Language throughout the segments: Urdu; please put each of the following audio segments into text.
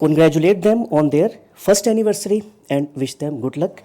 congratulate them on their first anniversary and wish them good luck.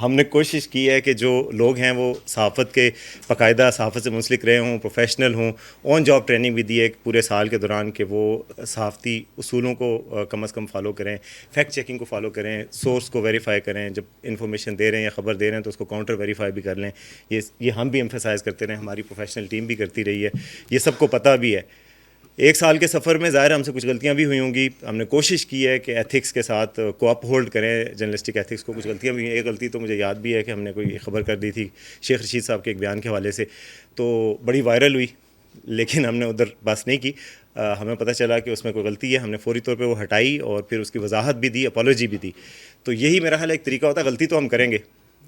ہم نے کوشش کی ہے کہ جو لوگ ہیں وہ صحافت کے باقاعدہ صحافت سے منسلک رہے ہوں، پروفیشنل ہوں، آن جاب ٹریننگ بھی دی ہے پورے سال کے دوران کہ وہ صحافتی اصولوں کو کم از کم فالو کریں، فیکٹ چیکنگ کو فالو کریں، سورس کو ویریفائی کریں، جب انفارمیشن دے رہے ہیں یا خبر دے رہے ہیں تو اس کو کاؤنٹر ویریفائی بھی کر لیں. یہ ہم بھی ایمفیسائز کرتے رہے، ہماری پروفیشنل ٹیم بھی کرتی رہی ہے، یہ سب کو پتہ بھی ہے. 1 سال کے سفر میں ظاہر ہم سے کچھ غلطیاں بھی ہوئی ہوں گی. ہم نے کوشش کی ہے کہ ایتھکس کے ساتھ کو اپ ہولڈ کریں، جرنلسٹک ایتھکس کو. کچھ غلطیاں بھی ہوئی. ایک غلطی تو مجھے یاد بھی ہے کہ ہم نے کوئی خبر کر دی تھی شیخ رشید صاحب کے ایک بیان کے حوالے سے، تو بڑی وائرل ہوئی، لیکن ہم نے ادھر بس نہیں کی. ہمیں پتہ چلا کہ اس میں کوئی غلطی ہے، ہم نے فوری طور پہ وہ ہٹائی اور پھر اس کی وضاحت بھی دی، اپالوجی بھی دی. تو یہی میرا خیال ایک طریقہ ہوتا ہے. غلطی تو ہم کریں گے،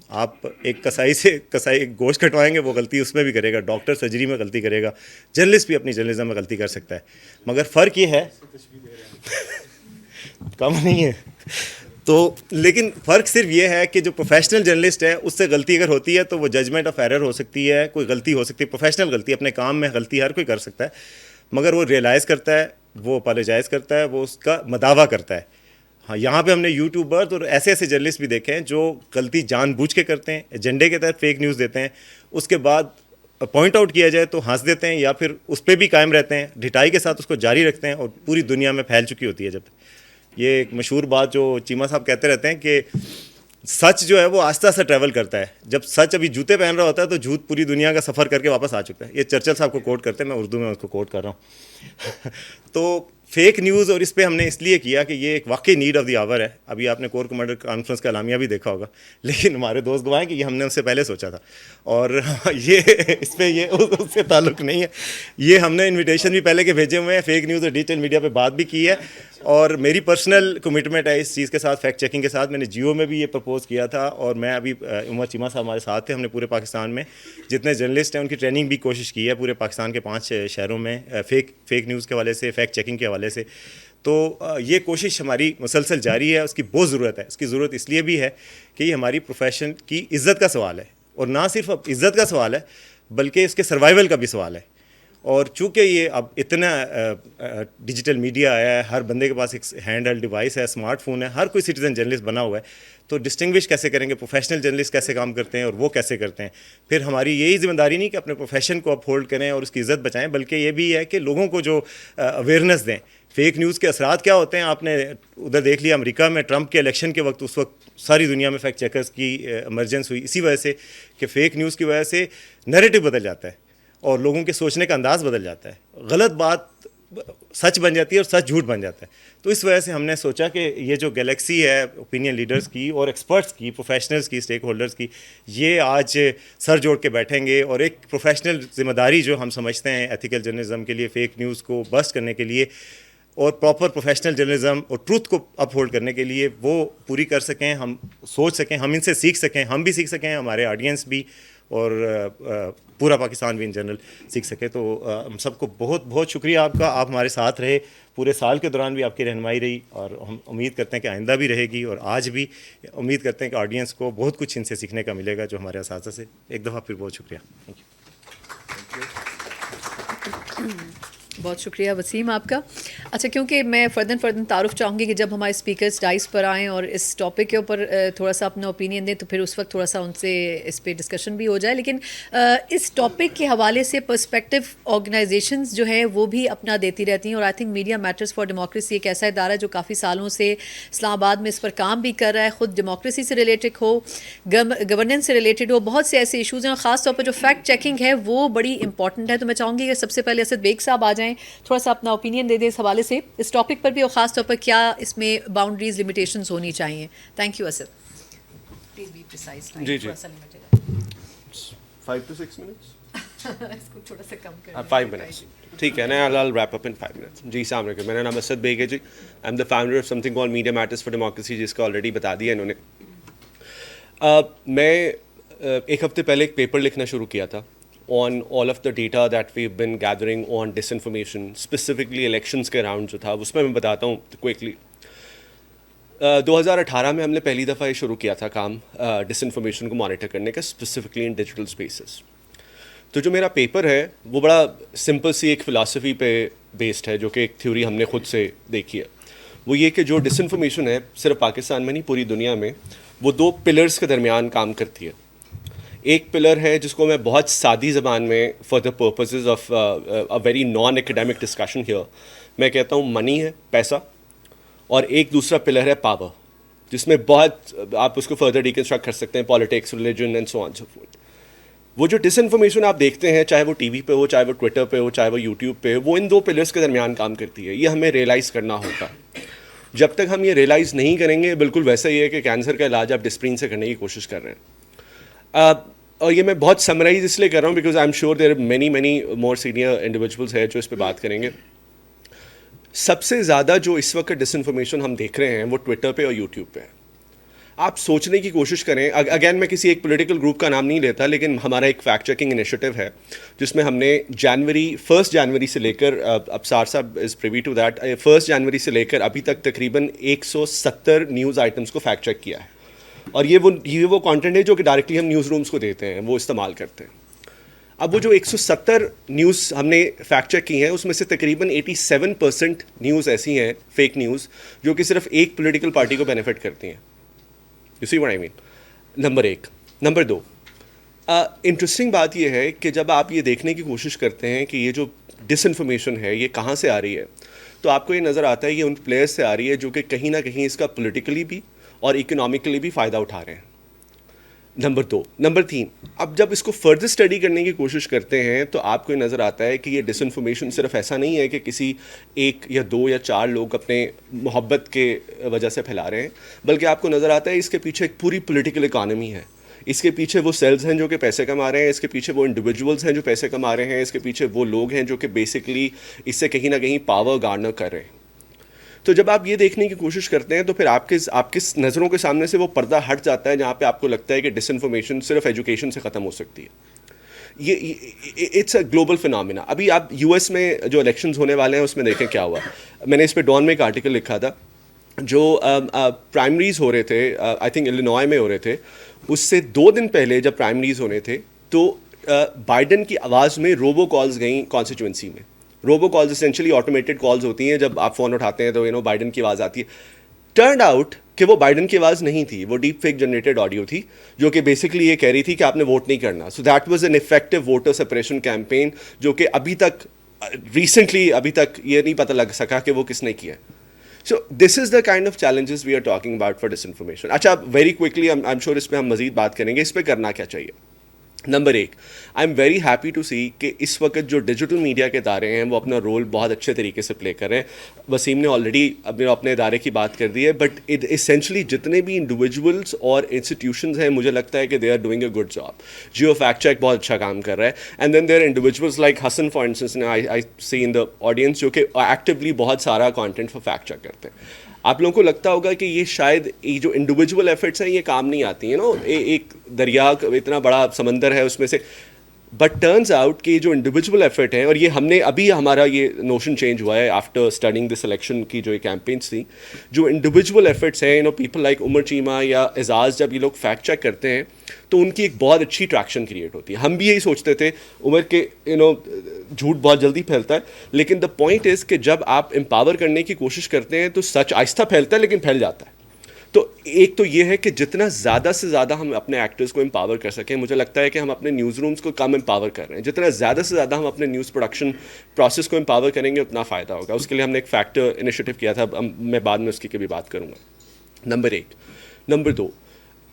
آپ ایک کسائی گوشت کٹوائیں گے، وہ غلطی اس میں بھی کرے گا، ڈاکٹر سرجری میں غلطی کرے گا، جرنلسٹ بھی اپنی جرنلزم میں غلطی کر سکتا ہے. مگر فرق یہ ہے کم نہیں ہے تو، لیکن فرق صرف یہ ہے کہ جو پروفیشنل جرنلسٹ ہے اس سے غلطی اگر ہوتی ہے تو وہ ججمنٹ آف ایرر ہو سکتی ہے، کوئی غلطی ہو سکتی ہے، پروفیشنل غلطی، اپنے کام میں غلطی ہر کوئی کر سکتا ہے، مگر وہ ریئلائز کرتا ہے، وہ اپالوجائز کرتا ہے، وہ اس کا مداوع کرتا ہے. ہاں، یہاں پہ ہم نے یوٹیوبر اور ایسے جرنلسٹ بھی دیکھے ہیں جو غلطی جان بوجھ کے کرتے ہیں، ایجنڈے کے تحت فیک نیوز دیتے ہیں، اس کے بعد پوائنٹ آؤٹ کیا جائے تو ہنس دیتے ہیں یا پھر اس پہ بھی قائم رہتے ہیں، ڈھٹائی کے ساتھ اس کو جاری رکھتے ہیں، اور پوری دنیا میں پھیل چکی ہوتی ہے. جب یہ ایک مشہور بات جو چیمہ صاحب کہتے رہتے ہیں کہ سچ جو ہے وہ آہستہ آہستہ ٹریول کرتا ہے. جب سچ ابھی جوتے پہن رہا ہوتا ہے تو جھوٹ پوری دنیا کا سفر کر کے واپس آ چکا ہے. یہ چرچل صاحب کو کوٹ کرتے ہیں، میں اردو میں اس کو کوٹ کر رہا ہوں. تو فیک نیوز، اور اس پہ ہم نے اس لیے کیا کہ یہ ایک واقعی نیڈ آف دی آور ہے. ابھی آپ نے کور کمانڈر کانفرنس کا اعلامیہ بھی دیکھا ہوگا، لیکن ہمارے دوست گوائیں کہ یہ ہم نے اس سے پہلے سوچا تھا، اور یہ اس پہ یہ اس سے تعلق نہیں ہے. یہ ہم نے انویٹیشن بھی پہلے کے بھیجے ہوئے ہیں، فیک نیوز اور ڈیجیٹل میڈیا پہ بات بھی کی ہے، اور میری پرسنل کمٹمنٹ ہے اس چیز کے ساتھ، فیکٹ چیکنگ کے ساتھ. میں نے جیو میں بھی یہ پرپوز کیا تھا، اور میں ابھی عمر چیمہ صاحب ہمارے ساتھ تھے، ہم نے پورے پاکستان میں جتنے جرنلسٹ ہیں ان کی ٹریننگ بھی کوشش کی ہے پورے پاکستان کے 5 شہروں میں، فیک نیوز کے حوالے سے، فیکٹ چیکنگ کے حوالے سے. تو یہ کوشش ہماری مسلسل جاری ہے. اس کی بہت ضرورت ہے. اس کی ضرورت اس لیے بھی ہے کہ یہ ہماری پروفیشن کی عزت کا سوال ہے، اور نہ صرف عزت کا سوال ہے بلکہ اس کے سروائیول کا بھی سوال ہے. اور چونکہ یہ اب اتنا ڈیجیٹل میڈیا آیا ہے، ہر بندے کے پاس ایک ہینڈ ہیلڈ ڈیوائس ہے، اسمارٹ فون ہے، ہر کوئی سٹیزن جرنلسٹ بنا ہوا ہے. تو ڈسٹنگوش کیسے کریں گے پروفیشنل جرنلسٹ کیسے کام کرتے ہیں اور وہ کیسے کرتے ہیں؟ پھر ہماری یہی ذمہ داری نہیں کہ اپنے پروفیشن کو اپ ہولڈ کریں اور اس کی عزت بچائیں، بلکہ یہ بھی ہے کہ لوگوں کو جو اویئرنیس دیں. فیک نیوز کے اثرات کیا ہوتے ہیں آپ نے ادھر دیکھ لیا، امریکہ میں ٹرمپ کے الیکشن کے وقت، اس وقت ساری دنیا میں فیکٹ چیکرز کی ایمرجنس ہوئی اسی وجہ سے کہ فیک نیوز کی وجہ سے نیریٹو بدل جاتا ہے اور لوگوں کے سوچنے کا انداز بدل جاتا ہے، غلط بات سچ بن جاتی ہے اور سچ جھوٹ بن جاتا ہے. تو اس وجہ سے ہم نے سوچا کہ یہ جو گیلیکسی ہے اوپینین لیڈرز کی اور ایکسپرٹس کی، پروفیشنلز کی، اسٹیک ہولڈرز کی، یہ آج سر جوڑ کے بیٹھیں گے اور ایک پروفیشنل ذمہ داری جو ہم سمجھتے ہیں ایتھیکل جرنلزم کے لیے، فیک نیوز کو بسٹ کرنے کے لیے اور پراپر پروفیشنل جرنلزم اور ٹروتھ کو اپ ہولڈ کرنے کے لیے، وہ پوری کر سکیں، ہم سوچ سکیں، ہم ان سے سیکھ سکیں، ہم بھی سیکھ سکیں، ہمارے آڈینس بھی اور پورا پاکستان بھی ان جنرل سیکھ سکے. تو ہم سب کو بہت بہت شکریہ آپ کا. آپ ہمارے ساتھ رہے پورے سال کے دوران بھی، آپ کی رہنمائی رہی، اور ہم امید کرتے ہیں کہ آئندہ بھی رہے گی، اور آج بھی امید کرتے ہیں کہ آڈینس کو بہت کچھ ان سے سیکھنے کا ملے گا جو ہمارے اساتذہ سے. ایک دفعہ پھر بہت شکریہ. Thank you. بہت شکریہ وسیم آپ کا. اچھا، کیونکہ میں فرداً تعارف چاہوں گی کہ جب ہمارے اسپیکرز ڈائس پر آئیں اور اس ٹاپک کے اوپر تھوڑا سا اپنا اوپینین دیں تو پھر اس وقت تھوڑا سا ان سے اس پہ ڈسکشن بھی ہو جائے. لیکن اس ٹاپک کے حوالے سے پرسپیکٹو آرگنائزیشنز جو ہیں وہ بھی اپنا دیتی رہتی ہیں، اور I think media matters for democracy ایک ایسا ادارہ ہے جو کافی سالوں سے اسلام آباد میں اس پر کام بھی کر رہا ہے، خود ڈیموکریسی سے ریلیٹڈ ہو، گورننس سے ریلیٹڈ ہو، بہت سے ایسے ایشوز ہیں، اور خاص طور پر جو فیکٹ چیکنگ ہے وہ بڑی امپورٹنٹ ہے. تو میں چاہوں گی کہ سب سے پہلے اسد بیگ صاحب آ جائیں، تھوڑا سا اپنا اوپینین دے دیں اس حوالے سے، اس ٹاپک پر بھی، اور خاص طور پر کیا اس میں باؤنڈریز لمیٹیشنز ہونی چاہیے. Thank you Asad. Please be precise. جی 5 to 6 minutes. اس کو تھوڑا سا کم کر 5 minutes. ٹھیک ہے نا، I'll wrap up in 5 minutes. جی السلام علیکم، میرا نام اسد بیگ ہے جی. I am the founder of something called media matters for democracy, جس کا آلریڈی بتا دیا انہوں نے. میں ایک ہفتے پہلے ایک پیپر لکھنا شروع کیا تھا on all of the data that we've been gathering on disinformation, specifically elections کے راؤنڈ جو تھا اس میں بتاتا ہوں کوئکلی. 2018 میں ہم نے پہلی دفعہ یہ شروع کیا تھا کام ڈس انفارمیشن کو مانیٹر کرنے کا، اسپیسیفکلی ان ڈیجیٹل اسپیسز. تو جو میرا پیپر ہے وہ بڑا سمپل سی ایک فلاسفی پہ بیسڈ ہے، جو کہ ایک تھیوری ہم نے خود سے دیکھی ہے. وہ یہ کہ جو ڈس انفارمیشن ہے صرف پاکستان میں نہیں پوری دنیا میں، وہ دو پلرز کے درمیان کام کرتی ہے. ایک پلر ہے جس کو میں بہت سادی زبان میں for the purposes of a very non academic discussion here میں کہتا ہوں منی ہے, پیسہ, اور ایک دوسرا پلر ہے پاور, جس میں بہت آپ اس کو فردر ڈیکنسٹرکٹ کر سکتے ہیں, politics, religion and so on so forth. وہ جو ڈس انفارمیشن آپ دیکھتے ہیں, چاہے وہ ٹی وی پہ ہو, چاہے وہ ٹویٹر پہ ہو, چاہے وہ یوٹیوب پہ ہو, وہ ان دو پلرس کے درمیان کام کرتی ہے. یہ ہمیں ریئلائز کرنا ہوگا. جب تک ہم یہ ریئلائز نہیں کریں گے, بالکل ویسا ہی ہے کہ کینسر کا علاج آپ ڈسپرین سے کرنے کی کوشش کر رہے ہیں. اور یہ میں بہت سمرائز اس لیے کر رہا ہوں because I am sure there many more senior individuals ہیں جو اس پہ بات کریں گے. سب سے زیادہ جو اس وقت ڈس انفارمیشن ہم دیکھ رہے ہیں وہ ٹویٹر پہ اور یوٹیوب پہ ہے. آپ سوچنے کی کوشش کریں, اگین میں کسی ایک پولیٹیکل گروپ کا نام نہیں لیتا, لیکن ہمارا ایک فیکٹ چیکنگ انیشیٹو ہے جس میں ہم نے 1 جنوری سے لے کر, اب سار صاحب از پریوی ٹو دیٹ, 1 جنوری سے لے کر ابھی تک تقریباً 170 نیوز آئٹمس کو فیکٹ چیک کیا ہے. اور یہ وہ کانٹینٹ ہے جو کہ ڈائریکٹلی ہم نیوز رومس کو دیتے ہیں, وہ استعمال کرتے ہیں. اب وہ جو 170 نیوز ہم نے فیکٹ چیک کی ہیں, اس میں سے تقریباً 87% نیوز ایسی ہیں, فیک نیوز, جو کہ صرف ایک پولیٹیکل پارٹی کو بینیفٹ کرتی ہیں. You see what I mean. Number 1. Number 2, interesting بات یہ ہے کہ جب آپ یہ دیکھنے کی کوشش کرتے ہیں کہ یہ جو ڈس انفارمیشن ہے یہ کہاں سے آ رہی ہے, تو آپ کو یہ نظر آتا ہے کہ ان پلیئرس سے آ رہی ہے جو کہ کہیں نہ کہیں اس کا پولیٹیکلی بھی اور اکنامکلی بھی فائدہ اٹھا رہے ہیں. نمبر 2. نمبر 3, اب جب اس کو فردر اسٹڈی کرنے کی کوشش کرتے ہیں تو آپ کو یہ نظر آتا ہے کہ یہ ڈس انفارمیشن صرف ایسا نہیں ہے کہ کسی 1 یا 2 یا 4 لوگ اپنے محبت کے وجہ سے پھیلا رہے ہیں, بلکہ آپ کو نظر آتا ہے اس کے پیچھے ایک پوری پولیٹیکل اکانومی ہے. اس کے پیچھے وہ سیلز ہیں جو کہ پیسے کما رہے ہیں, اس کے پیچھے وہ انڈیویجولس ہیں جو پیسے کما رہے ہیں, اس کے پیچھے وہ لوگ ہیں جو کہ بیسکلی اس سے کہیں نہ کہیں پاور گارنر کر رہے ہیں. تو جب آپ یہ دیکھنے کی کوشش کرتے ہیں تو پھر آپ کے نظروں کے سامنے سے وہ پردہ ہٹ جاتا ہے جہاں پہ آپ کو لگتا ہے کہ ڈس انفارمیشن صرف ایجوکیشن سے ختم ہو سکتی ہے. یہ اٹس اے گلوبل فنامنا. ابھی آپ یو ایس میں جو الیکشنز ہونے والے ہیں اس میں دیکھیں کیا ہوا. میں نے اس پہ ڈان میں ایک آرٹیکل لکھا تھا. جو پرائمریز ہو رہے تھے, آئی تھنک الینوائے میں ہو رہے تھے, اس سے 2 دن پہلے جب پرائمریز ہونے تھے تو بائیڈن کی آواز میں روبو کالز گئیں کانسٹیچوئنسی میں. روبو کالز اسینشلی آٹومیٹڈ کالز ہوتی ہیں, جب آپ فون اٹھاتے ہیں تو بائیڈن کی آواز آتی ہے. ٹرنڈ آؤٹ کہ وہ بائیڈن کی آواز نہیں تھی, وہ ڈیپ فیک جنریٹڈ آڈیو تھی جو کہ بیسکلی یہ کہہ رہی تھی کہ آپ نے ووٹ نہیں کرنا. So that was an effective voter suppression campaign جو کہ ابھی تک یہ نہیں پتہ لگ سکا کہ وہ کس نے کیا. So this is the kind of challenges we are talking about for disinformation. اچھا, very quickly I am sure اس پہ ہم مزید بات کریں گے, اس پہ کرنا کیا چاہیے. Number 1, I am very happy to see کہ اس وقت جو ڈیجیٹل میڈیا کے ادارے ہیں وہ اپنا رول بہت اچھے طریقے سے پلے کر رہے ہیں. وسیم نے آلریڈی اپنے ادارے کی بات کر دی ہے, بٹ اسینشلی جتنے بھی انڈیویجولس اور انسٹیٹیوشنز ہیں مجھے لگتا ہے کہ they are doing a good job. Geo fact check بہت اچھا کام کر رہا ہے, and then there individuals like Hasan for instance, I see in the audience, جو کہ ایکٹیولی بہت سارا کانٹینٹ فار فیکٹ چیک کرتے ہیں. آپ لوگوں کو لگتا ہوگا کہ یہ شاید یہ جو انڈیویجول ایفرٹس ہیں یہ کام نہیں آتی ہیں, ایک دریا اتنا بڑا سمندر ہے اس میں سے, بٹ ٹرنز آؤٹ کہ جو انڈیویجول ایفرٹ ہیں, اور یہ ہم نے ابھی ہمارا یہ نوشن چینج ہوا ہے آفٹر اسٹڈنگ دس الیکشن کی جو کیمپینس تھیں, جو انڈیویجول ایفرٹس ہیں, پیپل لائک عمر چیمہ یا اعزاز, جب یہ لوگ فیکٹ چیک کرتے ہیں تو ان کی ایک بہت اچھی ٹریکشن کریٹ ہوتی ہے. ہم بھی یہی سوچتے تھے عمر کے جھوٹ بہت جلدی پھیلتا ہے, لیکن دا پوائنٹ از کہ جب آپ امپاور کرنے کی کوشش کرتے ہیں تو سچ آہستہ پھیلتا ہے لیکن پھیل جاتا ہے. تو ایک تو یہ ہے کہ جتنا زیادہ سے زیادہ ہم اپنے ایکٹرز کو امپاور کر سکیں, مجھے لگتا ہے کہ ہم اپنے نیوز رومز کو کم امپاور کر رہے ہیں. جتنا زیادہ سے زیادہ ہم اپنے نیوز پروڈکشن پروسیس کو امپاور کریں گے اتنا فائدہ ہوگا. اس کے لیے ہم نے ایک فیکٹر انیشیٹو کیا تھا, میں بعد میں اس کی کبھی بات کروں گا. نمبر 1. نمبر 2,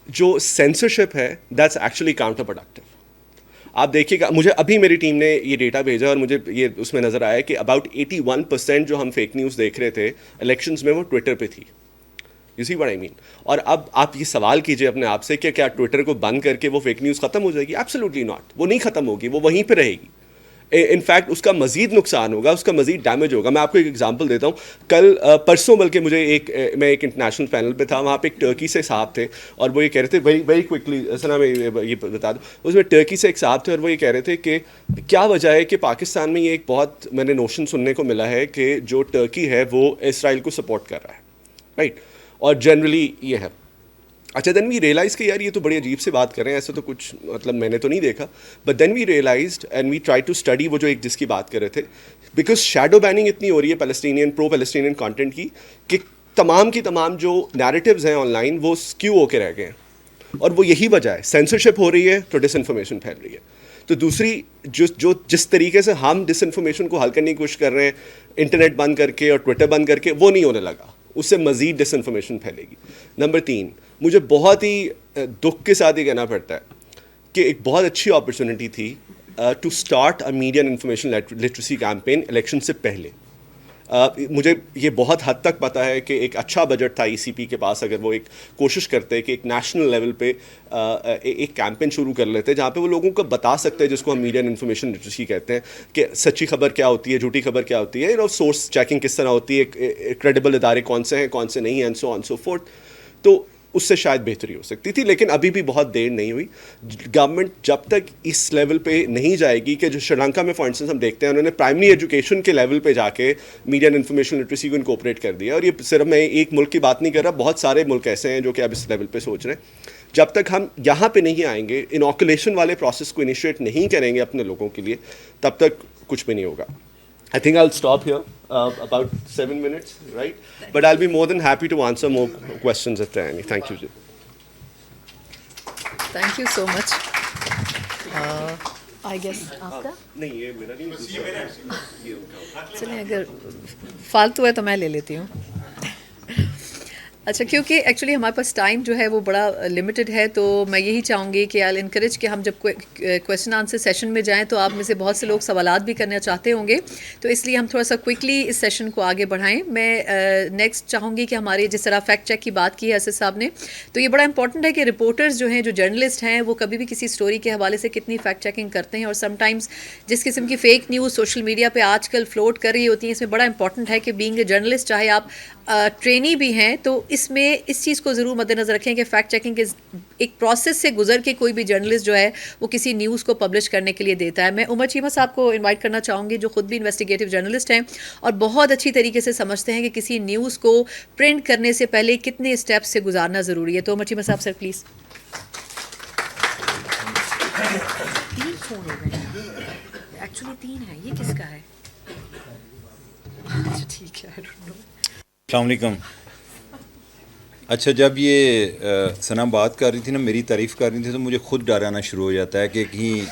جو سینسرشپ ہے دیٹس ایکچولی کاؤنٹر پروڈکٹیو. آپ دیکھیے گا, مجھے ابھی میری ٹیم نے یہ ڈیٹا بھیجا اور مجھے یہ اس میں نظر آیا کہ اباؤٹ 81% جو ہم فیک نیوز دیکھ رہے تھے الیکشنز میں وہ ٹویٹر پہ تھی. یو سی واٹ آئی مین. اور اب آپ یہ سوال کیجئے اپنے آپ سے کہ کیا ٹویٹر کو بند کر کے وہ فیک نیوز ختم ہو جائے گی؟ Absolutely not. وہ نہیں ختم ہوگی, وہ وہیں پہ رہے گی. ان فیکٹ اس کا مزید نقصان ہوگا, اس کا مزید ڈیمیج ہوگا. میں آپ کو ایک ایگزامپل دیتا ہوں. پرسوں بلکہ میں ایک انٹرنیشنل پینل پہ تھا, وہاں پہ ایک ٹرکی سے صاحب تھے اور وہ یہ کہہ رہے تھے, ویری کوئکلی سنا میں یہ بتا دوں, اس میں ٹرکی سے ایک صاحب تھے اور وہ یہ کہہ رہے تھے کہ کیا وجہ ہے کہ پاکستان میں یہ ایک بہت میں نے نوشن سننے کو ملا ہے کہ جو ٹرکی ہے وہ اسرائیل کو سپورٹ کر رہا ہے, رائٹ, اور جنرلی یہ ہے. اچھا, دین وی ریئلائز کہ یار یہ تو بڑی عجیب سے بات کر رہے ہیں, ایسے تو کچھ مطلب میں نے تو نہیں دیکھا. But then we realized and we try to study, وہ جو ایک جس کی بات کر رہے تھے, بیکاز شیڈو بیننگ اتنی ہو رہی ہے پیلسٹینین پرو پیلسٹینین کانٹینٹ کی کہ تمام کی تمام جو نیریٹیوز ہیں آن لائن وہ سکیو ہو کے رہ گئے ہیں، اور وہ یہی وجہ ہے، سینسرشپ ہو رہی ہے تو ڈس انفارمیشن پھیل رہی ہے. تو دوسری جس طریقے سے ہم ڈس انفارمیشن کو حل کرنے کی کوشش کر رہے ہیں انٹرنیٹ بند کر کے اور ٹویٹر بند کر کے، وہ نہیں ہونے لگا، اس سے مزید ڈس انفارمیشن پھیلے گی. نمبر 3، مجھے بہت ہی دکھ کے ساتھ یہ کہنا پڑتا ہے کہ ایک بہت اچھی اپرچونٹی تھی to start a media and information literacy campaign election سے پہلے. مجھے یہ بہت حد تک پتہ ہے کہ ایک اچھا بجٹ تھا ای سی پی کے پاس، اگر وہ ایک کوشش کرتے کہ ایک نیشنل لیول پہ ایک کیمپین شروع کر لیتے جہاں پہ وہ لوگوں کو بتا سکتے ہیں، جس کو ہم میڈیا اینڈ انفارمیشن لٹریسی کہتے ہیں، کہ سچی خبر کیا ہوتی ہے، جھوٹی خبر کیا ہوتی ہے، سورس چیکنگ کس طرح ہوتی ہے، کریڈیبل ادارے کون سے ہیں کون سے نہیں ہیں، and so on so forth. تو اس سے شاید بہتری ہو سکتی تھی، لیکن ابھی بھی بہت دیر نہیں ہوئی. گورنمنٹ جب تک اس لیول پہ نہیں جائے گی، کہ جو شری لنکا میں فار انسٹنس ہم دیکھتے ہیں، انہوں نے پرائمری ایجوکیشن کے لیول پہ جا کے میڈیا اینڈ انفارمیشن لٹریسی کو انکوپریٹ کر دیا. اور یہ صرف میں ایک ملک کی بات نہیں کر رہا، بہت سارے ملک ایسے ہیں جو کہ اب اس لیول پہ سوچ رہے ہیں. جب تک ہم یہاں پہ نہیں آئیں گے، انوکولیشن والے پروسیس کو انیشیٹ نہیں کریں گے اپنے لوگوں کے لیے، تب تک کچھ بھی نہیں ہوگا. I think I'll stop here, about 7 minutes, right? But I'll be more than happy to answer more questions if there are any. Thank you. Thank you so much. I guess آپ کا نہیں، یہ میرا نہیں، چلیں، اگر فالتو ہے تو میں لے لیتی ہوں. اچھا، کیونکہ ایکچولی ہمارے پاس ٹائم جو ہے وہ بڑا لمیٹڈ ہے، تو میں یہی چاہوں گی کہ آئی انکریج کہ ہم جب کویشچن آنسر سیشن میں جائیں تو آپ میں سے بہت سے لوگ سوالات بھی کرنا چاہتے ہوں گے، تو اس لیے ہم تھوڑا سا کوئکلی اس سیشن کو آگے بڑھائیں. میں نیکسٹ چاہوں گی کہ ہمارے جس طرح فیکٹ چیک کی بات کی ہے اسد صاحب نے، تو یہ بڑا امپورٹنٹ ہے کہ رپورٹرز جو ہیں، جو جرنلسٹ ہیں، وہ کبھی بھی کسی اسٹوری کے حوالے سے کتنی فیکٹ چیکنگ کرتے ہیں، اور سم ٹائمز جس قسم کی فیک نیوز سوشل میڈیا پہ آج کل فلوٹ کر رہی ہوتی ہیں، اس میں بڑا امپورٹنٹ ہے کہ بینگ اے جرنلسٹ، چاہے آپ ٹرینی بھی ہیں، تو اس میں اس چیز کو ضرور مد نظر رکھیں کہ فیکٹ چیکنگ کے ایک پروسیس سے گزر کے کوئی بھی جرنلسٹ جو ہے وہ کسی نیوز کو پبلش کرنے کے لیے دیتا ہے. میں عمر چیمہ صاحب کو انوائٹ کرنا چاہوں گی، جو خود بھی انویسٹیگیٹو جرنلسٹ ہیں اور بہت اچھی طریقے سے سمجھتے ہیں کہ کسی نیوز کو پرنٹ کرنے سے پہلے کتنے اسٹیپس سے گزارنا ضروری ہے. تو عمر چیمہ صاحب، سر پلیز. تین فون ہو گئے ہیں، ایکچولی 3 ہیں، یہ کس کا ہے؟ اچھا ٹھیک ہے. السلام علیکم. اچھا، جب یہ ثنا بات کر رہی تھی نا، میری تعریف کر رہی تھی، تو مجھے خود ڈر آنا شروع ہو جاتا ہے کہ کہیں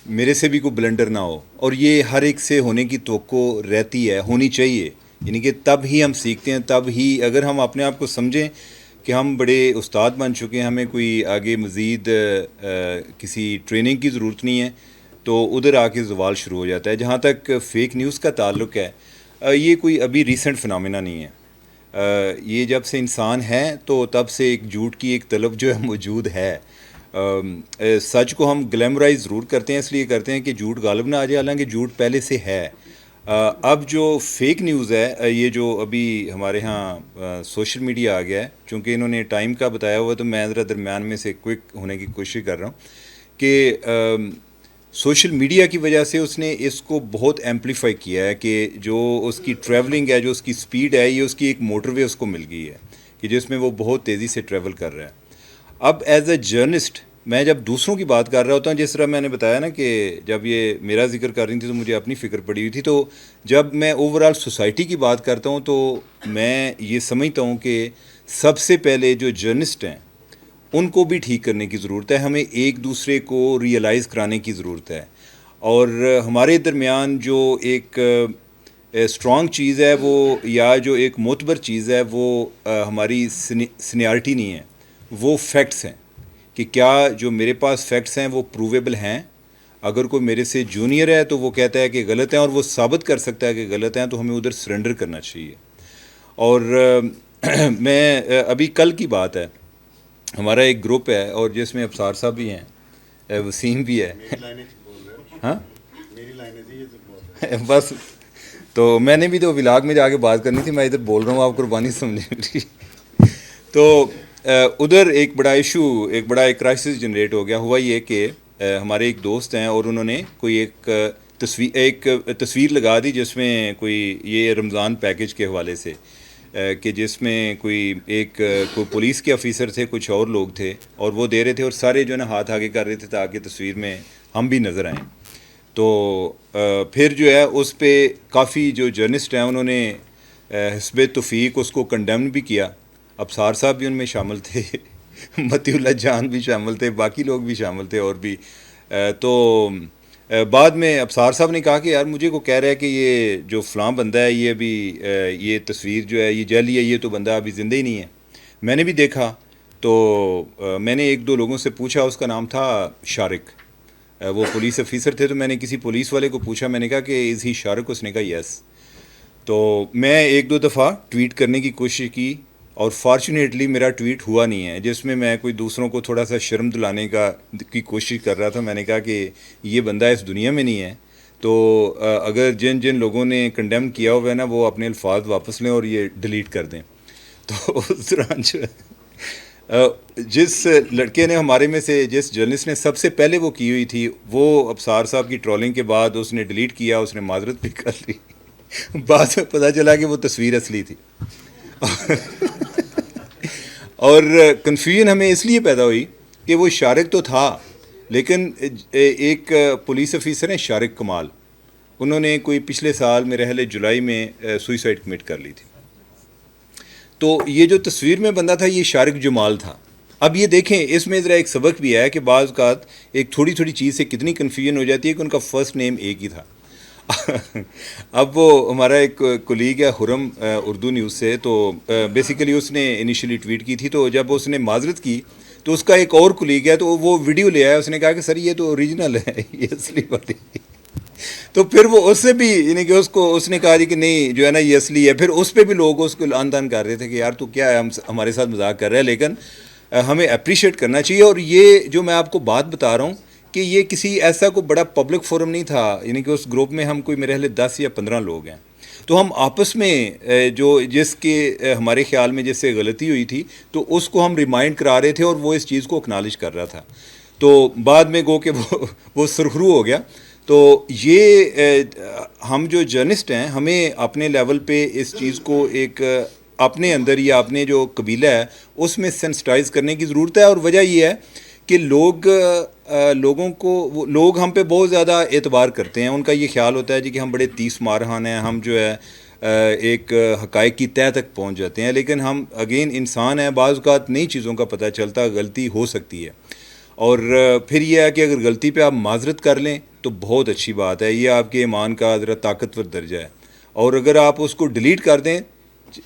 میرے سے بھی کوئی بلنڈر نہ ہو. اور یہ ہر ایک سے ہونے کی توقع رہتی ہے، ہونی چاہیے. یعنی کہ تب ہی ہم سیکھتے ہیں، تب ہی اگر ہم اپنے آپ کو سمجھیں کہ ہم بڑے استاد بن چکے ہیں، ہمیں کوئی آگے مزید کسی ٹریننگ کی ضرورت نہیں ہے، تو ادھر آ کے زوال شروع ہو جاتا ہے. جہاں تک فیک نیوز کا تعلق ہے، یہ کوئی ابھی ریسنٹ فنامنا نہیں ہے. یہ جب سے انسان ہے تو تب سے ایک جھوٹ کی ایک طلب جو ہے موجود ہے. سچ کو ہم گلیمرائز ضرور کرتے ہیں، اس لیے کرتے ہیں کہ جھوٹ غالب نہ آ جائے، حالانکہ جھوٹ پہلے سے ہے. اب جو فیک نیوز ہے، یہ جو ابھی ہمارے ہاں سوشل میڈیا آ گیا ہے، چونکہ انہوں نے ٹائم کا بتایا ہوا، تو میں ذرا درمیان میں سے کوئک ہونے کی کوشش کر رہا ہوں کہ سوشل میڈیا کی وجہ سے اس نے اس کو بہت ایمپلیفائی کیا ہے، کہ جو اس کی ٹریولنگ ہے، جو اس کی سپیڈ ہے، یہ اس کی ایک موٹر وے اس کو مل گئی ہے کہ جس میں وہ بہت تیزی سے ٹریول کر رہا ہے. اب ایز اے جرنلسٹ میں جب دوسروں کی بات کر رہا ہوتا ہوں، جس طرح میں نے بتایا نا کہ جب یہ میرا ذکر کر رہی تھی تو مجھے اپنی فکر پڑی ہوئی تھی، تو جب میں اوور آل سوسائٹی کی بات کرتا ہوں تو میں یہ سمجھتا ہوں کہ سب سے پہلے جو جرنلسٹ ہیں ان کو بھی ٹھیک کرنے کی ضرورت ہے. ہمیں ایک دوسرے کو ریئلائز کرانے کی ضرورت ہے، اور ہمارے درمیان جو ایک اسٹرانگ چیز ہے وہ، یا جو ایک معتبر چیز ہے وہ ہماری سینیارٹی نہیں ہے، وہ فیکٹس ہیں. کہ کیا جو میرے پاس فیکٹس ہیں وہ پروویبل ہیں. اگر کوئی میرے سے جونیئر ہے تو وہ کہتا ہے کہ غلط ہیں، اور وہ ثابت کر سکتا ہے کہ غلط ہیں، تو ہمیں ادھر سرنڈر کرنا چاہیے. اور میں ابھی کل کی بات ہے، ہمارا ایک گروپ ہے اور جس میں ابصار صاحب بھی ہیں، وسیم بھی ہے. ہاں بس، تو میں نے بھی تو ولاگ میں جا کے بات کرنی تھی، میں ادھر بول رہا ہوں، آپ قربانی سمجھیں. تو ادھر ایک بڑا ایشو، ایک بڑا ایک کرائسس جنریٹ ہو گیا. ہوا یہ کہ ہمارے ایک دوست ہیں اور انہوں نے کوئی ایک تصویر لگا دی جس میں کوئی یہ رمضان پیکج کے حوالے سے، کہ جس میں کوئی پولیس کے آفیسر تھے، کچھ اور لوگ تھے، اور وہ دے رہے تھے، اور سارے جو ہے نا ہاتھ آگے کر رہے تھے تاکہ تصویر میں ہم بھی نظر آئیں. تو پھر جو ہے اس پہ کافی جو جرنلسٹ ہیں انہوں نے حسب توفیق اس کو کنڈیم بھی کیا. ابصار صاحب بھی ان میں شامل تھے, متی اللہ جان بھی شامل تھے, باقی لوگ بھی شامل تھے اور بھی. تو بعد میں ابصار صاحب نے کہا کہ یار مجھے کو کہہ رہا ہے کہ یہ جو فلاں بندہ ہے یہ ابھی یہ تصویر جو ہے یہ جعلی ہے, یہ تو بندہ ابھی زندہ ہی نہیں ہے. میں نے بھی دیکھا تو میں نے ایک دو لوگوں سے پوچھا, اس کا نام تھا شارق, وہ پولیس افیسر تھے. تو میں نے کسی پولیس والے کو پوچھا, میں نے کہا کہ از ہی شارق؟ اس نے کہا یس. تو میں ایک دو دفعہ ٹویٹ کرنے کی کوشش کی اور فارچونیٹلی میرا ٹویٹ ہوا نہیں ہے, جس میں میں کوئی دوسروں کو تھوڑا سا شرم دلانے کی کوشش کر رہا تھا. میں نے کہا کہ یہ بندہ اس دنیا میں نہیں ہے, تو اگر جن لوگوں نے کنڈیم کیا ہوا ہے نا وہ اپنے الفاظ واپس لیں اور یہ ڈیلیٹ کر دیں. تو اس دوران جو جس لڑکے نے ہمارے میں سے جس جرنلسٹ نے سب سے پہلے وہ کی ہوئی تھی, وہ ابصار صاحب کی ٹرولنگ کے بعد اس نے ڈیلیٹ کیا, اس نے معذرت بھی کر لی. بعد میں پتہ چلا کہ وہ تصویر اصلی تھی. اور کنفیوژن ہمیں اس لیے پیدا ہوئی کہ وہ شارق تو تھا, لیکن ایک پولیس افیسر ہیں شارق کمال, انہوں نے کوئی پچھلے سال میرے خیال جولائی میں سوئسائڈ کمٹ کر لی تھی. تو یہ جو تصویر میں بندہ تھا یہ شارق جمال تھا. اب یہ دیکھیں اس میں ذرا ایک سبق بھی ہے کہ بعض اوقات ایک تھوڑی تھوڑی چیز سے کتنی کنفیوژن ہو جاتی ہے کہ ان کا فرسٹ نیم ایک ہی تھا. اب وہ ہمارا ایک کولیگ ہے حرم اردو نیوز سے, تو بیسیکلی اس نے انیشلی ٹویٹ کی تھی, تو جب اس نے معذرت کی تو اس کا ایک اور کولیگ ہے تو وہ ویڈیو لے آیا, اس نے کہا کہ سر یہ تو اوریجنل ہے, یہ اصلی بات ہے. تو پھر وہ اس سے بھی یعنی کہ اس نے کہا جی کہ نہیں جو ہے نا یہ اصلی ہے. پھر اس پہ بھی لوگ اس کو لان تان کر رہے تھے کہ یار تو کیا ہے, ہمارے ساتھ مذاق کر رہے ہیں, لیکن ہمیں اپریشیٹ کرنا چاہیے. اور یہ جو میں آپ کو بات بتا رہا ہوں کہ یہ کسی ایسا کوئی بڑا پبلک فورم نہیں تھا, یعنی کہ اس گروپ میں ہم کوئی میرے خیال 10 یا 15 لوگ ہیں. تو ہم آپس میں جو جس کے ہمارے خیال میں جس سے غلطی ہوئی تھی تو اس کو ہم ریمائنڈ کرا رہے تھے اور وہ اس چیز کو اکنالج کر رہا تھا. تو بعد میں گو کہ وہ سرخرو ہو گیا. تو یہ ہم جو جرنلسٹ ہیں ہمیں اپنے لیول پہ اس چیز کو ایک اپنے اندر یا اپنے جو قبیلہ ہے اس میں سینسٹائز کرنے کی ضرورت ہے. اور وجہ یہ ہے کہ لوگ ہم پہ بہت زیادہ اعتبار کرتے ہیں. ان کا یہ خیال ہوتا ہے جی کہ ہم بڑے تیس مارہان ہیں, ہم جو ہے ایک حقائق کی تہہ تک پہنچ جاتے ہیں. لیکن ہم اگین انسان ہیں, بعض اوقات نئی چیزوں کا پتہ چلتا, غلطی ہو سکتی ہے. اور پھر یہ ہے کہ اگر غلطی پہ آپ معذرت کر لیں تو بہت اچھی بات ہے, یہ آپ کے ایمان کا ذرا طاقتور درجہ ہے. اور اگر آپ اس کو ڈیلیٹ کر دیں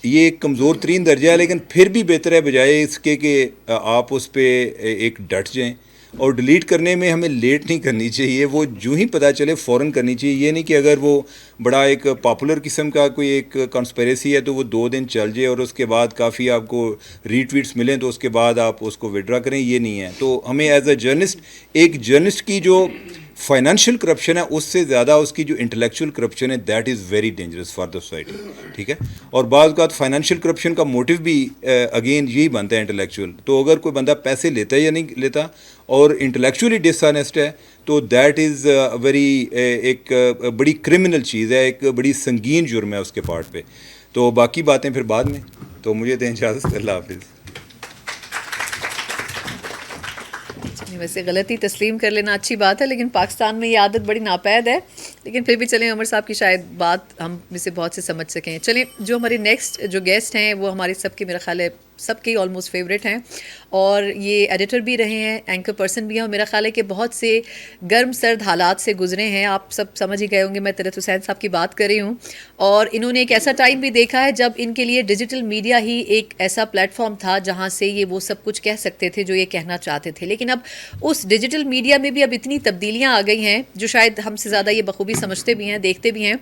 یہ ایک کمزور ترین درجہ ہے, لیکن پھر بھی بہتر ہے بجائے اس کے کہ آپ اس پہ ایک ڈٹ جائیں. اور ڈیلیٹ کرنے میں ہمیں لیٹ نہیں کرنی چاہیے, وہ جو ہی پتہ چلے فوراً کرنی چاہیے. یہ نہیں کہ اگر وہ بڑا ایک پاپولر قسم کا کوئی ایک کانسپیریسی ہے تو وہ 2 دن چل جائے اور اس کے بعد کافی آپ کو ری ٹویٹس ملیں تو اس کے بعد آپ اس کو وڈرا کریں, یہ نہیں ہے. تو ہمیں ایز اے جرنلسٹ ایک جرنلسٹ کی جو فائنینشیل کرپشن ہے اس سے زیادہ اس کی جو انٹلیکچوئل کرپشن ہے that is very dangerous for the society. ٹھیک ہے, اور بعض اوقات فائنینشیل کرپشن کا موٹو بھی اگین یہی بنتا ہے انٹلیکچوئل. تو اگر کوئی بندہ پیسے لیتا ہے یا نہیں لیتا اور انٹلیکچولی ڈس آنیسٹ ہے تو دیٹ از ویری ایک بڑی کرمنل چیز ہے, ایک بڑی سنگین جرم ہے اس کے پارٹ پہ. تو باقی باتیں پھر بعد میں. تو مجھے دیں اجازت, اللہ حافظ. ویسے غلطی تسلیم کر لینا اچھی بات ہے, لیکن پاکستان میں یہ عادت بڑی ناپید ہے. لیکن پھر بھی چلیں عمر صاحب کی شاید بات ہم میں سے بہت سے سمجھ سکیں. چلیں جو ہمارے نیکسٹ جو گیسٹ ہیں وہ ہمارے سب کے میرا خیال ہے سب کے آلموسٹ فیوریٹ ہیں, اور یہ ایڈیٹر بھی رہے ہیں, اینکر پرسن بھی ہیں, اور میرا خیال ہے کہ بہت سے گرم سرد حالات سے گزرے ہیں. آپ سب سمجھ ہی گئے ہوں گے میں طلعت حسین صاحب کی بات کر رہی ہوں. اور انہوں نے ایک ایسا ٹائم بھی دیکھا ہے جب ان کے لیے ڈیجیٹل میڈیا ہی ایک ایسا پلیٹ فارم تھا جہاں سے یہ وہ سب کچھ کہہ سکتے تھے جو یہ کہنا چاہتے تھے. لیکن اب اس ڈیجیٹل میڈیا میں بھی اب اتنی تبدیلیاں آ گئی ہیں جو شاید ہم سے زیادہ یہ بخوبی سمجھتے بھی ہیں, دیکھتے بھی ہیں,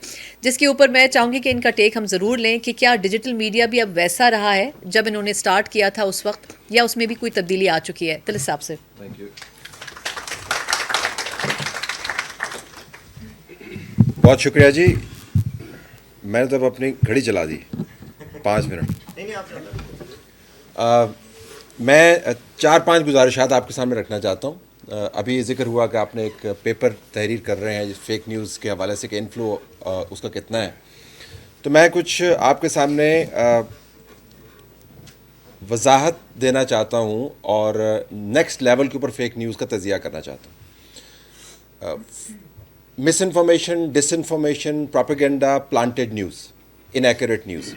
جس کے اوپر میں چاہوں گی کہ ان کا ٹیک ہم ضرور لیں کہ کیا ڈیجیٹل میڈیا بھی اب ویسا رہا ہے جب انہوں نے سٹارٹ کیا تھا اس وقت, یا اس میں بھی کوئی تبدیلی آ چکی ہے. طلعت صاحب سے. بہت شکریہ جی. میں نے تو اپنی گھڑی چلا دی 5 منٹ. میں 4-5 گزارشات آپ کے سامنے رکھنا چاہتا ہوں. ابھی ذکر ہوا کہ آپ نے ایک پیپر تحریر کر رہے ہیں فیک نیوز کے حوالے سے کہ انفلو اس کا کتنا ہے. تو میں کچھ آپ کے سامنے وضاحت دینا چاہتا ہوں اور نیکسٹ لیول کے اوپر فیک نیوز کا تجزیہ کرنا چاہتا ہوں. Misinformation, disinformation, propaganda, planted news, inaccurate news,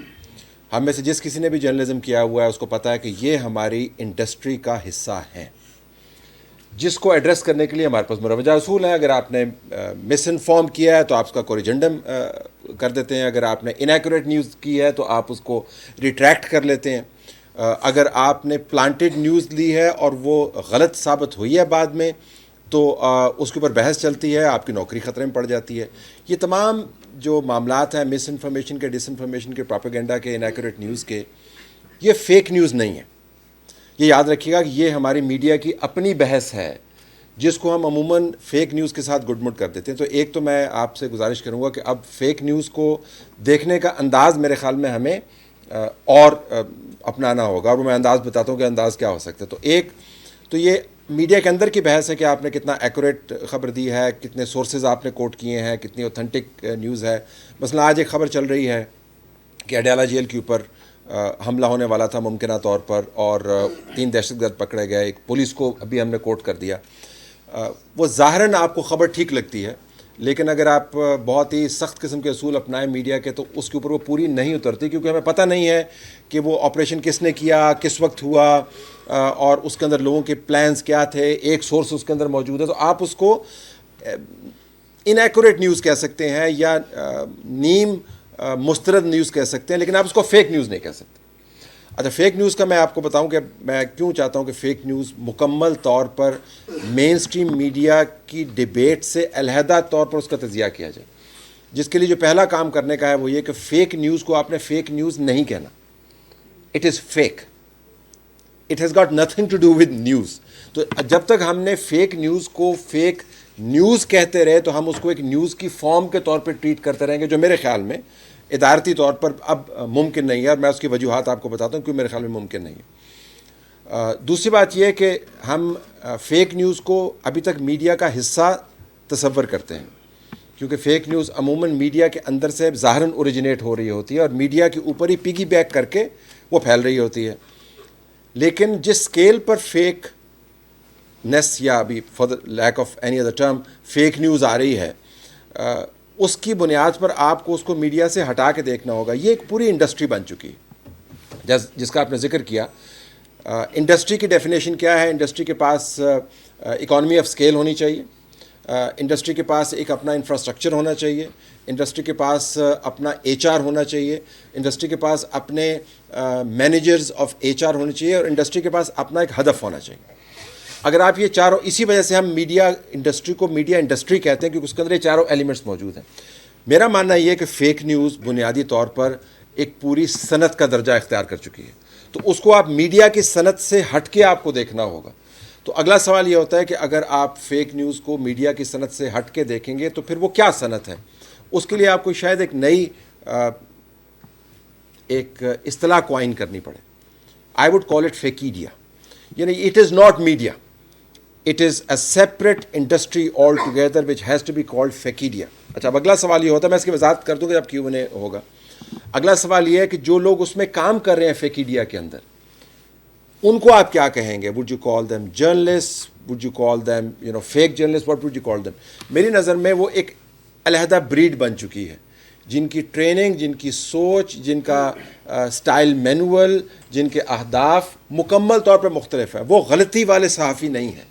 ہم میں سے جس کسی نے بھی جرنلزم کیا ہوا ہے اس کو پتہ ہے کہ یہ ہماری انڈسٹری کا حصہ ہیں، جس کو ایڈریس کرنے کے لیے ہمارے پاس مروجہ اصول ہیں. اگر آپ نے مس انفارم کیا ہے تو آپ اس کا کوریجنڈم کر دیتے ہیں، اگر آپ نے انیکوریٹ نیوز کی ہے تو آپ اس کو ریٹریکٹ کر لیتے ہیں، اگر آپ نے پلانٹڈ نیوز لی ہے اور وہ غلط ثابت ہوئی ہے بعد میں تو اس کے اوپر بحث چلتی ہے، آپ کی نوکری خطرے میں پڑ جاتی ہے. یہ تمام جو معاملات ہیں مس انفارمیشن کے، ڈس انفارمیشن کے، پروپیگنڈا کے، انیکوریٹ نیوز کے، یہ فیک نیوز نہیں ہے. یہ یاد رکھیے گا کہ یہ ہماری میڈیا کی اپنی بحث ہے جس کو ہم عموماً فیک نیوز کے ساتھ گڈ مڈ کر دیتے ہیں. تو ایک تو میں آپ سے گزارش کروں گا کہ اب فیک نیوز کو دیکھنے کا انداز میرے خیال میں ہمیں اور اپنانا ہوگا، اور میں انداز بتاتا ہوں کہ انداز کیا ہو سکتا ہے. تو ایک تو یہ میڈیا کے اندر کی بحث ہے کہ آپ نے کتنا ایکوریٹ خبر دی ہے، کتنے سورسز آپ نے کوٹ کیے ہیں، کتنی اوتھینٹک نیوز ہے. مثلا آج ایک خبر چل رہی ہے کہ اڈیالہ جیل کے اوپر حملہ ہونے والا تھا ممکنہ طور پر، اور 3 دہشت گرد پکڑے گئے. ایک پولیس کو ابھی ہم نے کوٹ کر دیا. وہ ظاہراً آپ کو خبر ٹھیک لگتی ہے، لیکن اگر آپ بہت ہی سخت قسم کے اصول اپنائیں میڈیا کے تو اس کے اوپر وہ پوری نہیں اترتی، کیونکہ ہمیں پتہ نہیں ہے کہ وہ آپریشن کس نے کیا، کس وقت ہوا، اور اس کے اندر لوگوں کے پلانز کیا تھے. ایک سورس اس کے اندر موجود ہے، تو آپ اس کو انیکوریٹ نیوز کہہ سکتے ہیں یا نیم مسترد نیوز کہہ سکتے ہیں، لیکن آپ اس کو فیک نیوز نہیں کہہ سکتے. اچھا، فیک نیوز کا میں آپ کو بتاؤں کہ میں کیوں چاہتا ہوں کہ فیک نیوز مکمل طور پر مین اسٹریم میڈیا کی ڈیبیٹ سے علیحدہ طور پر اس کا تجزیہ کیا جائے. جس کے لیے جو پہلا کام کرنے کا ہے وہ یہ کہ فیک نیوز کو آپ نے فیک نیوز نہیں کہنا. It is fake, it has got nothing to do with news. تو جب تک ہم نے فیک نیوز کو فیک نیوز کہتے رہے تو ہم اس کو ایک نیوز کی فارم کے طور پہ ٹریٹ کرتے رہیں گے، جو میرے خیال میں ادارتی طور پر اب ممکن نہیں ہے، اور میں اس کی وجوہات آپ کو بتاتا ہوں کیوں میرے خیال میں ممکن نہیں ہے. دوسری بات یہ ہے کہ ہم فیک نیوز کو ابھی تک میڈیا کا حصہ تصور کرتے ہیں، کیونکہ فیک نیوز عموماً میڈیا کے اندر سے ظاہراً اوریجنیٹ ہو رہی ہوتی ہے اور میڈیا کے اوپر ہی پگی بیک کر کے وہ پھیل رہی ہوتی ہے. لیکن جس سکیل پر فیک نیس یا ابھی for the lack of any other term fake news آ رہی ہے، اس کی بنیاد پر آپ کو اس کو میڈیا سے ہٹا کے دیکھنا ہوگا. یہ ایک پوری انڈسٹری بن چکی ہے جس کا آپ نے ذکر کیا. انڈسٹری کی ڈیفینیشن کیا ہے؟ انڈسٹری کے پاس اکانومی آف اسکیل ہونی چاہیے، انڈسٹری کے پاس ایک اپنا انفراسٹرکچر ہونا چاہیے، انڈسٹری کے پاس اپنا ایچ آر ہونا چاہیے، انڈسٹری کے پاس اپنے مینیجرز آف ایچ آر ہونے چاہیے، اور انڈسٹری کے پاس اپنا ایک ہدف ہونا چاہیے. اگر آپ یہ چاروں، اسی وجہ سے ہم میڈیا انڈسٹری کو میڈیا انڈسٹری کہتے ہیں، کیونکہ اس کے اندر یہ چاروں ایلیمنٹس موجود ہیں. میرا ماننا یہ ہے کہ فیک نیوز بنیادی طور پر ایک پوری صنعت کا درجہ اختیار کر چکی ہے، تو اس کو آپ میڈیا کی صنعت سے ہٹ کے آپ کو دیکھنا ہوگا. تو اگلا سوال یہ ہوتا ہے کہ اگر آپ فیک نیوز کو میڈیا کی صنعت سے ہٹ کے دیکھیں گے تو پھر وہ کیا صنعت ہے؟ اس کے لیے آپ کو شاید ایک نئی ایک اصطلاح کوائن کرنی پڑے. I would call it fakedia. یعنی it is not media, it is a separate industry all together which has to be called fakedia. اچھا، اب اگلا سوال یہ ہوتا ہے، میں اس کی وضاحت کر دوں گا جب کیوں نہیں ہوگا. اگلا سوال یہ ہے کہ جو لوگ اس میں کام کر رہے ہیں فیکیڈیا کے اندر، ان کو آپ کیا کہیں گے؟ Would you call them journalist? Would you call them fake journalist? What would you call them? میری نظر میں وہ ایک علیحدہ بریڈ بن چکی ہے، جن کی ٹریننگ، جن کی سوچ، جن کا سٹائل مینول، جن کے اہداف مکمل طور پر مختلف ہیں. وہ غلطی والے صحافی نہیں ہیں.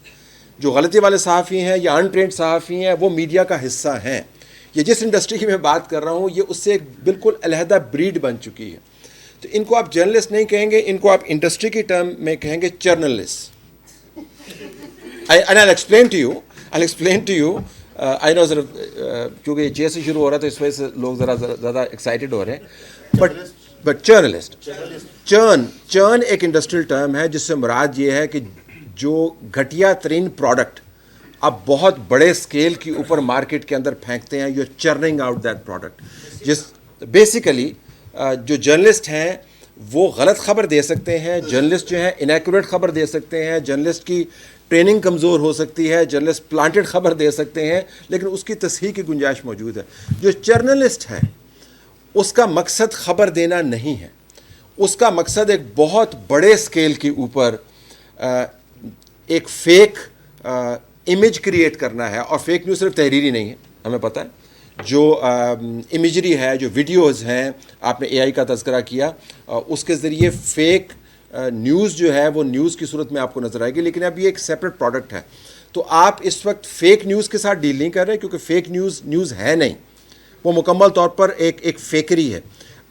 جو غلطی والے صحافی ہیں یا انٹرینڈ صحافی ہیں وہ میڈیا کا حصہ ہیں. یہ جس انڈسٹری کی میں بات کر رہا ہوں یہ اس سے ایک بالکل علیحدہ بریڈ بن چکی ہے. تو ان کو آپ جرنلسٹ نہیں کہیں گے، ان کو آپ انڈسٹری کی ٹرم میں کہیں گے چرنلسٹ. I'll explain to you. I know ذرا کیونکہ یہ جے سے شروع ہو رہا ہے تو اس وجہ سے لوگ ذرا زیادہ ایکسائٹیڈ ہو رہے ہیں. بٹ جرنلسٹ، چرن ایک انڈسٹریل ٹرم ہے جس سے مراد یہ ہے کہ جو گھٹیا ترین پروڈکٹ آپ بہت بڑے اسکیل کے اوپر مارکیٹ کے اندر پھینکتے ہیں، you are churning out that product. جس بیسیکلی جو جرنلسٹ ہیں وہ غلط خبر دے سکتے ہیں، جرنلسٹ جو ہیں انیکوریٹ خبر دے سکتے ہیں، جرنلسٹ کی ٹریننگ کمزور ہو سکتی ہے، جرنلسٹ پلانٹڈ خبر دے سکتے ہیں، لیکن اس کی تصحیح کی گنجائش موجود ہے. جو جرنلسٹ ہے اس کا مقصد خبر دینا نہیں ہے، اس کا مقصد ایک بہت بڑے اسکیل کے اوپر ایک فیک امیج کریٹ کرنا ہے. اور فیک نیوز صرف تحریری نہیں ہے، ہمیں پتہ ہے. جو امیجری ہے, جو ویڈیوز ہیں, آپ نے AI کا تذکرہ کیا, اس کے ذریعے فیک نیوز جو ہے وہ نیوز کی صورت میں آپ کو نظر آئے گی, لیکن اب یہ ایک سیپریٹ پروڈکٹ ہے. تو آپ اس وقت فیک نیوز کے ساتھ ڈیل نہیں کر رہے, کیونکہ فیک نیوز ہے نہیں, وہ مکمل طور پر ایک فیکری ہے.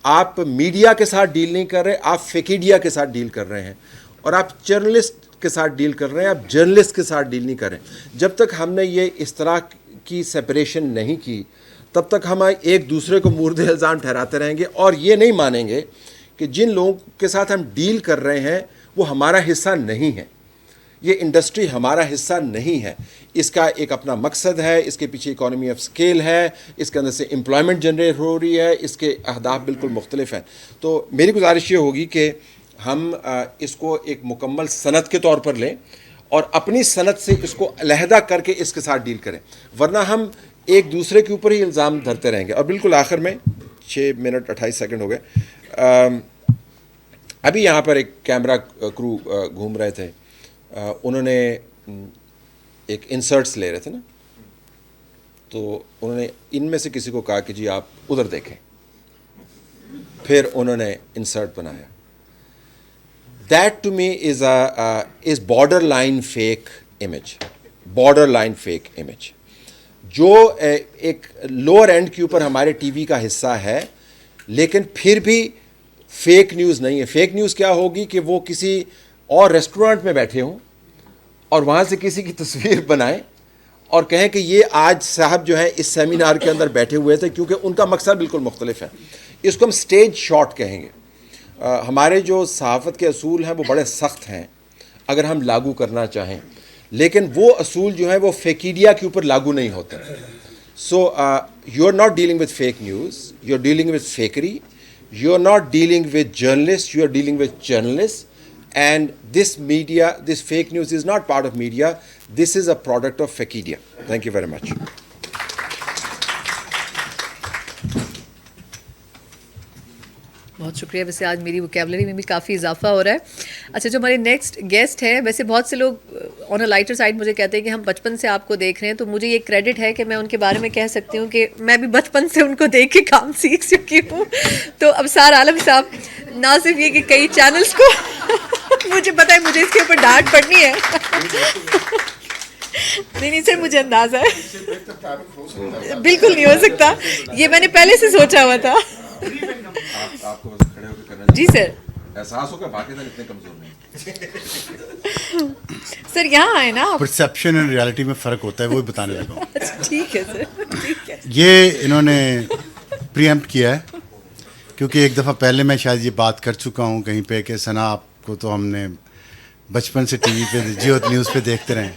آپ میڈیا کے ساتھ ڈیل نہیں کر رہے, آپ فیکیڈیا کے ساتھ ڈیل کر رہے ہیں, اور آپ جرنلسٹ کے ساتھ ڈیل کر رہے ہیں, آپ جرنلسٹ کے ساتھ ڈیل نہیں کر رہے ہیں. جب تک ہم نے یہ اس طرح کی سپریشن نہیں کی, تب تک ہم ایک دوسرے کو مورد الزام ٹھہراتے رہیں گے, اور یہ نہیں مانیں گے کہ جن لوگوں کے ساتھ ہم ڈیل کر رہے ہیں وہ ہمارا حصہ نہیں ہے, یہ انڈسٹری ہمارا حصہ نہیں ہے. اس کا ایک اپنا مقصد ہے, اس کے پیچھے اکانومی آف اسکیل ہے, اس کے اندر سے امپلائمنٹ جنریٹ ہو رہی ہے, اس کے اہداف بالکل مختلف ہیں. تو میری گزارش یہ ہوگی کہ ہم اس کو ایک مکمل صنعت کے طور پر لیں, اور اپنی صنعت سے اس کو علیحدہ کر کے اس کے ساتھ ڈیل کریں, ورنہ ہم ایک دوسرے کے اوپر ہی الزام دھرتے رہیں گے. اور بالکل آخر میں 6 منٹ 28 سیکنڈ ہو گئے. ابھی یہاں پر ایک کیمرہ کرو گھوم رہے تھے, انہوں نے ایک انسرٹس لے رہے تھے نا, تو انہوں نے ان میں سے کسی کو کہا کہ جی آپ ادھر دیکھیں, پھر انہوں نے انسرٹ بنایا. That to me is borderline fake image, borderline fake image, جو ایک لوور اینڈ کے اوپر ہمارے ٹی وی کا حصہ ہے, لیکن پھر بھی فیک نیوز نہیں ہے. فیک نیوز کیا ہوگی کہ وہ کسی اور ریسٹورنٹ میں بیٹھے ہوں اور وہاں سے کسی کی تصویر بنائیں اور کہیں کہ یہ آج صاحب جو ہیں اس سیمینار کے اندر بیٹھے ہوئے تھے, کیونکہ ان کا مقصد بالکل مختلف ہے. اس کو ہم سٹیج شاٹ کہیں گے. ہمارے جو صحافت کے اصول ہیں وہ بڑے سخت ہیں اگر ہم لاگو کرنا چاہیں, لیکن وہ اصول جو ہیں وہ فیکیڈیا کے اوپر لاگو نہیں ہوتے. So you are not dealing with fake news, you are dealing with fakery, you are not dealing with journalists, you are dealing with journalists, and this media, this fake news is not part of media, this is a product of Fakedia. Thank you very much. بہت شکریہ. ویسے آج میری ووکیبلری میں بھی کافی اضافہ ہو رہا ہے. اچھا, جو ہمارے نیکسٹ گیسٹ ہیں, ویسے بہت سے لوگ آن اے لائٹر سائڈ مجھے کہتے ہیں کہ ہم بچپن سے آپ کو دیکھ رہے ہیں, تو مجھے یہ کریڈٹ ہے کہ میں ان کے بارے میں کہہ سکتی ہوں کہ میں بھی بچپن سے ان کو دیکھ کے کام سیکھ چکی ہوں. تو ابصار عالم صاحب, نہ صرف یہ کہ کئی چینلز کو مجھے پتہ ہے مجھے اس کے اوپر ڈانٹ پڑنی ہے, نہیں سر مجھے اندازہ ہے بالکل نہیں ہو سکتا, یہ میں نے پہلے سے سوچا ہوا تھا. آپ کو کھڑے ہو کے کرنا جی سر, احساس ہوگا پاکستان اتنے کمزور نہیں. سر یہاں آئے نا, پرسیپشن اینڈ ریالٹی میں فرق ہوتا ہے, وہی بتانے لگا ہوں. ٹھیک ہے سر, ٹھیک ہے. یہ انہوں نے پری ایمپٹ کیا ہے, کیونکہ ایک دفعہ پہلے میں شاید یہ بات کر چکا ہوں کہیں پہ کہ ثنا آپ کو تو ہم نے بچپن سے ٹی وی پہ جیو نیوز پہ دیکھتے رہے.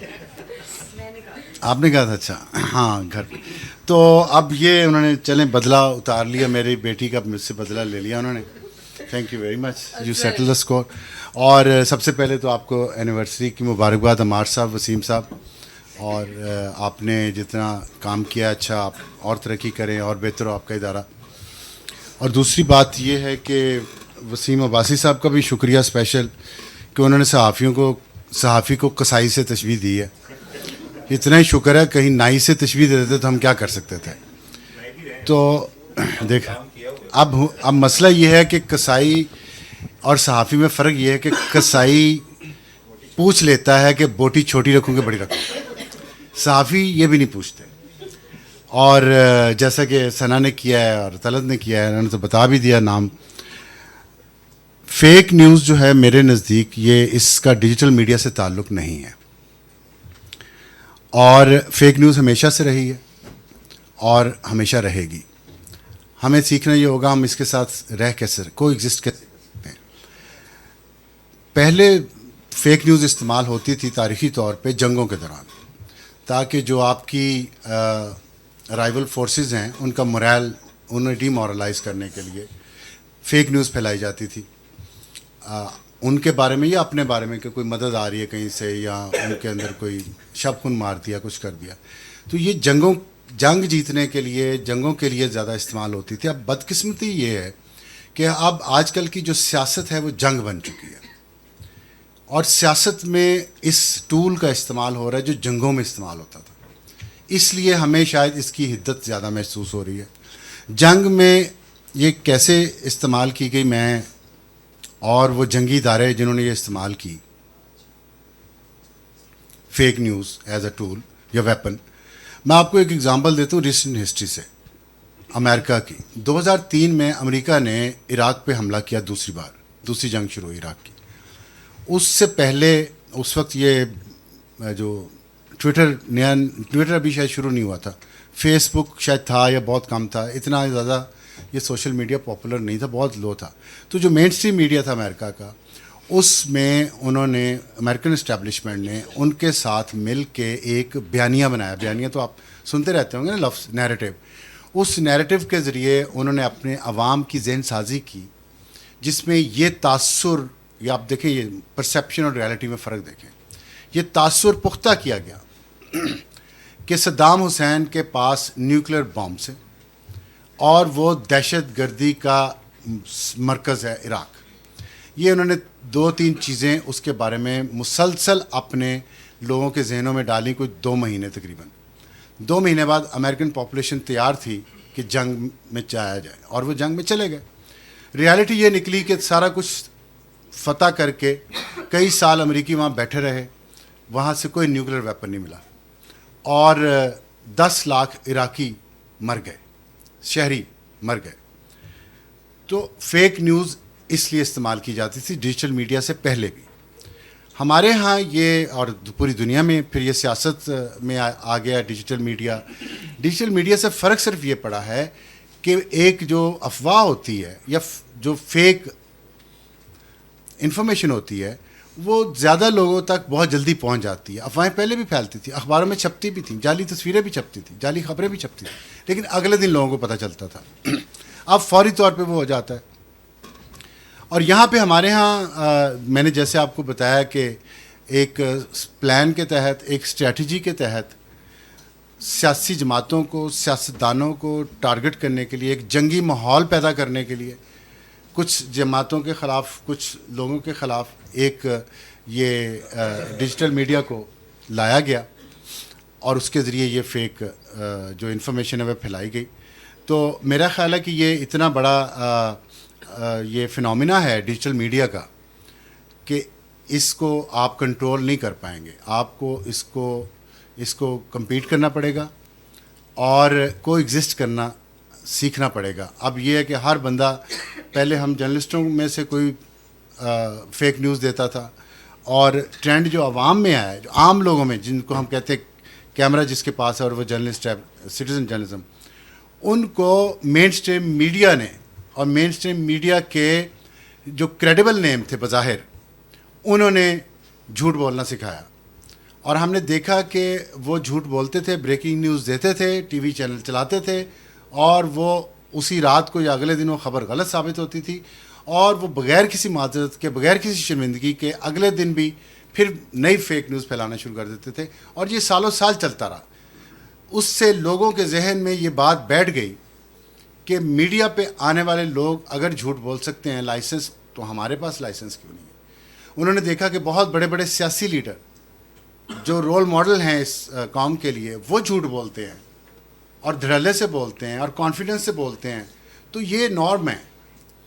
آپ نے کہا تھا, اچھا ہاں گھر پہ. تو اب یہ انہوں نے چلیں بدلہ اتار لیا, میری بیٹی کا مجھ سے بدلہ لے لیا انہوں نے. Thank you very much, you settle the score. اور سب سے پہلے تو آپ کو اینیورسری کی مبارکباد عمار صاحب, وسیم صاحب, اور آپ نے جتنا کام کیا اچھا, آپ اور ترقی کریں اور بہتر ہو آپ کا ادارہ. اور دوسری بات یہ ہے کہ وسیم عباسی صاحب کا بھی شکریہ اسپیشل کہ انہوں نے صحافی کو کسائی سے تشبیہ دی ہے. اتنا ہی شکر ہے, کہیں نائی سے تشبیہ دے دیتے تو ہم کیا کر سکتے تھے. تو دیکھ اب مسئلہ یہ ہے کہ کسائی اور صحافی میں فرق یہ ہے کہ کسائی پوچھ لیتا ہے کہ بوٹی چھوٹی رکھوں کہ بڑی رکھوں, صحافی یہ بھی نہیں پوچھتے. اور جیسا کہ ثنا نے کیا ہے اور طلعت نے کیا ہے, انہوں نے تو بتا بھی دیا نام. فیک نیوز جو ہے میرے نزدیک یہ اس کا ڈیجیٹل میڈیا سے تعلق نہیں ہے, اور فیک نیوز ہمیشہ سے رہی ہے اور ہمیشہ رہے گی. ہمیں سیکھنا یہ ہوگا ہم اس کے ساتھ رہ کیسے کو ایگزسٹ کیسے کرتے ہیں. پہلے فیک نیوز استعمال ہوتی تھی تاریخی طور پہ جنگوں کے دوران, تاکہ جو آپ کی رائیول فورسز ہیں ان کا morale انہیں ڈی مورلائز کرنے کے لیے فیک نیوز پھیلائی جاتی تھی ان کے بارے میں یا اپنے بارے میں کہ کوئی مدد آ رہی ہے کہیں سے, یا ان کے اندر کوئی شب خون مار دیا, کچھ کر دیا. تو یہ جنگ جیتنے کے لیے, جنگوں کے لیے زیادہ استعمال ہوتی تھی. اب بدقسمتی یہ ہے کہ اب آج کل کی جو سیاست ہے وہ جنگ بن چکی ہے, اور سیاست میں اس ٹول کا استعمال ہو رہا ہے جو جنگوں میں استعمال ہوتا تھا. اس لیے ہمیں شاید اس کی حدت زیادہ محسوس ہو رہی ہے. جنگ میں یہ کیسے استعمال کی گئی، میں اور وہ جنگی ادارے جنہوں نے یہ استعمال کی fake news as a tool یا ویپن. میں آپ کو ایک ایگزامپل دیتا ہوں ریسنٹ ہسٹری سے امریکہ کی. 2003 میں امریکہ نے عراق پہ حملہ کیا دوسری جنگ شروع ہوئی عراق کی. اس سے پہلے اس وقت یہ جو ٹویٹر ابھی شاید شروع نہیں ہوا تھا، فیس بک شاید تھا یا بہت کم تھا، اتنا زیادہ یہ سوشل میڈیا پاپولر نہیں تھا، بہت لو تھا. تو جو مین اسٹریم میڈیا تھا امریکہ کا، اس میں انہوں نے امریکن اسٹیبلشمنٹ نے ان کے ساتھ مل کے ایک بیانیہ بنایا. بیانیہ تو آپ سنتے رہتے ہوں گے نا لفظ، نیریٹو. اس نیریٹو کے ذریعے انہوں نے اپنے عوام کی ذہن سازی کی، جس میں یہ تاثر، یا آپ دیکھیں یہ پرسیپشن اور ریالٹی میں فرق دیکھیں، یہ تاثر پختہ کیا گیا کہ صدام حسین کے پاس نیوکلیر بامس ہے اور وہ دہشت گردی کا مرکز ہے عراق. یہ انہوں نے 2-3 چیزیں اس کے بارے میں مسلسل اپنے لوگوں کے ذہنوں میں ڈالی. کوئی 2 مہینے تقریباً 2 مہینے بعد امریکن پاپولیشن تیار تھی کہ جنگ میں جایا جائے، اور وہ جنگ میں چلے گئے. ریالٹی یہ نکلی کہ سارا کچھ فتح کر کے کئی سال امریکی وہاں بیٹھے رہے، وہاں سے کوئی نیوکلیر ویپن نہیں ملا، اور 10 لاکھ عراقی مر گئے، شہری مر گئے. تو فیک نیوز اس لیے استعمال کی جاتی تھی ڈیجیٹل میڈیا سے پہلے بھی. ہمارے ہاں یہ، اور پوری دنیا میں پھر یہ سیاست میں آ گیا ڈیجیٹل میڈیا. ڈیجیٹل میڈیا سے فرق صرف یہ پڑا ہے کہ ایک جو افواہ ہوتی ہے یا جو فیک انفارمیشن ہوتی ہے وہ زیادہ لوگوں تک بہت جلدی پہنچ جاتی ہے. افواہیں پہلے بھی پھیلتی تھیں، اخباروں میں چھپتی بھی تھیں، جعلی تصویریں بھی چھپتی تھیں، جعلی خبریں بھی چھپتی تھیں، لیکن اگلے دن لوگوں کو پتہ چلتا تھا. اب فوری طور پہ وہ ہو جاتا ہے. اور یہاں پہ ہمارے ہاں میں نے جیسے آپ کو بتایا کہ ایک پلان کے تحت، ایک اسٹریٹجی کے تحت سیاسی جماعتوں کو، سیاستدانوں کو ٹارگٹ کرنے کے لیے، ایک جنگی ماحول پیدا کرنے کے لیے کچھ جماعتوں کے خلاف، کچھ لوگوں کے خلاف ایک یہ ڈیجیٹل میڈیا کو لایا گیا، اور اس کے ذریعے یہ فیک جو انفارمیشن ہے وہ پھیلائی گئی. تو میرا خیال ہے کہ یہ اتنا بڑا یہ فنومینا ہے ڈیجیٹل میڈیا کا کہ اس کو آپ کنٹرول نہیں کر پائیں گے. آپ کو اس کو کمپیٹ کرنا پڑے گا اور کو ایگزسٹ کرنا سیکھنا پڑے گا. اب یہ ہے کہ ہر بندہ، پہلے ہم جرنلسٹوں میں سے کوئی فیک نیوز دیتا تھا، اور ٹرینڈ جو عوام میں آیا ہے، جو عام لوگوں میں، جن کو ہم کہتے ہیں کیمرہ جس کے پاس ہے اور وہ جرنلسٹ ہے، سٹیزن جرنلزم، ان کو مین اسٹریم میڈیا نے، اور مین اسٹریم میڈیا کے جو کریڈیبل نیم تھے بظاہر، انہوں نے جھوٹ بولنا سکھایا. اور ہم نے دیکھا کہ وہ جھوٹ بولتے تھے، بریکنگ نیوز دیتے تھے، ٹی وی چینل چلاتے تھے، اور وہ اسی رات کو یا اگلے دن وہ خبر غلط ثابت ہوتی تھی، اور وہ بغیر کسی معذرت کے، بغیر کسی شرمندگی کے اگلے دن بھی پھر نئی فیک نیوز پھیلانا شروع کر دیتے تھے. اور یہ سالوں سال چلتا رہا. اس سے لوگوں کے ذہن میں یہ بات بیٹھ گئی کہ میڈیا پہ آنے والے لوگ اگر جھوٹ بول سکتے ہیں لائسنس، تو ہمارے پاس لائسنس کیوں نہیں ہے. انہوں نے دیکھا کہ بہت بڑے بڑے سیاسی لیڈر جو رول ماڈل ہیں اس قوم کے لیے، وہ جھوٹ بولتے ہیں اور دھڑلے سے بولتے ہیں اور کانفیڈنس سے بولتے ہیں. تو یہ نارم ہے.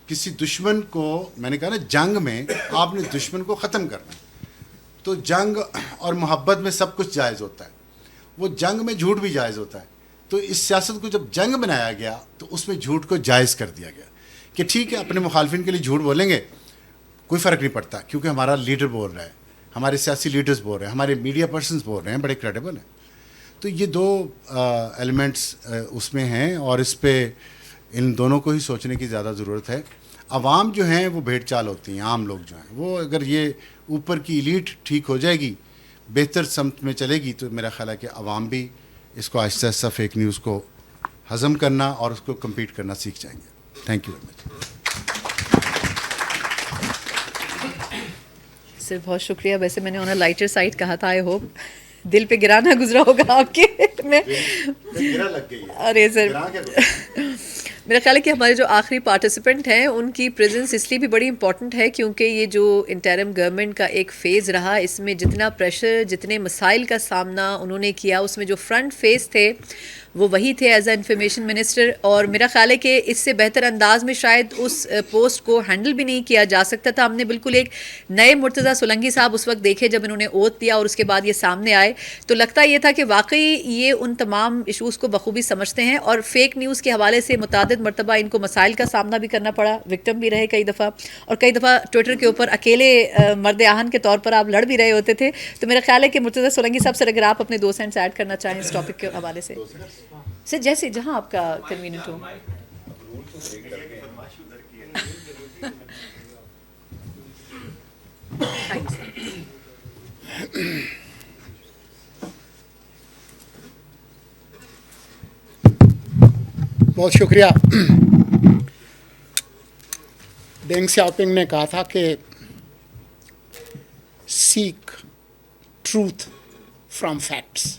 کسی دشمن کو، میں نے کہا نا، جنگ میں آپ نے دشمن کو ختم کرنا ہے. تو جنگ اور محبت میں سب کچھ جائز ہوتا ہے، وہ جنگ میں جھوٹ بھی جائز ہوتا ہے. تو اس سیاست کو جب جنگ بنایا گیا تو اس میں جھوٹ کو جائز کر دیا گیا کہ ٹھیک ہے، اپنے مخالفین کے لیے جھوٹ بولیں گے، کوئی فرق نہیں پڑتا، کیونکہ ہمارا لیڈر بول رہا ہے، ہمارے سیاسی لیڈرز بول رہے ہیں، ہمارے میڈیا پرسنز بول رہے ہیں، بڑے کریڈیبل ہیں. تو یہ 2 ایلیمنٹس اس میں ہیں، اور اس پہ ان دونوں کو ہی سوچنے کی زیادہ ضرورت ہے. عوام جو ہیں وہ بھیڑ چال ہوتی ہیں، عام لوگ جو ہیں وہ، اگر یہ اوپر کی ایلیٹ ٹھیک ہو جائے گی، بہتر سمت میں چلے گی، تو میرا خیال ہے کہ عوام بھی اس کو آہستہ آہستہ فیک نیوز کو ہضم کرنا اور اس کو کمپیٹ کرنا سیکھ جائیں گے. Thank you very much. Sir بہت شکریہ. ویسے میں نے آن اے لائٹر سائٹ کہا تھا، آئی ہوپ دل پہ گرانا گزرا ہوگا آپ کے میں. گرا لگ گئی ہے. ارے سر میرا خیال ہے کہ ہمارے جو آخری پارٹیسپینٹ ہیں ان کی پریزنس اس لیے بھی بڑی امپورٹنٹ ہے کیونکہ یہ جو انٹرم گورنمنٹ کا ایک فیز رہا اس میں جتنا پریشر جتنے مسائل کا سامنا انہوں نے کیا اس میں جو فرنٹ فیس تھے وہ وہی تھے ایز اے انفارمیشن منسٹر, اور میرا خیال ہے کہ اس سے بہتر انداز میں شاید اس پوسٹ کو ہینڈل بھی نہیں کیا جا سکتا تھا. ہم نے بالکل ایک نئے مرتضیٰ سولنگی صاحب اس وقت دیکھے جب انہوں نے اوتھ دیا اور اس کے بعد یہ سامنے آئے تو لگتا یہ تھا کہ واقعی یہ ان تمام ایشوز کو بخوبی سمجھتے ہیں, اور فیک نیوز کے حوالے سے متعدد مرتبہ ان کو مسائل کا سامنا بھی کرنا پڑا, وکٹم بھی رہے کئی دفعہ, اور کئی دفعہ ٹویٹر کے اوپر اکیلے مرد آہن کے طور پر آپ لڑ بھی رہے ہوتے تھے. تو میرا خیال ہے کہ مرتضیٰ سولنگی صاحب سر اگر آپ اپنے 2 سینٹس ایڈ کرنا چاہیں اس ٹاپک کے حوالے سے سر, جیسے جہاں آپ کا کنوینئنٹ ہو. بہت شکریہ. ڈینگ سیاؤپنگ نے کہا تھا کہ سیک ٹروتھ فرام فیکٹس,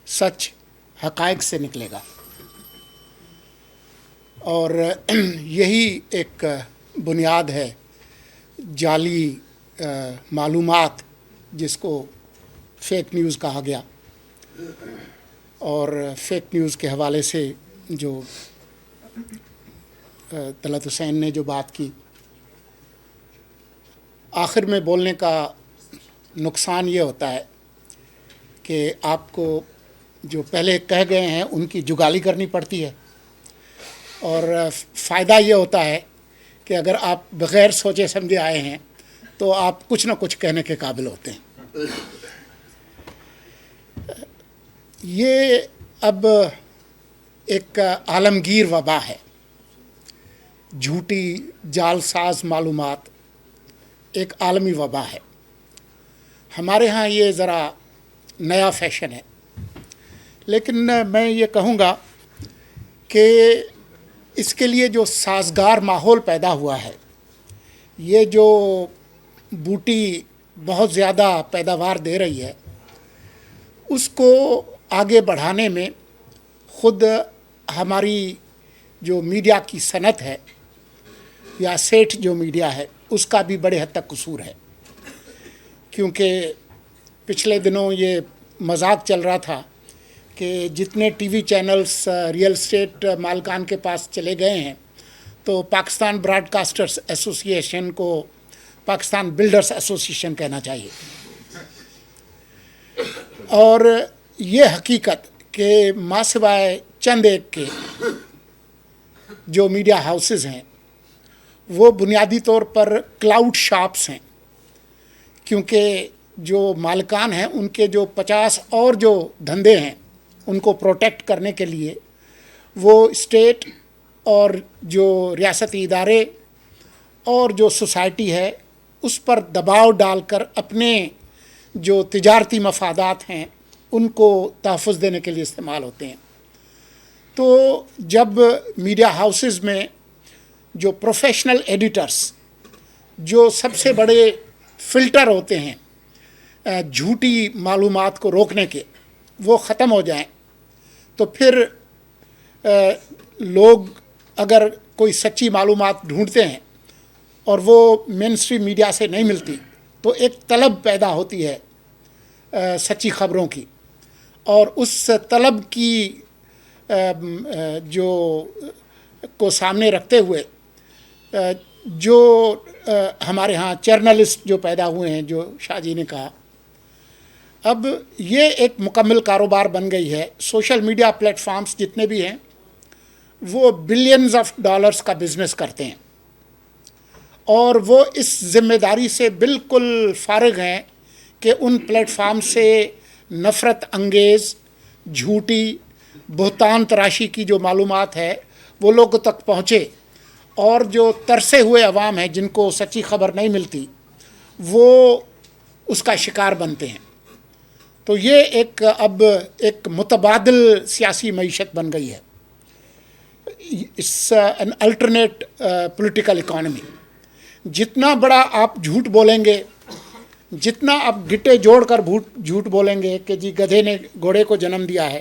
سچ حقائق سے نکلے گا, اور یہی ایک بنیاد ہے جعلی معلومات جس کو فیک نیوز کہا گیا. اور فیک نیوز کے حوالے سے جو طلعت حسین نے جو بات کی, آخر میں بولنے کا نقصان یہ ہوتا ہے کہ آپ کو جو پہلے کہہ گئے ہیں ان کی جگالی کرنی پڑتی ہے, اور فائدہ یہ ہوتا ہے کہ اگر آپ بغیر سوچے سمجھے آئے ہیں تو آپ کچھ نہ کچھ کہنے کے قابل ہوتے ہیں. یہ اب ایک عالمگیر وبا ہے, جھوٹی جعل ساز معلومات ایک عالمی وبا ہے. ہمارے ہاں یہ ذرا نیا فیشن ہے, لیکن میں یہ کہوں گا کہ اس کے لیے جو سازگار ماحول پیدا ہوا ہے, یہ جو بوٹی بہت زیادہ پیداوار دے رہی ہے, اس کو آگے بڑھانے میں خود ہماری جو میڈیا کی صنعت ہے یا سیٹھ جو میڈیا ہے اس کا بھی بڑے حد تک قصور ہے. کیونکہ پچھلے دنوں یہ مذاق چل رہا تھا کہ جتنے T V channels real estate مالکان کے پاس چلے گئے ہیں تو پاکستان براڈ کاسٹرز ایسوسی ایشن کو پاکستان بلڈرز ایسوسیشن کہنا چاہیے. اور یہ حقیقت کہ ماں سوائے چند ایک کے جو میڈیا ہاؤسز ہیں وہ بنیادی طور پر کلاؤڈ شاپس ہیں, کیونکہ جو مالکان ہیں ان کے جو 50 اور جو دھندے ہیں ان کو پروٹیکٹ کرنے کے لیے وہ اسٹیٹ اور جو ریاستی ادارے اور جو سوسائٹی ہے اس پر دباؤ ڈال کر اپنے جو تجارتی مفادات ہیں ان کو تحفظ دینے کے لیے استعمال ہوتے ہیں. تو جب میڈیا ہاؤسز میں جو پروفیشنل ایڈیٹرز جو سب سے بڑے فلٹر ہوتے ہیں جھوٹی معلومات کو روکنے کے, وہ ختم ہو جائیں تو پھر لوگ اگر کوئی سچی معلومات ڈھونڈتے ہیں اور وہ مین اسٹریم میڈیا سے نہیں ملتی تو ایک طلب پیدا ہوتی ہے سچی خبروں کی, اور اس طلب کی جو کو سامنے رکھتے ہوئے جو ہمارے ہاں جرنلسٹ جو پیدا ہوئے ہیں, جو شاہ جی نے کہا, اب یہ ایک مکمل کاروبار بن گئی ہے. سوشل میڈیا پلیٹ فارمز جتنے بھی ہیں وہ بلینز آف ڈالرز کا بزنس کرتے ہیں, اور وہ اس ذمہ داری سے بالکل فارغ ہیں کہ ان پلیٹ فارم سے نفرت انگیز جھوٹی بہتان تراشی کی جو معلومات ہے وہ لوگوں تک پہنچے, اور جو ترسے ہوئے عوام ہیں جن کو سچی خبر نہیں ملتی وہ اس کا شکار بنتے ہیں. تو یہ ایک اب ایک متبادل سیاسی معیشت بن گئی ہے. It's an alternate political economy. جتنا بڑا آپ جھوٹ بولیں گے, جتنا آپ گٹے جوڑ کر جھوٹ بولیں گے کہ جی گدھے نے گھوڑے کو جنم دیا ہے,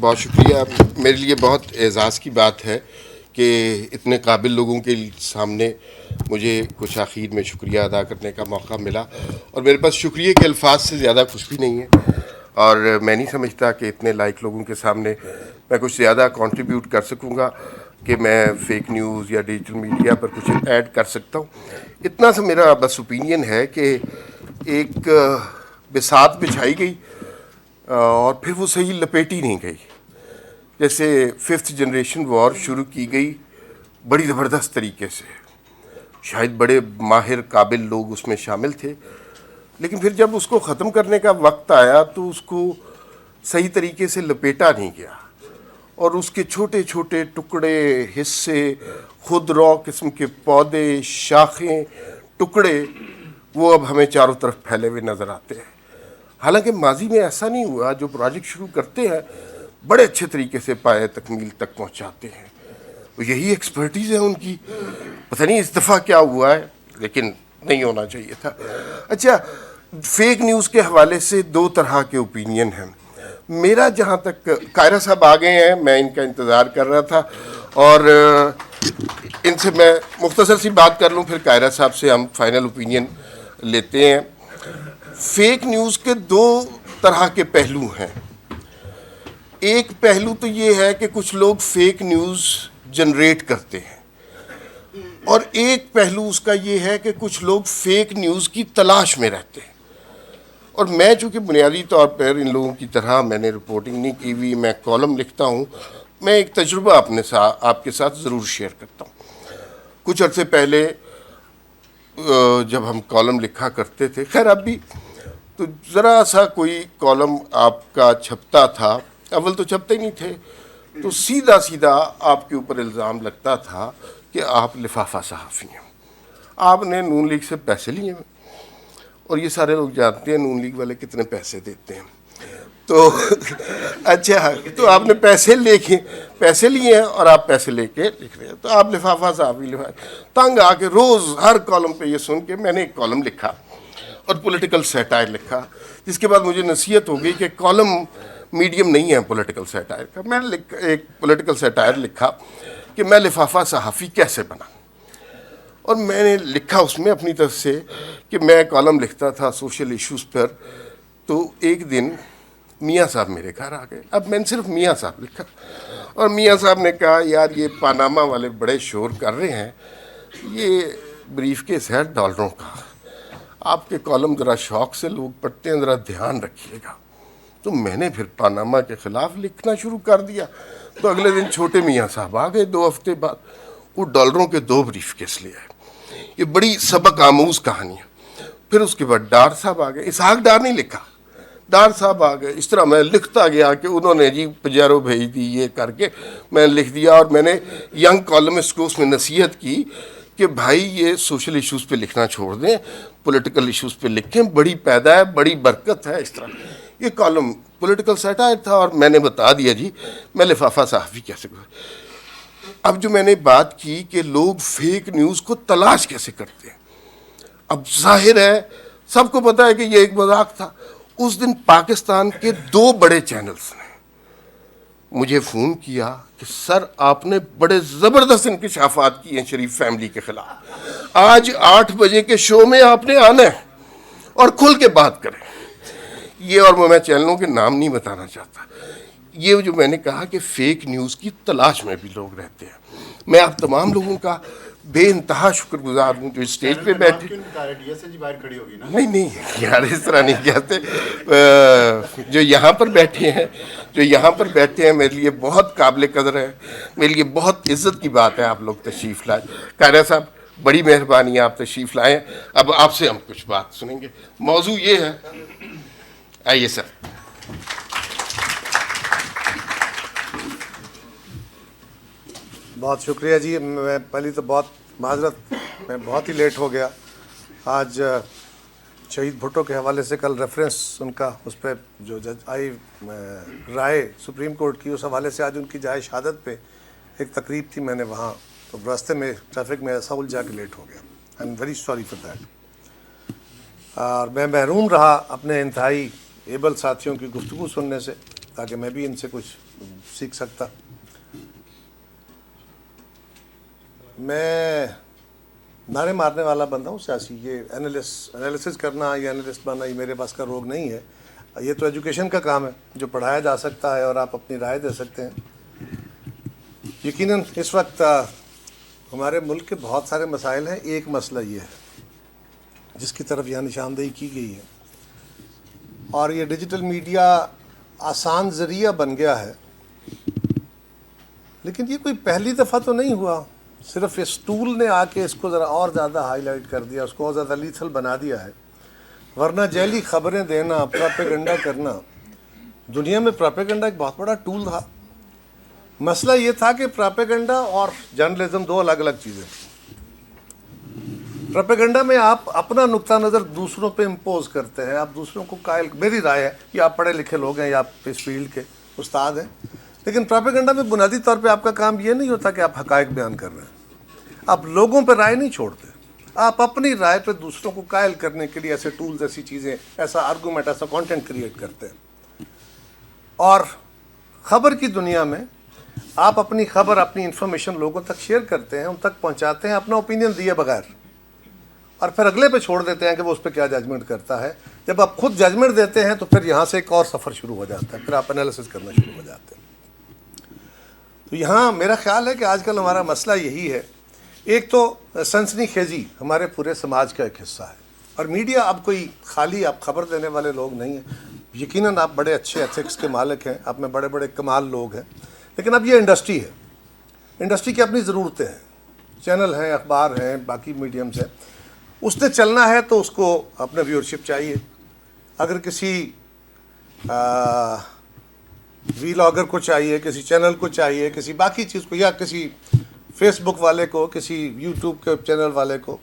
بہت شکریہ. میرے لیے بہت اعزاز کی بات ہے کہ اتنے قابل لوگوں کے سامنے مجھے کچھ آخر میں شکریہ ادا کرنے کا موقع ملا, اور میرے پاس شکریہ کے الفاظ سے زیادہ کچھ بھی نہیں ہے, اور میں نہیں سمجھتا کہ اتنے لائق لوگوں کے سامنے میں کچھ زیادہ کنٹریبیوٹ کر سکوں گا کہ میں فیک نیوز یا ڈیجیٹل میڈیا پر کچھ ایڈ کر سکتا ہوں. اتنا سا میرا بس اوپینین ہے کہ ایک بساط بچھائی گئی اور پھر وہ صحیح لپیٹی نہیں گئی. جیسے 5th جنریشن وار شروع کی گئی بڑی زبردست طریقے سے, شاید بڑے ماہر قابل لوگ اس میں شامل تھے, لیکن پھر جب اس کو ختم کرنے کا وقت آیا تو اس کو صحیح طریقے سے لپیٹا نہیں گیا, اور اس کے چھوٹے چھوٹے ٹکڑے, حصے, خود رو قسم کے پودے, شاخیں, ٹکڑے, وہ اب ہمیں چاروں طرف پھیلے ہوئے نظر آتے ہیں. حالانکہ ماضی میں ایسا نہیں ہوا. جو پروجیکٹ شروع کرتے ہیں بڑے اچھے طریقے سے پائے تکمیل تک پہنچاتے ہیں. یہی ایکسپرٹیز ہے ان کی. پتہ نہیں اس دفعہ کیا ہوا ہے, لیکن نہیں ہونا چاہیے تھا. اچھا, فیک نیوز کے حوالے سے 2 طرح کے اوپینین ہیں. میرا جہاں تک, قاہرہ صاحب آ گئے ہیں, میں ان کا انتظار کر رہا تھا, اور ان سے میں مختصر سی بات کر لوں, پھر قاہرہ صاحب سے ہم فائنل اوپینین لیتے ہیں. فیک نیوز کے 2 طرح کے پہلو ہیں. ایک پہلو تو یہ ہے کہ کچھ لوگ فیک نیوز جنریٹ کرتے ہیں, اور ایک پہلو اس کا یہ ہے کہ کچھ لوگ فیک نیوز کی تلاش میں رہتے ہیں. اور میں چونکہ بنیادی طور پر ان لوگوں کی طرح میں نے رپورٹنگ نہیں کی ہوئی, میں کالم لکھتا ہوں, میں ایک تجربہ آپ کے ساتھ ضرور شیئر کرتا ہوں. کچھ عرصے پہلے جب ہم کالم لکھا کرتے تھے, خیر اب بھی, تو ذرا سا کوئی کالم آپ کا چھپتا تھا, اول تو چھپتے ہی نہیں تھے, تو سیدھا آپ کے اوپر الزام لگتا تھا کہ آپ لفافہ صحافی ہیں, آپ نے نون لیگ سے پیسے لیے ہیں, اور یہ سارے لوگ جانتے ہیں نون لیگ والے کتنے پیسے دیتے ہیں. تو اچھا, تو آپ نے پیسے لیے ہیں اور آپ پیسے لے کے لکھ رہے ہیں, تو آپ لفافہ صحافی. تنگ آ کے روز ہر کالم پہ یہ سن کے میں نے ایک کالم لکھا اور پولیٹیکل سیٹائر لکھا, جس کے بعد مجھے نصیحت ہو گئی کہ کالم میڈیم نہیں ہے پولیٹیکل سیٹائر کا. میں نے ایک پولیٹیکل سیٹائر لکھا کہ میں لفافہ صحافی کیسے بنا, اور میں نے لکھا اس میں اپنی طرف سے کہ میں کالم لکھتا تھا سوشل ایشوز پر. تو ایک دن میاں صاحب میرے گھر آ گئے. اب میں نے صرف میاں صاحب لکھا, اور میاں صاحب نے کہا یار یہ پاناما والے بڑے شور کر رہے ہیں, یہ بریف کیس ہے ڈالروں کا, آپ کے کالم ذرا شوق سے لوگ پڑھتے ہیں, ذرا دھیان رکھیے گا. تو میں نے پھر پاناما کے خلاف لکھنا شروع کر دیا. تو اگلے دن چھوٹے میاں صاحب آ گئے 2 ہفتے بعد, وہ ڈالروں کے 2 بریف کیس لے آئے. یہ بڑی سبق آموز کہانی ہے. پھر اس کے بعد ڈار صاحب آ گئے, اسحاق ڈار نہیں لکھا, ڈار صاحب آ گئے. اس طرح میں لکھتا گیا کہ انہوں نے جی پجیرو بھیج دی, یہ کر کے میں نے لکھ دیا. اور میں نے ینگ کالمسٹ کو اس میں نصیحت کی کہ بھائی یہ سوشل ایشوز پہ لکھنا چھوڑ دیں, پولیٹیکل ایشوز پہ لکھیں, بڑی پیدا ہے, بڑی برکت ہے. اس طرح یہ کالم پولیٹیکل سیٹائر تھا, اور میں نے بتا دیا جی میں لفافہ صحافی کیسے کروں. اب جو میں نے بات کی کہ لوگ فیک نیوز کو تلاش کیسے کرتے ہیں, اب ظاہر ہے سب کو پتہ ہے کہ یہ ایک مذاق تھا. اس دن پاکستان کے 2 بڑے چینلز نے مجھے فون کیا کہ سر آپ نے بڑے زبردست انکشافات کیے ہیں شریف فیملی کے خلاف, آج 8 بجے کے شو میں آپ نے آنا ہے اور کھل کے بات کریں. یہ, اور میں چینلوں کے نام نہیں بتانا چاہتا. یہ جو میں نے کہا کہ فیک نیوز کی تلاش میں بھی لوگ رہتے ہیں. میں آپ تمام لوگوں کا بے انتہا شکر گزار ہوں جو اسٹیج پہ بیٹھے. نہیں یار اس طرح نہیں کہتے. جو یہاں پر بیٹھے ہیں میرے لیے بہت قابل قدر ہے, میرے لیے بہت عزت کی بات ہے آپ لوگ تشریف لائے. قاہرہ صاحب بڑی مہربانی ہے آپ تشریف لائیں. اب آپ سے ہم کچھ بات سنیں گے. موضوع یہ ہے, آئیے سر. بہت شکریہ جی. میں پہلی تو بہت معذرت, میں بہت ہی لیٹ ہو گیا. آج شہید بھٹو کے حوالے سے کل ریفرنس ان کا اس پہ جو جج آئی رائے سپریم کورٹ کی, اس حوالے سے آج ان کی جائے شہادت پہ ایک تقریب تھی. میں نے وہاں تو راستے میں ٹریفک میں ایسا الجھا کے لیٹ ہو گیا. آئی am very sorry for that. اور میں محروم رہا اپنے انتہائی ایبل ساتھیوں کی گفتگو سننے سے. تاکہ میں بھی ان سے کچھ سیکھ سکتا. میں نعرے مارنے والا بندہ ہوں سیاسی. یہ انالیسس کرنا یا انالسٹ بننا یہ میرے پاس کا روگ نہیں ہے. یہ تو ایجوکیشن کا کام ہے جو پڑھایا جا سکتا ہے اور آپ اپنی رائے دے سکتے ہیں. یقیناً اس وقت ہمارے ملک کے بہت سارے مسائل ہیں. ایک مسئلہ یہ ہے جس کی طرف یہاں نشاندہی کی گئی ہے, اور یہ ڈیجیٹل میڈیا آسان ذریعہ بن گیا ہے. لیکن یہ کوئی پہلی دفعہ تو نہیں ہوا. صرف اس ٹول نے آ کے اس کو ذرا اور زیادہ ہائی لائٹ کر دیا, اس کو اور زیادہ لیتھل بنا دیا ہے. ورنہ جعلی خبریں دینا, پراپیگنڈا کرنا, دنیا میں پراپیگنڈا ایک بہت بڑا ٹول تھا. مسئلہ یہ تھا کہ پراپیگنڈا اور جرنلزم دو الگ الگ چیزیں. پراپیگنڈا میں آپ اپنا نقطہ نظر دوسروں پہ امپوز کرتے ہیں, آپ دوسروں کو قائل, میری رائے ہے کہ آپ پڑھے لکھے لوگ ہیں یا آپ اس فیلڈ کے استاد ہیں. لیکن پراپیگنڈا میں بنیادی طور پہ آپ کا کام یہ نہیں ہوتا کہ آپ حقائق بیان کر رہے ہیں. آپ لوگوں پہ رائے نہیں چھوڑتے, آپ اپنی رائے پہ دوسروں کو قائل کرنے کے لیے ایسے ٹولز, ایسی چیزیں, ایسا آرگومنٹ, ایسا کانٹینٹ کریٹ کرتے ہیں. اور خبر کی دنیا میں آپ اپنی خبر, اپنی انفارمیشن لوگوں تک شیئر کرتے ہیں, ان تک پہنچاتے ہیں اپنا اوپینین دیے بغیر, اور پھر اگلے پہ چھوڑ دیتے ہیں کہ وہ اس پہ کیا ججمنٹ کرتا ہے. جب آپ خود ججمنٹ دیتے ہیں تو پھر یہاں سے ایک اور سفر شروع ہو جاتا ہے, پھر آپ انالیسس کرنا شروع ہو جاتے ہیں. تو یہاں میرا خیال ہے کہ آج کل ہمارا مسئلہ یہی ہے. ایک تو سنسنی خیزی ہمارے پورے سماج کا ایک حصہ ہے, اور میڈیا اب کوئی خالی آپ خبر دینے والے لوگ نہیں ہیں. یقیناً آپ بڑے اچھے ایتھکس کے مالک ہیں, آپ میں بڑے بڑے کمال لوگ ہیں, لیکن اب یہ انڈسٹری ہے. انڈسٹری کی اپنی ضرورتیں ہیں, چینل ہیں, اخبار ہیں, باقی میڈیمز ہیں. اس نے چلنا ہے تو اس کو اپنا ویورشپ چاہیے. اگر کسی ویلاگر کو چاہیے, کسی چینل کو چاہیے, کسی باقی چیز کو, یا کسی فیس بک والے کو, کسی یوٹیوب کے چینل والے کو,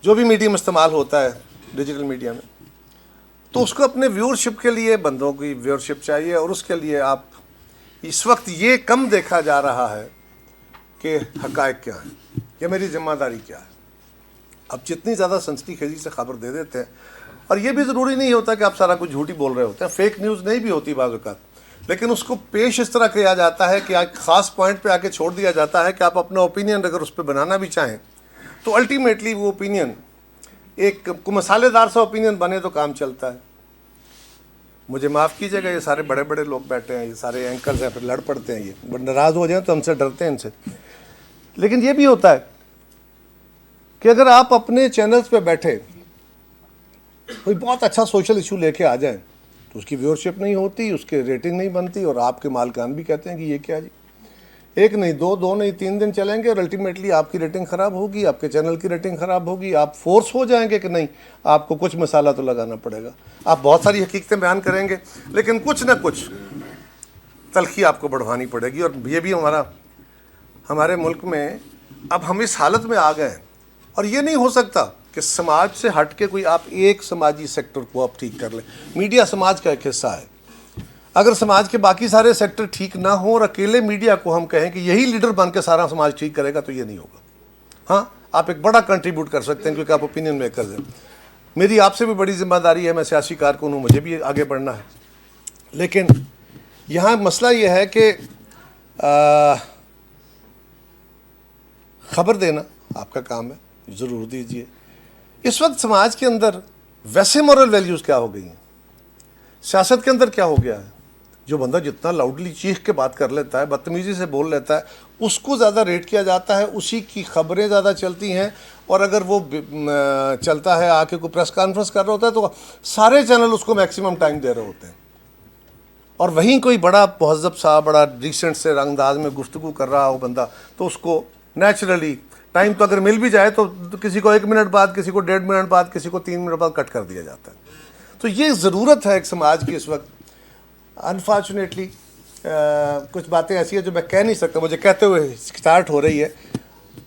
جو بھی میڈیم استعمال ہوتا ہے ڈیجیٹل میڈیا میں, تو اس کو اپنے ویورشپ کے لیے بندوں کی ویورشپ چاہیے. اور اس کے لیے آپ اس وقت یہ کم دیکھا جا رہا ہے کہ حقائق کیا ہیں یا میری ذمہ داری کیا ہے. اب جتنی زیادہ سنسنی خیزی سے خبر دے دیتے ہیں, اور یہ بھی ضروری نہیں ہوتا کہ آپ سارا کچھ جھوٹی بول رہے ہوتے ہیں, فیک نیوز نہیں بھی ہوتی بعض اوقات, لیکن اس کو پیش اس طرح کیا جاتا ہے کہ ایک خاص پوائنٹ پہ آ کے چھوڑ دیا جاتا ہے کہ آپ اپنا اوپینین اگر اس پہ بنانا بھی چاہیں تو الٹیمیٹلی وہ اوپینین ایک مسالے دار سا اوپینین بنے تو کام چلتا ہے. مجھے معاف کیجیے گا, یہ سارے بڑے بڑے لوگ بیٹھے ہیں, یہ سارے اینکرز ہیں, پھر لڑ پڑتے ہیں, یہ ناراض ہو جائیں تو ہم سے ڈرتے ہیں ان سے. لیکن یہ بھی ہوتا ہے کہ اگر آپ اپنے چینلز پہ بیٹھے کوئی بہت اچھا سوشل ایشو لے کے آ جائیں تو اس کی ویورشپ نہیں ہوتی, اس کے ریٹنگ نہیں بنتی, اور آپ کے مالکان بھی کہتے ہیں کہ یہ کیا جی, ایک نہیں, دو نہیں, 3 دن چلیں گے اور الٹیمیٹلی آپ کی ریٹنگ خراب ہوگی, آپ کے چینل کی ریٹنگ خراب ہوگی. آپ فورس ہو جائیں گے کہ نہیں, آپ کو کچھ مسالہ تو لگانا پڑے گا. آپ بہت ساری حقیقتیں بیان کریں گے, لیکن کچھ نہ کچھ تلخی آپ کو بڑھوانی پڑے گی. اور یہ بھی ہمارے ملک میں اب ہم اس حالت میں آ گئے ہیں, اور یہ نہیں ہو سکتا کہ سماج سے ہٹ کے کوئی آپ ایک سماجی سیکٹر کو آپ ٹھیک کر لیں. میڈیا سماج کا ایک حصہ ہے. اگر سماج کے باقی سارے سیکٹر ٹھیک نہ ہوں اور اکیلے میڈیا کو ہم کہیں کہ یہی لیڈر بن کے سارا سماج ٹھیک کرے گا تو یہ نہیں ہوگا. ہاں, آپ ایک بڑا کنٹریبیوٹ کر سکتے ہیں کیونکہ آپ اوپینین میکرز ہیں. میری آپ سے بھی بڑی ذمہ داری ہے, میں سیاسی کارکن ہوں, مجھے بھی آگے بڑھنا ہے. لیکن یہاں مسئلہ یہ ہے کہ خبر دینا آپ کا کام ہے, ضرور دیجیے. اس وقت سماج کے اندر ویسے مورل ویلیوز کیا ہو گئی ہیں, سیاست کے اندر کیا ہو گیا ہے, جو بندہ جتنا لاؤڈلی چیخ کے بات کر لیتا ہے, بدتمیزی سے بول لیتا ہے, اس کو زیادہ ریٹ کیا جاتا ہے, اسی کی خبریں زیادہ چلتی ہیں. اور اگر وہ چلتا ہے آ کے کوئی پریس کانفرنس کر رہا ہوتا ہے تو سارے چینل اس کو میکسیمم ٹائم دے رہے ہوتے ہیں. اور وہیں کوئی بڑا مہذب سا, بڑا ڈیسنٹ سے انداز میں گفتگو کر رہا ہو بندہ, تو اس کو نیچرلی ٹائم تو اگر مل بھی جائے تو کسی کو 1 منٹ بعد, کسی کو 1.5 منٹ بعد, کسی کو 3 منٹ بعد کٹ کر دیا جاتا ہے. تو یہ ضرورت ہے ایک سماج کی اس وقت. انفارچونیٹلی کچھ باتیں ایسی ہیں جو میں کہہ نہیں سکتا, مجھے کہتے ہوئے اسٹارٹ ہو رہی ہے.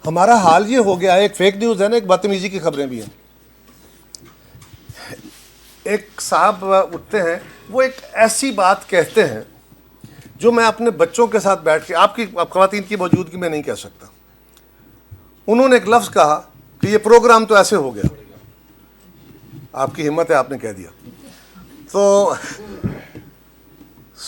ہمارا حال یہ ہو گیا ہے, ایک فیک نیوز ہے نا, ایک بدتمیزی کی خبریں بھی ہیں. ایک صاحب اٹھتے ہیں, وہ ایک ایسی بات کہتے ہیں جو میں اپنے بچوں کے ساتھ بیٹھ کے, آپ کی خواتین کی موجودگی میں نہیں کہہ سکتا. انہوں نے ایک لفظ کہا کہ یہ پروگرام تو ایسے ہو گیا. آپ کی ہمت ہے, آپ نے کہہ دیا. تو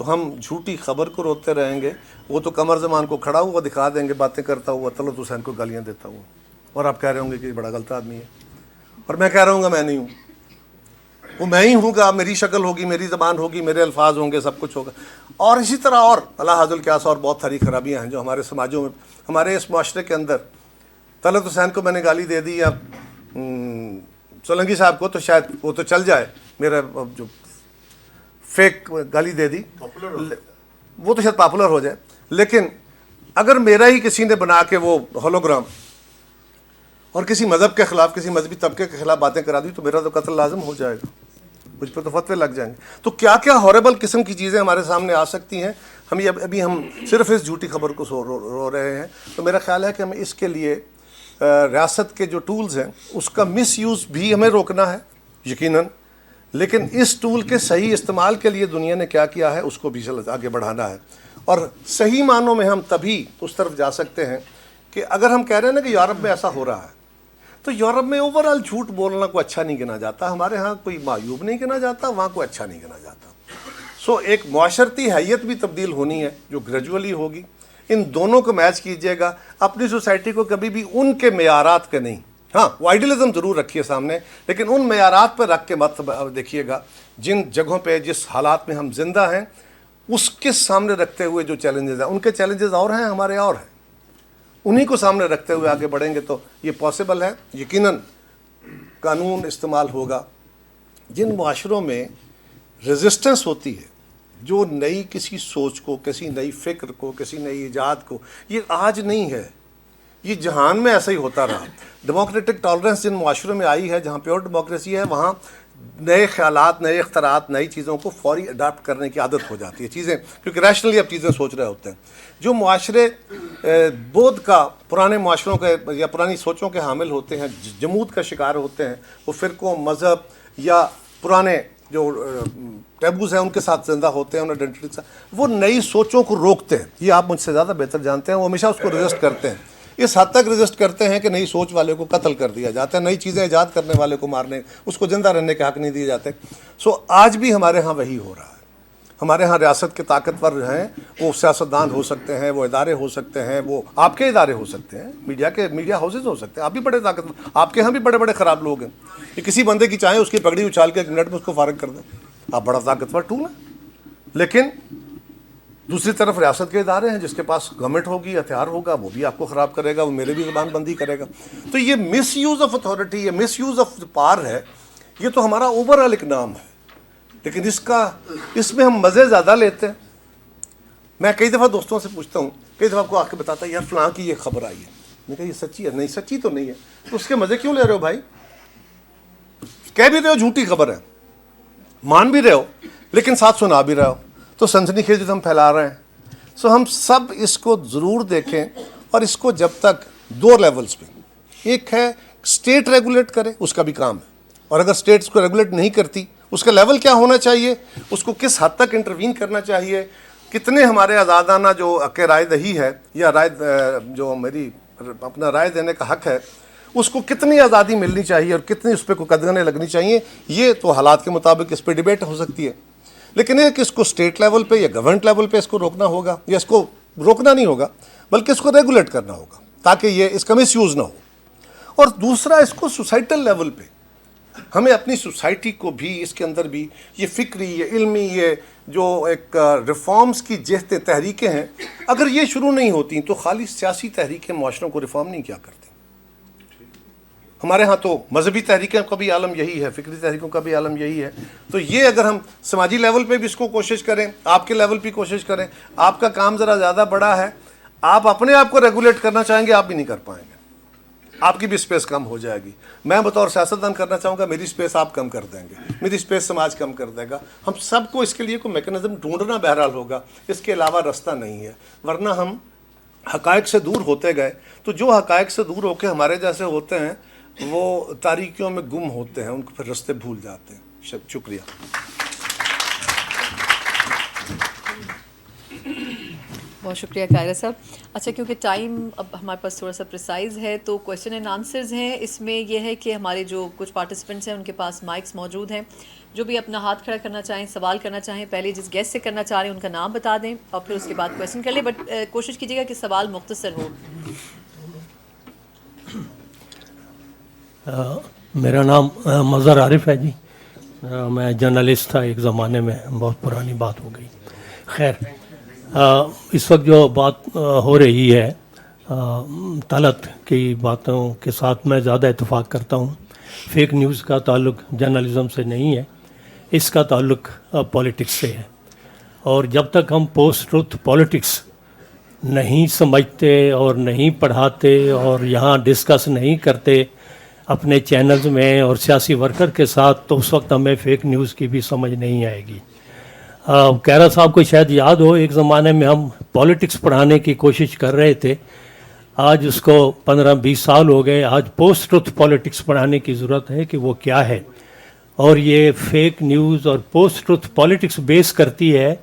تو ہم جھوٹی خبر کو روکتے رہیں گے. وہ تو قمر زمان کو کھڑا ہوا دکھا دیں گے باتیں کرتا ہوا, طلعت حسین کو گالیاں دیتا ہوا, اور آپ کہہ رہے ہوں گے کہ یہ بڑا غلط آدمی ہے, اور میں کہہ رہا ہوں گا میں نہیں ہوں, وہ میں ہی ہوں گا, میری شکل ہوگی, میری زبان ہوگی, میرے الفاظ ہوں گے, سب کچھ ہوگا. اور اسی طرح اور اللہ حاضر القیاس اور بہت ساری خرابیاں ہیں جو ہمارے سماجوں میں, ہمارے اس معاشرے کے اندر. طلعت حسین کو میں نے گالی دے دی یا سولنگی صاحب کو, تو شاید وہ تو چل جائے, میرا جو فیک گالی دے دی وہ تو شاید پاپولر ہو جائے. لیکن اگر میرا ہی کسی نے بنا کے وہ ہولوگرام اور کسی مذہب کے خلاف, کسی مذہبی طبقے کے خلاف باتیں کرا دی, تو میرا تو قتل لازم ہو جائے گا, مجھ پہ تو فتوے لگ جائیں گے. تو کیا کیا ہاربل قسم کی چیزیں ہمارے سامنے آ سکتی ہیں. ابھی ہم صرف اس جھوٹی خبر کو رو رہے ہیں. تو میرا خیال ہے کہ ہمیں اس کے لیے ریاست کے جو ٹولز ہیں اس کا مس یوز بھی ہمیں روکنا ہے یقیناً, لیکن اس ٹول کے صحیح استعمال کے لیے دنیا نے کیا کیا ہے اس کو بھی آگے بڑھانا ہے. اور صحیح معنوں میں ہم تبھی اس طرف جا سکتے ہیں کہ اگر ہم کہہ رہے ہیں نا کہ یورپ میں ایسا ہو رہا ہے, تو یورپ میں اوورآل جھوٹ بولنا کوئی اچھا نہیں گنا جاتا. ہمارے ہاں کوئی معیوب نہیں گنا جاتا, وہاں کوئی اچھا نہیں گنا جاتا. سو ایک معاشرتی حیت بھی تبدیل ہونی ہے جو گریجولی ہوگی. ان دونوں کو میچ کیجئے گا. اپنی سوسائٹی کو کبھی بھی ان کے معیارات کے نہیں, ہاں وہ آئیڈیلزم ضرور رکھیے سامنے, لیکن ان معیارات پہ رکھ کے مت دیکھیے گا. جن جگہوں پہ جس حالات میں ہم زندہ ہیں اس کے سامنے رکھتے ہوئے جو چیلنجز ہیں, ان کے چیلنجز اور ہیں, ہمارے اور ہیں, انہی کو سامنے رکھتے ہوئے آگے بڑھیں گے تو یہ پاسبل ہے. یقیناً قانون استعمال ہوگا. جن معاشروں میں ریزسٹنس ہوتی ہے, جو نئی کسی سوچ کو, کسی نئی فکر کو, کسی نئی ایجاد کو, یہ آج نہیں ہے, یہ جہان میں ایسا ہی ہوتا رہا. ڈیموکریٹک ٹالرنس جن معاشروں میں آئی ہے, جہاں پیور ڈیموکریسی ہے, وہاں نئے خیالات, نئے اختراعات, نئی چیزوں کو فوری اڈاپٹ کرنے کی عادت ہو جاتی ہے چیزیں, کیونکہ ریشنلی اب چیزیں سوچ رہے ہوتے ہیں. جو معاشرے بودھ کا, پرانے معاشروں کے یا پرانی سوچوں کے حامل ہوتے ہیں, جمود کا شکار ہوتے ہیں, وہ فرقوں, مذہب یا پرانے جو ٹیبوز ہیں ان کے ساتھ زندہ ہوتے ہیں, ان آئیڈینٹی کے ساتھ, وہ نئی سوچوں کو روکتے ہیں. یہ آپ مجھ سے زیادہ بہتر جانتے ہیں. وہ ہمیشہ اس کو ریزسٹ کرتے ہیں, اس حد تک ریزسٹ کرتے ہیں کہ نئی سوچ والے کو قتل کر دیا جاتا ہے, نئی چیزیں ایجاد کرنے والے کو مارنے, اس کو زندہ رہنے کے حق نہیں دیے جاتے. سو آج بھی ہمارے ہاں وہی ہو رہا ہے. ہمارے ہاں ریاست کے طاقتور ہیں, وہ سیاستدان ہو سکتے ہیں, وہ ادارے ہو سکتے ہیں, وہ آپ کے ادارے ہو سکتے ہیں, میڈیا ہاؤسز ہو سکتے ہیں. آپ بھی بڑے طاقتور, آپ کے ہاں بھی بڑے بڑے خراب لوگ ہیں. یہ کسی بندے کی چاہیں اس کی پگڑی اچھال کے 1 منٹ میں اس کو فارغ کر دیں, آپ بڑا طاقتور ٹول ہیں. لیکن دوسری طرف ریاست کے ادارے ہیں جس کے پاس گورنمنٹ ہوگی, ہتھیار ہوگا, وہ بھی آپ کو خراب کرے گا, وہ میرے بھی زبان بندی کرے گا. تو یہ مس یوز آف اتھارٹی, یہ مس یوز آف پاور ہے, یہ تو ہمارا اوورآل ایک نام ہے. لیکن اس میں ہم مزے زیادہ لیتے ہیں. میں کئی دفعہ دوستوں سے پوچھتا ہوں, کئی دفعہ آپ کو آ کے بتاتا ہے یار فلاں کی یہ خبر آئی ہے, میں کہا یہ سچی ہے, نہیں سچی تو نہیں ہے, تو اس کے مزے کیوں لے رہے ہو بھائی؟ کہہ بھی رہے ہو جھوٹی خبر ہے, مان بھی رہے ہو, لیکن ساتھ سنا بھی رہے ہو, تو سنسنی خیز ہم پھیلا رہے ہیں. سو ہم سب اس کو ضرور دیکھیں, اور اس کو جب تک 2 لیولز پہ, ایک ہے اسٹیٹ ریگولیٹ کرے, اس کا بھی کام ہے, اور اگر اسٹیٹ اس کو ریگولیٹ نہیں کرتی, اس کا لیول کیا ہونا چاہیے, اس کو کس حد تک انٹروین کرنا چاہیے, کتنے ہمارے آزادانہ جو حق رائے دہی ہے یا جو میری اپنا رائے دینے کا حق ہے, اس کو کتنی آزادی ملنی چاہیے اور کتنی اس پہ کوئی قدغنیں لگنی چاہیے, یہ تو حالات کے مطابق اس پہ ڈیبیٹ ہو سکتی ہے. لیکن ایک اس کو اسٹیٹ لیول پہ یا گورنمنٹ لیول پہ اس کو روکنا ہوگا, یا اس کو روکنا نہیں ہوگا بلکہ اس کو ریگولیٹ کرنا ہوگا تاکہ یہ اس کا مس یوز نہ ہو. اور دوسرا اس کو سوسائٹل لیول پہ ہمیں اپنی سوسائٹی کو بھی, اس کے اندر بھی یہ فکری, یہ علمی, یہ جو ایک ریفارمز کی جہتیں, تحریکیں ہیں, اگر یہ شروع نہیں ہوتی تو خالی سیاسی تحریکیں معاشروں کو ریفارم نہیں کیا کرتی. ہمارے ہاں تو مذہبی تحریکوں کا بھی عالم یہی ہے, فکری تحریکوں کا بھی عالم یہی ہے. تو یہ اگر ہم سماجی لیول پہ بھی اس کو کوشش کریں, آپ کے لیول پہ کوشش کریں, آپ کا کام ذرا زیادہ بڑا ہے, آپ اپنے آپ کو ریگولیٹ کرنا چاہیں گے, آپ بھی نہیں کر پائیں گے, آپ کی بھی اسپیس کم ہو جائے گی. میں بطور سیاستدان کرنا چاہوں گا, میری اسپیس آپ کم کر دیں گے, میری اسپیس سماج کم کر دے گا. ہم سب کو اس کے لیے کوئی میکنزم ڈھونڈنا بہرحال ہوگا, اس کے علاوہ راستہ نہیں ہے. ورنہ ہم حقائق سے دور ہوتے گئے تو جو حقائق سے دور ہو کے ہمارے جیسے ہوتے ہیں وہ تاریکیوں میں گم ہوتے ہیں, ان کو پھر راستے بھول جاتے ہیں. شکریہ. بہت شکریہ قاہرہ صاحب. اچھا کیونکہ ٹائم اب ہمارے پاس تھوڑا سا پریسائز ہے تو کویشچن اینڈ آنسرز ہیں. اس میں یہ ہے کہ ہمارے جو کچھ پارٹیسپینٹس ہیں ان کے پاس مائکس موجود ہیں, جو بھی اپنا ہاتھ کھڑا کرنا چاہیں, سوال کرنا چاہیں, پہلے جس گیسٹ سے کرنا چاہ رہے ہیں ان کا نام بتا دیں اور پھر اس کے بعد کویشچن کر لیں, بٹ کوشش کیجیے گا کہ سوال مختصر ہو. میرا نام مظہر عارف ہے جی. میں جرنلسٹ تھا ایک زمانے میں, بہت پرانی بات ہو گئی. خیر, اس وقت جو بات ہو رہی ہے طلعت کی باتوں کے ساتھ میں زیادہ اتفاق کرتا ہوں. فیک نیوز کا تعلق جرنلزم سے نہیں ہے, اس کا تعلق پولیٹکس سے ہے. اور جب تک ہم پوسٹ ٹروتھ پولیٹکس نہیں سمجھتے اور نہیں پڑھاتے اور یہاں ڈسکس نہیں کرتے اپنے چینلز میں اور سیاسی ورکر کے ساتھ, تو اس وقت ہمیں فیک نیوز کی بھی سمجھ نہیں آئے گی. قاہرہ صاحب کو شاید یاد ہو, ایک زمانے میں ہم پولیٹکس پڑھانے کی کوشش کر رہے تھے, آج اس کو 15-20 سال ہو گئے. آج پوسٹ ٹروتھ پولیٹکس پڑھانے کی ضرورت ہے کہ وہ کیا ہے, اور یہ فیک نیوز اور پوسٹ ٹروتھ پولیٹکس بیس کرتی ہے,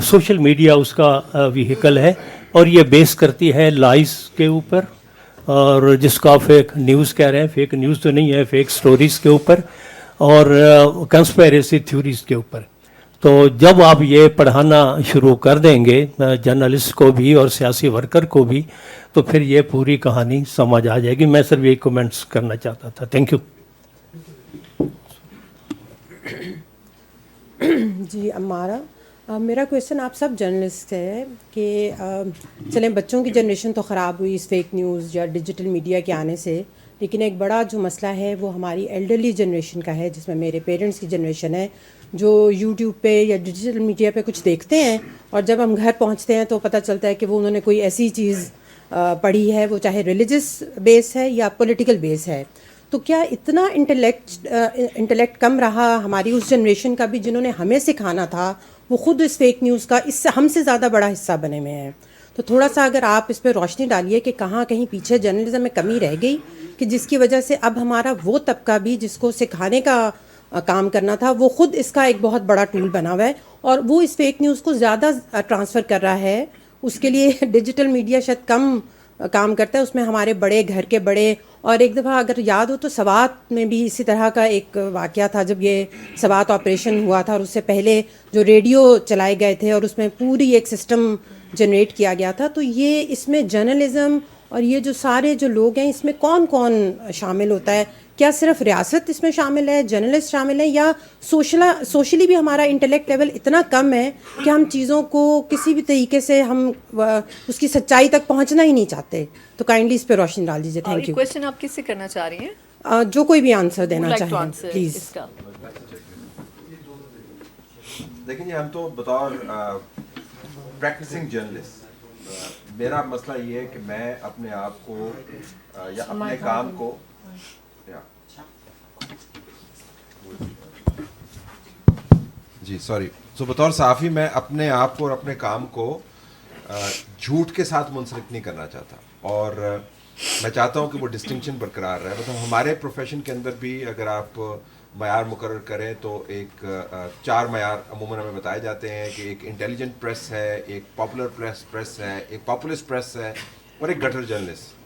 سوشل میڈیا اس کا ویہیکل ہے, اور یہ بیس کرتی ہے لائز کے اوپر, اور جس کو آپ فیک نیوز کہہ رہے ہیں, فیک نیوز تو نہیں ہے, فیک سٹوریز کے اوپر اور کنسپیریسی تھیوریز کے اوپر. تو جب آپ یہ پڑھانا شروع کر دیں گے جرنلسٹ کو بھی اور سیاسی ورکر کو بھی, تو پھر یہ پوری کہانی سمجھ آ جائے گی. میں صرف یہی کومنٹس کرنا چاہتا تھا. Thank you. جی امارہ, میرا کویشچن آپ سب جرنلسٹ ہے کہ چلیں بچوں کی جنریشن تو خراب ہوئی اس فیک نیوز یا ڈیجیٹل میڈیا کے آنے سے, لیکن ایک بڑا جو مسئلہ ہے وہ ہماری ایلڈرلی جنریشن کا ہے, جس میں میرے پیرنٹس کی جنریشن ہے, جو یوٹیوب پہ یا ڈیجیٹل میڈیا پہ کچھ دیکھتے ہیں اور جب ہم گھر پہنچتے ہیں تو پتہ چلتا ہے کہ وہ انہوں نے کوئی ایسی چیز پڑھی ہے, وہ چاہے ریلیجس بیس ہے یا پولیٹیکل بیس ہے. تو کیا اتنا انٹلیکٹ کم رہا ہماری اس جنریشن کا بھی, جنہوں نے ہمیں سکھانا تھا وہ خود اس فیک نیوز کا اس سے ہم سے زیادہ بڑا حصہ بنے ہوئے ہیں. تو تھوڑا سا اگر آپ اس پہ روشنی ڈالیے کہ کہاں کہیں پیچھے جرنلزم میں کمی رہ گئی, کہ جس کی وجہ سے اب ہمارا وہ طبقہ بھی جس کو سکھانے کا کام کرنا تھا وہ خود اس کا ایک بہت بڑا ٹول بنا ہوا ہے, اور وہ اس فیک نیوز کو زیادہ ٹرانسفر کر رہا ہے. اس کے لیے ڈیجیٹل میڈیا شاید کم کام کرتا ہے, اس میں ہمارے بڑے گھر کے بڑے. اور ایک دفعہ اگر یاد ہو تو سوات میں بھی اسی طرح کا ایک واقعہ تھا, جب یہ سوات آپریشن ہوا تھا, اور اس سے پہلے جو ریڈیو چلائے گئے تھے اور اس میں پوری ایک سسٹم جنریٹ کیا گیا تھا. تو یہ اس میں جرنلزم اور یہ جو سارے جو لوگ ہیں اس میں کون کون شامل ہوتا ہے؟ کیا صرف ریاست اس میں شامل ہے, جرنلسٹ شامل ہیں, یا سوشلی بھی ہمارا انٹلیکٹ لیول اتنا کم ہے کہ ہم چیزوں کو کسی بھی طریقے سے ہم اس کی سچائی تک پہنچنا ہی نہیں چاہتے؟ تو کائنڈلی اس پہ روشنی ڈال دیجیے. Thank you. کویشچن آپ کس سے کرنا چاہ رہی ہیں؟ جو کوئی بھی آنسر دینا چاہیں پلیز. دیکھیں جی, ہم تو بطور پریکٹسنگ جرنلسٹ, میرا مسئلہ یہ ہے کہ میں اپنے آپ کو یا اپنے کام کو بطور صحافی میں اپنے آپ کو اور اپنے کام کو جھوٹ کے ساتھ منسلک نہیں کرنا چاہتا, اور میں چاہتا ہوں کہ وہ ڈسٹنکشن برقرار رہے. مطلب ہمارے پروفیشن کے اندر بھی اگر آپ معیار مقرر کریں تو ایک 4 معیار عموماً ہمیں بتائے جاتے ہیں کہ ایک انٹیلیجنٹ پریس ہے, ایک پاپولر پریس ہے, ایک پاپولسٹ پریس ہے, اور ایک گٹر جرنلسٹ,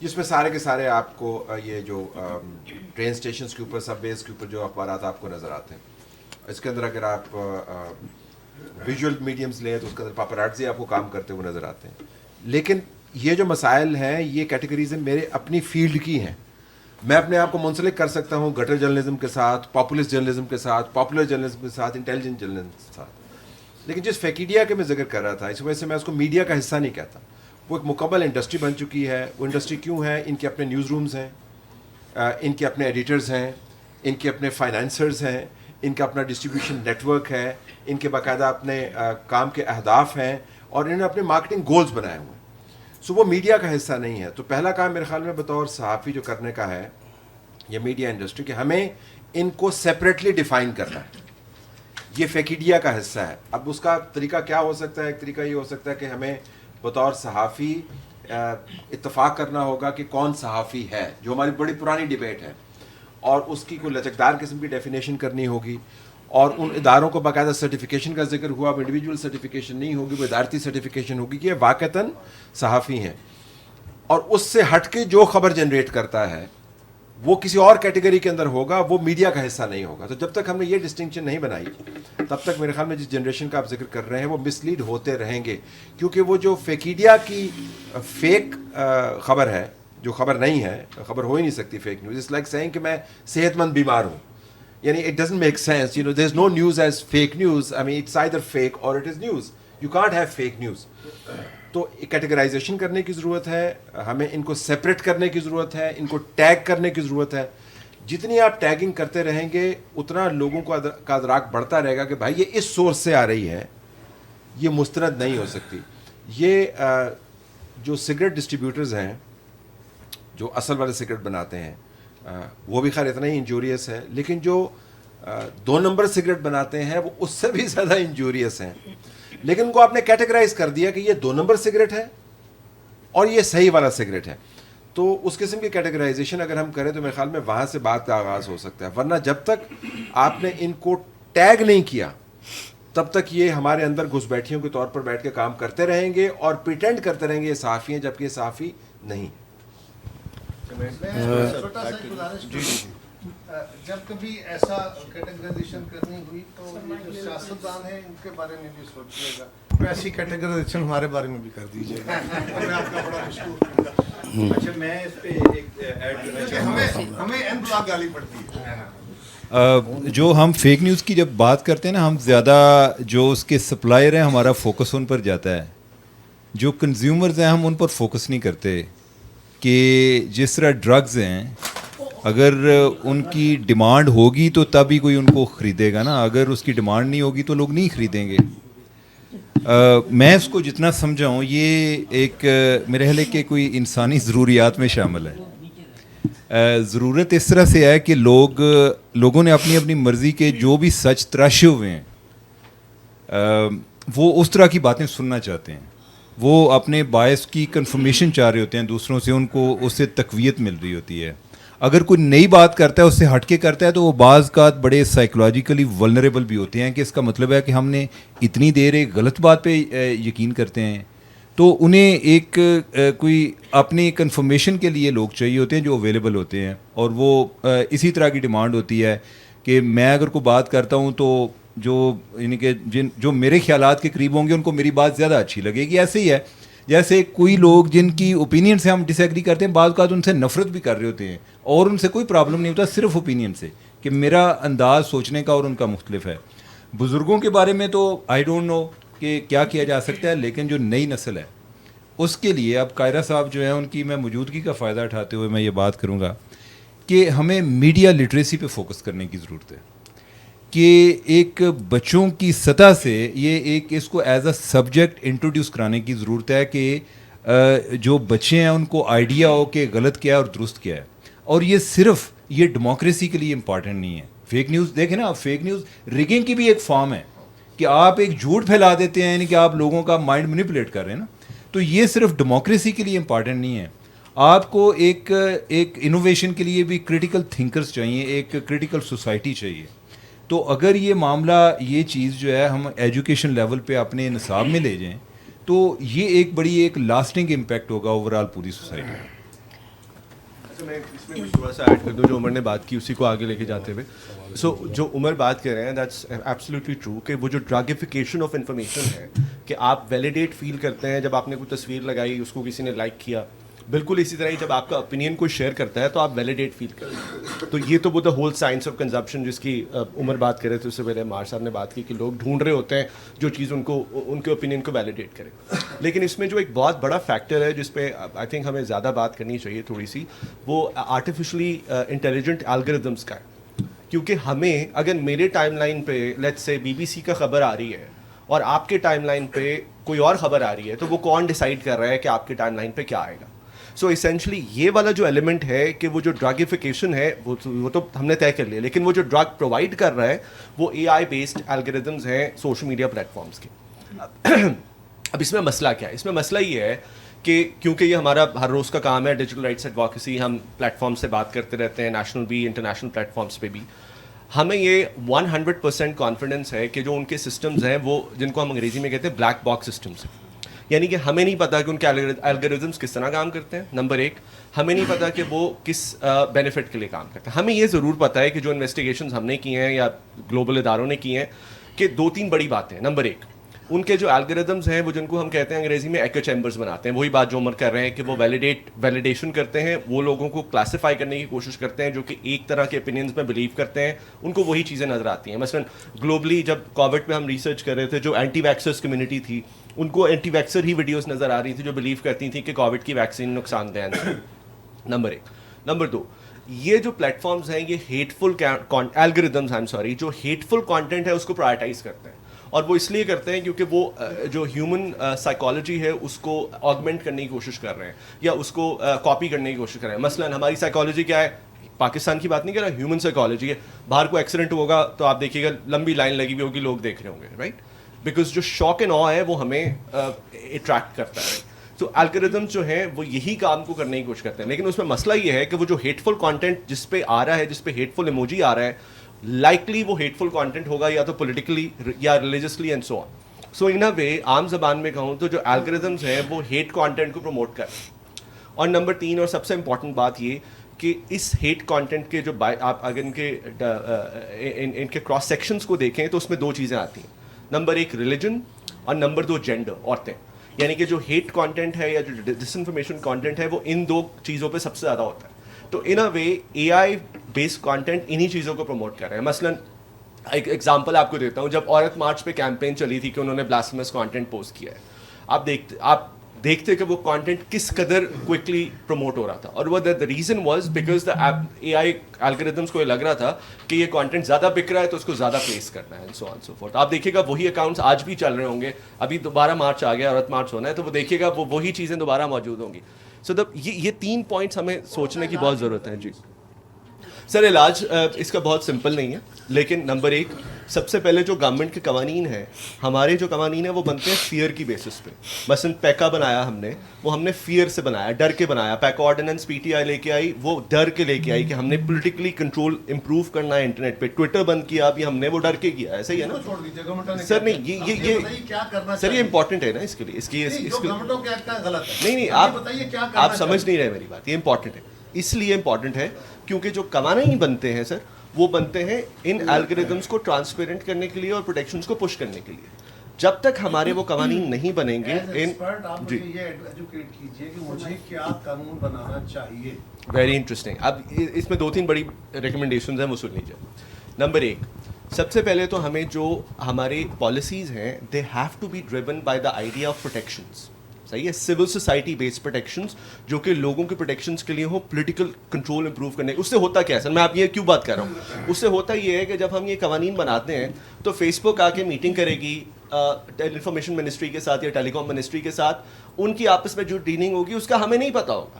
جس میں سارے کے سارے آپ کو یہ جو ٹرین اسٹیشنس کے اوپر, سب ویز کے اوپر جو اخبارات آپ کو نظر آتے ہیں, اس کے اندر اگر آپ ویژول میڈیمز لیں تو اس کے اندر پاپرازی آپ کو کام کرتے ہوئے نظر آتے ہیں. لیکن یہ جو مسائل ہیں یہ کیٹیگریز میرے اپنی فیلڈ کی ہیں. میں اپنے آپ کو منسلک کر سکتا ہوں گٹر جرنلزم کے ساتھ, پاپولسٹ جرنلزم کے ساتھ, پاپولر جرنلزم کے ساتھ, انٹیلیجنٹ جرنلزم کے ساتھ. لیکن جس فیکیڈیا کے میں ذکر کر رہا تھا, اس وجہ سے میں اس کو میڈیا کا حصہ نہیں کہتا. وہ ایک مکمل انڈسٹری بن چکی ہے. وہ انڈسٹری کیوں ہے؟ ان کے اپنے نیوز رومز ہیں, ان کے اپنے ایڈیٹرز ہیں, ان کے اپنے فائنانسرز ہیں, ان کا اپنا ڈسٹریبیوشن نیٹ ورک ہے, ان کے باقاعدہ اپنے کام کے اہداف ہیں, اور انہوں نے اپنے مارکیٹنگ گولز بنائے ہوئے ہیں. سو وہ میڈیا کا حصہ نہیں ہے. تو پہلا کام میرے خیال میں بطور صحافی جو کرنے کا ہے یہ میڈیا انڈسٹری, کہ ہمیں ان کو سیپریٹلی ڈیفائن کرنا ہے. یہ فیکیڈیا کا حصہ ہے. اب اس کا طریقہ کیا ہو سکتا ہے؟ ایک طریقہ یہ ہو سکتا ہے کہ ہمیں بطور صحافی اتفاق کرنا ہوگا کہ کون صحافی ہے, جو ہماری بڑی پرانی ڈیبیٹ ہے, اور اس کی کوئی لچکدار قسم کی ڈیفینیشن کرنی ہوگی. اور ان اداروں کو باقاعدہ سرٹیفکیشن کا ذکر ہوا. اب انڈیویجول سرٹیفکیشن نہیں ہوگی, وہ ادارتی سرٹیفکیشن ہوگی کہ یہ واقعتاً صحافی ہیں. اور اس سے ہٹ کے جو خبر جنریٹ کرتا ہے وہ کسی اور کیٹیگری کے اندر ہوگا, وہ میڈیا کا حصہ نہیں ہوگا. تو جب تک ہم نے یہ ڈسٹنکشن نہیں بنائی تب تک میرے خیال میں جس جنریشن کا آپ ذکر کر رہے ہیں وہ مس لیڈ ہوتے رہیں گے. کیونکہ وہ جو فیکیڈیا کی فیک خبر ہے, جو خبر نہیں ہے, خبر ہو ہی نہیں سکتی fake news. It's like saying کہ میں صحت مند بیمار ہوں, یعنی it doesn't make sense. You know there is no news as fake news. I mean it's either fake اور it is news. You can't have fake news. تو کیٹیگرائزیشن کرنے کی ضرورت ہے, ہمیں ان کو سپریٹ کرنے کی ضرورت ہے, ان کو ٹیگ کرنے کی ضرورت ہے. جتنی آپ ٹیگنگ کرتے رہیں گے اتنا لوگوں کو کا ادراک بڑھتا رہے گا کہ بھائی یہ اس سورس سے آ رہی ہے, یہ مستند نہیں ہو سکتی. یہ جو سگریٹ ڈسٹریبیوٹرز ہیں جو اصل والے سگریٹ بناتے ہیں وہ بھی خیر اتنا ہی انجوریس ہے, لیکن جو 2 نمبر سگریٹ بناتے ہیں وہ اس سے بھی زیادہ انجوریس ہیں. لیکن ان کو آپ نے کیٹیگرائز کر دیا کہ یہ 2 نمبر سگریٹ ہے اور یہ صحیح والا سگریٹ ہے. تو اس قسم کی کیٹیگرائزیشن اگر ہم کریں تو میرے خیال میں وہاں سے بات کا آغاز ہو سکتا ہے. ورنہ جب تک آپ نے ان کو ٹیگ نہیں کیا تب تک یہ ہمارے اندر گھس بیٹھیوں کے طور پر بیٹھ کے کام کرتے رہیں گے اور پریٹینڈ کرتے رہیں گے یہ صحافی ہیں, جبکہ یہ صحافی نہیں. چھوٹا سا گزارش جب کبھی ایسا کیٹیگرائزیشن کرنی ہوئی تو یہ جو سیاستدان ہیں ان کے بارے میں بھی سوچیے گا, ایسی کیٹیگرائزیشن ہمارے بارے میں بھی کر دیجیے گا. میں آپ کا بڑا مشکور ہوں گا. اچھا میں اس پہ ایک ایڈ کرنا چاہوں گا. ہمیں این بلاک گالی پڑتی ہے. جو ہم فیک نیوز کی جب بات کرتے ہیں نا, ہم زیادہ جو اس کے سپلائر ہیں ہمارا فوکس ان پر جاتا ہے. جو کنزیومرز ہیں ہم ان پر فوکس نہیں کرتے کہ جس طرح ڈرگز ہیں اگر ان کی ڈیمانڈ ہوگی تو تب ہی کوئی ان کو خریدے گا نا, اگر اس کی ڈیمانڈ نہیں ہوگی تو لوگ نہیں خریدیں گے. میں اس کو جتنا سمجھا ہوں یہ ایک میرے خیال ہے کہ کوئی انسانی ضروریات میں شامل ہے. ضرورت اس طرح سے ہے کہ لوگوں نے اپنی اپنی مرضی کے جو بھی سچ تراشے ہوئے ہیں وہ اس طرح کی باتیں سننا چاہتے ہیں. وہ اپنے باعث کی کنفرمیشن چاہ رہے ہوتے ہیں دوسروں سے, ان کو اس سے تقویت مل رہی ہوتی ہے. اگر کوئی نئی بات کرتا ہے اس سے ہٹ کے کرتا ہے تو وہ بعض کا بڑے سائیکولوجیکلی ولنریبل بھی ہوتے ہیں کہ اس کا مطلب ہے کہ ہم نے اتنی دیر ایک غلط بات پہ یقین کرتے ہیں. تو انہیں ایک کوئی اپنی کنفرمیشن کے لیے لوگ چاہیے ہوتے ہیں جو اویلیبل ہوتے ہیں, اور وہ اسی طرح کی ڈیمانڈ ہوتی ہے کہ میں اگر کوئی بات کرتا ہوں تو جو یعنی کہ جو میرے خیالات کے قریب ہوں گے ان کو میری بات زیادہ اچھی لگے گی. ایسے ہی ہے جیسے کوئی لوگ جن کی اوپینین سے ہم ڈس ایگری کرتے ہیں بعض اوقات ان سے نفرت بھی کر رہے ہوتے ہیں اور ان سے کوئی پرابلم نہیں ہوتا, صرف اوپینین سے کہ میرا انداز سوچنے کا اور ان کا مختلف ہے. بزرگوں کے بارے میں تو آئی ڈونٹ نو کہ کیا کیا جا سکتا ہے, لیکن جو نئی نسل ہے اس کے لیے اب قاہرہ صاحب جو ہیں ان کی میں موجودگی کا فائدہ اٹھاتے ہوئے میں یہ بات کروں گا کہ ہمیں میڈیا لٹریسی پہ فوکس کرنے کی ضرورت ہے کہ ایک بچوں کی سطح سے یہ ایک اس کو ایز اے سبجیکٹ انٹروڈیوس کرانے کی ضرورت ہے کہ جو بچے ہیں ان کو آئیڈیا ہو کہ غلط کیا ہے اور درست کیا ہے. اور یہ صرف یہ ڈیموکریسی کے لیے امپارٹنٹ نہیں ہے. فیک نیوز دیکھیں نا, فیک نیوز ریگنگ کی بھی ایک فارم ہے کہ آپ ایک جھوٹ پھیلا دیتے ہیں, یعنی کہ آپ لوگوں کا مائنڈ مینیپولیٹ کر رہے ہیں نا. تو یہ صرف ڈیموکریسی کے لیے امپارٹنٹ نہیں ہے. آپ کو ایک انوویشن کے لیے بھی کریٹیکل تھنکرز چاہیے, ایک کریٹیکل سوسائٹی چاہیے. تو اگر یہ معاملہ یہ چیز جو ہے ہم ایجوکیشن لیول پہ اپنے نصاب میں لے جائیں تو یہ ایک بڑی ایک لاسٹنگ امپیکٹ ہوگا اوور آل پوری سوسائٹی میں. میں اس میں تھوڑا سا ایڈ کر دوں جو عمر نے بات کی اسی کو آگے لے کے جاتے ہوئے. سو جو عمر بات کر رہے ہیں دیٹس ایبسلیوٹلی ٹرو کہ وہ جو ڈرگیفیکیشن آف انفارمیشن ہے کہ آپ ویلیڈیٹ فیل کرتے ہیں جب آپ نے کوئی تصویر لگائی اس کو کسی نے لائک کیا, بالکل اسی طرح ہی جب آپ کا اوپینین کوئی شیئر کرتا ہے تو آپ ویلیڈیٹ فیل کرتے ہیں. تو یہ تو وہ the whole science of consumption جس کی عمر بات کر رہے تھے, اس سے پہلے مار صاحب نے بات کی کہ لوگ ڈھونڈ رہے ہوتے ہیں جو چیز ان کو ان کے اوپینین کو ویلیڈیٹ کرے. لیکن اس میں جو ایک بہت بڑا فیکٹر ہے جس پہ آئی تھنک ہمیں زیادہ بات کرنی چاہیے تھوڑی سی, وہ آرٹیفیشلی انٹیلیجنٹ الگوریدمس کا ہے. کیونکہ ہمیں اگر میرے ٹائم لائن پہ لیٹس سے BBC کا خبر آ رہی ہے اور آپ کے ٹائم لائن پہ کوئی اور خبر آ رہی ہے تو وہ کون ڈیسائیڈ کر رہا ہے کہ آپ کے ٹائم لائن پہ کیا آئے گا. سو اسینشلی یہ والا جو ایلیمنٹ ہے کہ وہ جو ڈرگیفیکیشن ہے وہ تو ہم نے طے کر لیا, لیکن وہ جو ڈرگ پرووائڈ کر رہا ہے وہ AI بیسڈ الگوریدمز ہیں سوشل میڈیا پلیٹفارمس کے. اب اس میں مسئلہ کیا ہے؟ اس میں مسئلہ یہ ہے کہ کیونکہ یہ ہمارا ہر روز کا کام ہے ڈیجیٹل رائٹس ایڈوکیسی, ہم پلیٹ فارم سے بات کرتے رہتے ہیں, نیشنل بھی انٹرنیشنل پلیٹ فارمس پہ بھی. ہمیں یہ 100% کانفیڈنس ہے کہ جو ان کے سسٹمز ہیں وہ جن کو ہم انگریزی میں کہتے ہیں بلیک باکس سسٹمز ہیں, یعنی کہ ہمیں نہیں پتا کہ ان کے الگوریزمس کس طرح کام کرتے ہیں. نمبر ایک, ہمیں نہیں پتا کہ وہ کس بینیفٹ کے لیے کام کرتے ہیں. ہمیں یہ ضرور پتا ہے کہ جو انویسٹیگیشنز ہم نے کی ہیں یا گلوبل اداروں نے کی ہیں کہ 2-3 بڑی باتیں ہیں. نمبر ایک, ان کے جو الگوریدمز ہیں وہ جن کو ہم کہتے ہیں انگریزی میں ایکو چیمبرز بناتے ہیں. وہی بات جو عمر کر رہے ہیں کہ وہ ویلیڈیشن کرتے ہیں, وہ لوگوں کو کلاسیفائی کرنے کی کوشش کرتے ہیں جو کہ ایک طرح کے اپینینز میں بلیو کرتے ہیں, ان کو وہی چیزیں نظر آتی ہیں. مثلا گلوبلی جب کووڈ پہ ہم ریسرچ کر رہے تھے, جو اینٹی ویکسرس کمیونٹی تھی ان کو اینٹی ویکسر ہی ویڈیوز نظر آ رہی تھی جو بلیو کرتی تھیں کہ کووڈ کی ویکسین نقصان دہ ہے. نمبر ایک. نمبر دو, یہ جو پلیٹ فارمز ہیں یہ ہیٹفل الگوریدمز جو ہیٹفل کانٹینٹ ہے اس کو پرائرٹائز کرتے ہیں, اور وہ اس لیے کرتے ہیں کیونکہ وہ جو ہیومن سائیکالوجی ہے اس کو آگمنٹ کرنے کی کوشش کر رہے ہیں یا اس کو کاپی کرنے کی کوشش کر رہے ہیں. مثلا ہماری سائیکالوجی کیا ہے, پاکستان کی بات نہیں کر رہا, ہیومن سائیکالوجی ہے. باہر کو ایکسیڈنٹ ہوگا تو آپ دیکھیے گا لمبی لائن لگی ہوئی ہوگی, لوگ دیکھ رہے ہوں گے, رائٹ, بیکاز جو شاک اینڈ آ ہے وہ ہمیں اٹریکٹ کرتا ہے. تو الگوریدمز جو ہیں وہ یہی کام کو کرنے کی کوشش کرتے ہیں, لیکن اس میں مسئلہ یہ ہے کہ وہ جو ہیٹفل کانٹینٹ جس پہ آ رہا ہے, جس پہ ہیٹفل ایموجی آ رہا ہے, لائکلی وہ ہیٹفل کانٹینٹ ہوگا یا تو پولیٹیکلی یا ریلیجسلی اینڈ سو آن. سو ان اے وے عام زبان میں کہوں تو جو الگوریدمز ہیں وہ ہیٹ کانٹینٹ کو پروموٹ کر رہے ہیں. اور نمبر 3 اور سب سے امپورٹنٹ بات یہ کہ اس ہیٹ کانٹینٹ کے جو آپ اگر ان کے کراس سیکشنز کو دیکھیں تو اس میں 2 چیزیں آتی ہیں. نمبر 1 ریلیجن اور نمبر 2 جینڈر, عورتیں. یعنی کہ جو ہیٹ کانٹینٹ ہے یا جو ڈس انفارمیشن کانٹینٹ ہے وہ ان 2 چیزوں پہ سب سے زیادہ ہوتا ہے. تو ان اے وے اے آئی بیسڈ کانٹینٹ انہی چیزوں کو پروموٹ کر رہے ہیں. مثلا ایک ایگزامپل آپ کو دیتا ہوں, جب عورت مارچ پہ کیمپین چلی تھی کہ انہوں نے بلاسفیمس کانٹینٹ پوسٹ کیا ہے, آپ دیکھتے کہ وہ کانٹینٹ کس قدر کوئکلی پروموٹ ہو رہا تھا, اور وہ the reason was because the a I algorithms کو یہ لگ رہا تھا کہ یہ کانٹینٹ زیادہ بک رہا ہے تو اس کو زیادہ پلیس کرنا ہے, and so on so forth. آپ دیکھیے گا وہی اکاؤنٹس آج بھی چل رہے ہوں گے, ابھی دوبارہ مارچ آ گیا, عورت مارچ ہونا ہے, تو وہ دیکھیے گا وہی چیزیں دوبارہ موجود ہوں گی. سو یہ 3 پوائنٹس ہمیں سوچنے کی بہت ضرورت ہے. جی سر, علاج اس کا بہت سمپل نہیں ہے, لیکن نمبر 1 سب سے پہلے جو گورنمنٹ کے قوانین ہیں, ہمارے جو قوانین ہیں وہ بنتے ہیں فیئر کی بیسس پہ. مثلا پیکا بنایا ہم نے فیئر سے بنایا, ڈر کے بنایا. پیکا آرڈیننس پی ٹی آئی لے کے آئی, وہ ڈر کے لے کے آئی کہ ہم نے پولیٹیکلی کنٹرول امپروو کرنا ہے انٹرنیٹ پہ. ٹویٹر بند کیا ابھی ہم نے, وہ ڈر کے کیا ہے, صحیح ہے نا سر؟ نہیں, یہ سر یہ امپورٹنٹ ہے نا اس کے لیے, نہیں آپ سمجھ نہیں رہے میری بات. یہ امپورٹنٹ ہے, اس لیے امپورٹنٹ ہے کیونکہ جو قوانین بنتے ہیں سر وہ بنتے ہیں ان الگوریدمس کو ٹرانسپیرنٹ کرنے کے لیے اور پروٹیکشنز کو پش کرنے کے لیے. جب تک ہمارے وہ قوانین نہیں بنیں گے, جی ویری انٹرسٹنگ. اب اس میں 2-3 بڑی ریکمنڈیشنز ہیں, وہ سن لیجیے. نمبر 1, سب سے پہلے تو ہمیں جو ہمارے پالیسیز ہیں they have to be driven by the idea of protections. صحیح ہے, سول سوسائٹی بیسڈ پروٹیکشنز جو کہ لوگوں کے پروٹیکشنز کے لیے ہوں, پولیٹیکل کنٹرول امپروو کرنے. اس سے ہوتا کیا ہے سر, میں آپ یہ کیوں بات کر رہا ہوں, اس سے ہوتا یہ ہے کہ جب ہم یہ قوانین بناتے ہیں تو فیس بک آ کے میٹنگ کرے گی انفارمیشن منسٹری کے ساتھ یا ٹیلی کام منسٹری کے ساتھ, ان کی آپس میں جو ڈیلنگ ہوگی اس کا ہمیں نہیں پتا ہوگا,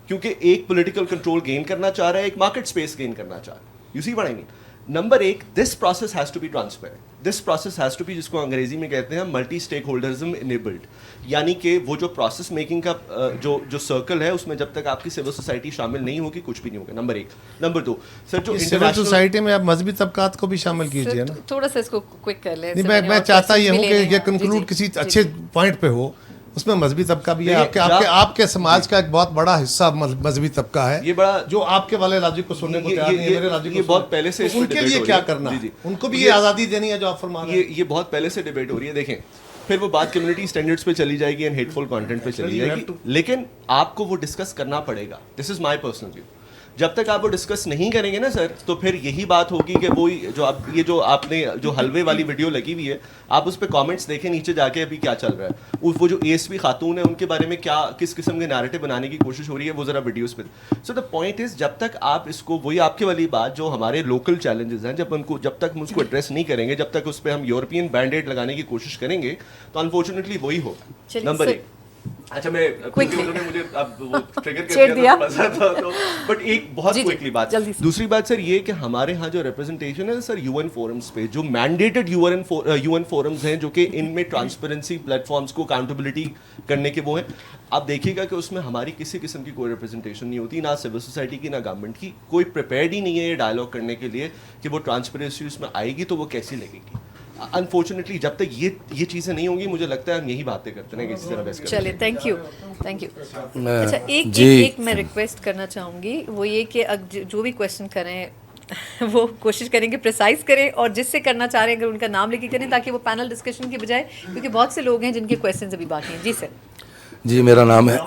کیونکہ ایک پولیٹیکل کنٹرول گین کرنا چاہ رہا ہے, ایک مارکیٹ اسپیس گین کرنا چاہ رہا ہے. You see what I mean. Number 1, this process has to be transparent. This process has to be, جس کو انگریزی میں کہتے ہیں ملٹی اسٹیک ہولڈرزم انیبلڈ. یعنی کہ وہ جو پروسیس میکنگ کا جو سرکل ہے اس میں جب تک آپ کی سول سوسائٹی شامل نہیں ہوگی کچھ بھی نہیں ہوگا. نمبر 1. نمبر 2 سر, جو سول سوسائٹی میں آپ مذہبی طبقات کو بھی شامل کیجیے نا. تھوڑا سا اس کو کوئک کر لیں. میں چاہتا یہ ہوں کہ یہ کنکلوڈ کسی اچھے پوائنٹ پہ ہو. اس میں مذہبی طبقہ بھی ہے, آپ کے سماج کا ایک بہت بڑا حصہ مذہبی طبقہ ہے, یہ بڑا جو آپ کے والے لاجک کو سننے کو تیار نہیں ہے, میرے لاجک کو بہت پہلے سے ان کے لیے کیا کرنا ہے, ان کو بھی یہ آزادی دینی ہے جو آپ فرما رہے ہیں. یہ بہت پہلے سے ڈیبیٹ ہو رہی ہے. دیکھیں پھر وہ بات کمیونٹی اسٹینڈرڈس پہ چلی جائے گی اینڈ ہیٹفل کانٹینٹ پہ چلی جائے گی, لیکن آپ کو وہ ڈسکس کرنا پڑے گا. دس از مائی پرسنل ویو. جب تک آپ وہ ڈسکس نہیں کریں گے نا سر, تو پھر یہی بات ہوگی کہ وہی جو آپ نے جو حلوے والی ویڈیو لگی ہوئی ہے, آپ اس پہ کامنٹس دیکھیں نیچے جا کے ابھی کیا چل رہا ہے. وہ جو ASP خاتون ہے ان کے بارے میں کیا کس قسم کے نیریٹو بنانے کی کوشش ہو رہی ہے, وہ ذرا ویڈیوز پہ. سو دا پوائنٹ از, جب تک آپ اس کو, وہی آپ کے والی بات جو ہمارے لوکل چیلنجز ہیں, جب تک ہم اس کو ایڈریس نہیں کریں گے, جب تک اس پہ ہم یورپین بینڈ ایڈ لگانے کی کوشش کریں گے, تو انفارچونیٹلی وہی ہوگا. نمبر 1. اچھا میں Quickly. مجھے اب وہ ٹریگر کر چھیڑ دیا. تو بٹ ایک بہت جی، جی، کوئکلی بات. جلدی سے. دوسری بات سر یہ کہ ہمارے ہاں جو ریپرزنٹیشن ہے سر یو این فورمز پہ جو مینڈیٹڈ یو این فورمز ہیں جو کہ ان میں ٹرانسپیرنسی پلیٹ فارمس کو اکاؤنٹیبلٹی کرنے کے وہ ہیں, آپ دیکھیے گا کہ اس میں ہماری کسی قسم کی کوئی ریپرزنٹیشن نہیں ہوتی, نہ سول سوسائٹی کی نہ گورنمنٹ کی. کوئی پریپیئرڈ ہی نہیں ہے یہ ڈائلاگ کرنے کے لیے کہ وہ ٹرانسپیرنسی اس میں آئے گی تو وہ کیسی لگے گی. انفارچونیٹلی جب تک یہ چیزیں نہیں ہوں گی مجھے لگتا ہے ہم یہی باتیں کرتے ہیں کہ اسی طرح بحث کرتے ہیں. چلے تھینک یو. اچھا ایک میں ریکویسٹ کرنا چاہوں گی, وہ یہ کہ جو بھی کویشچن کریں وہ کوشش کریں کہ پریسائز کریں, اور جس سے کرنا چاہ رہے ہیں اگر ان کا نام لے کے کریں تاکہ وہ پینل ڈسکشن کی بجائے, کیونکہ بہت سے لوگ ہیں جن کے کویشچنز ابھی باقی ہیں. جی سر. جی میرا نام ہے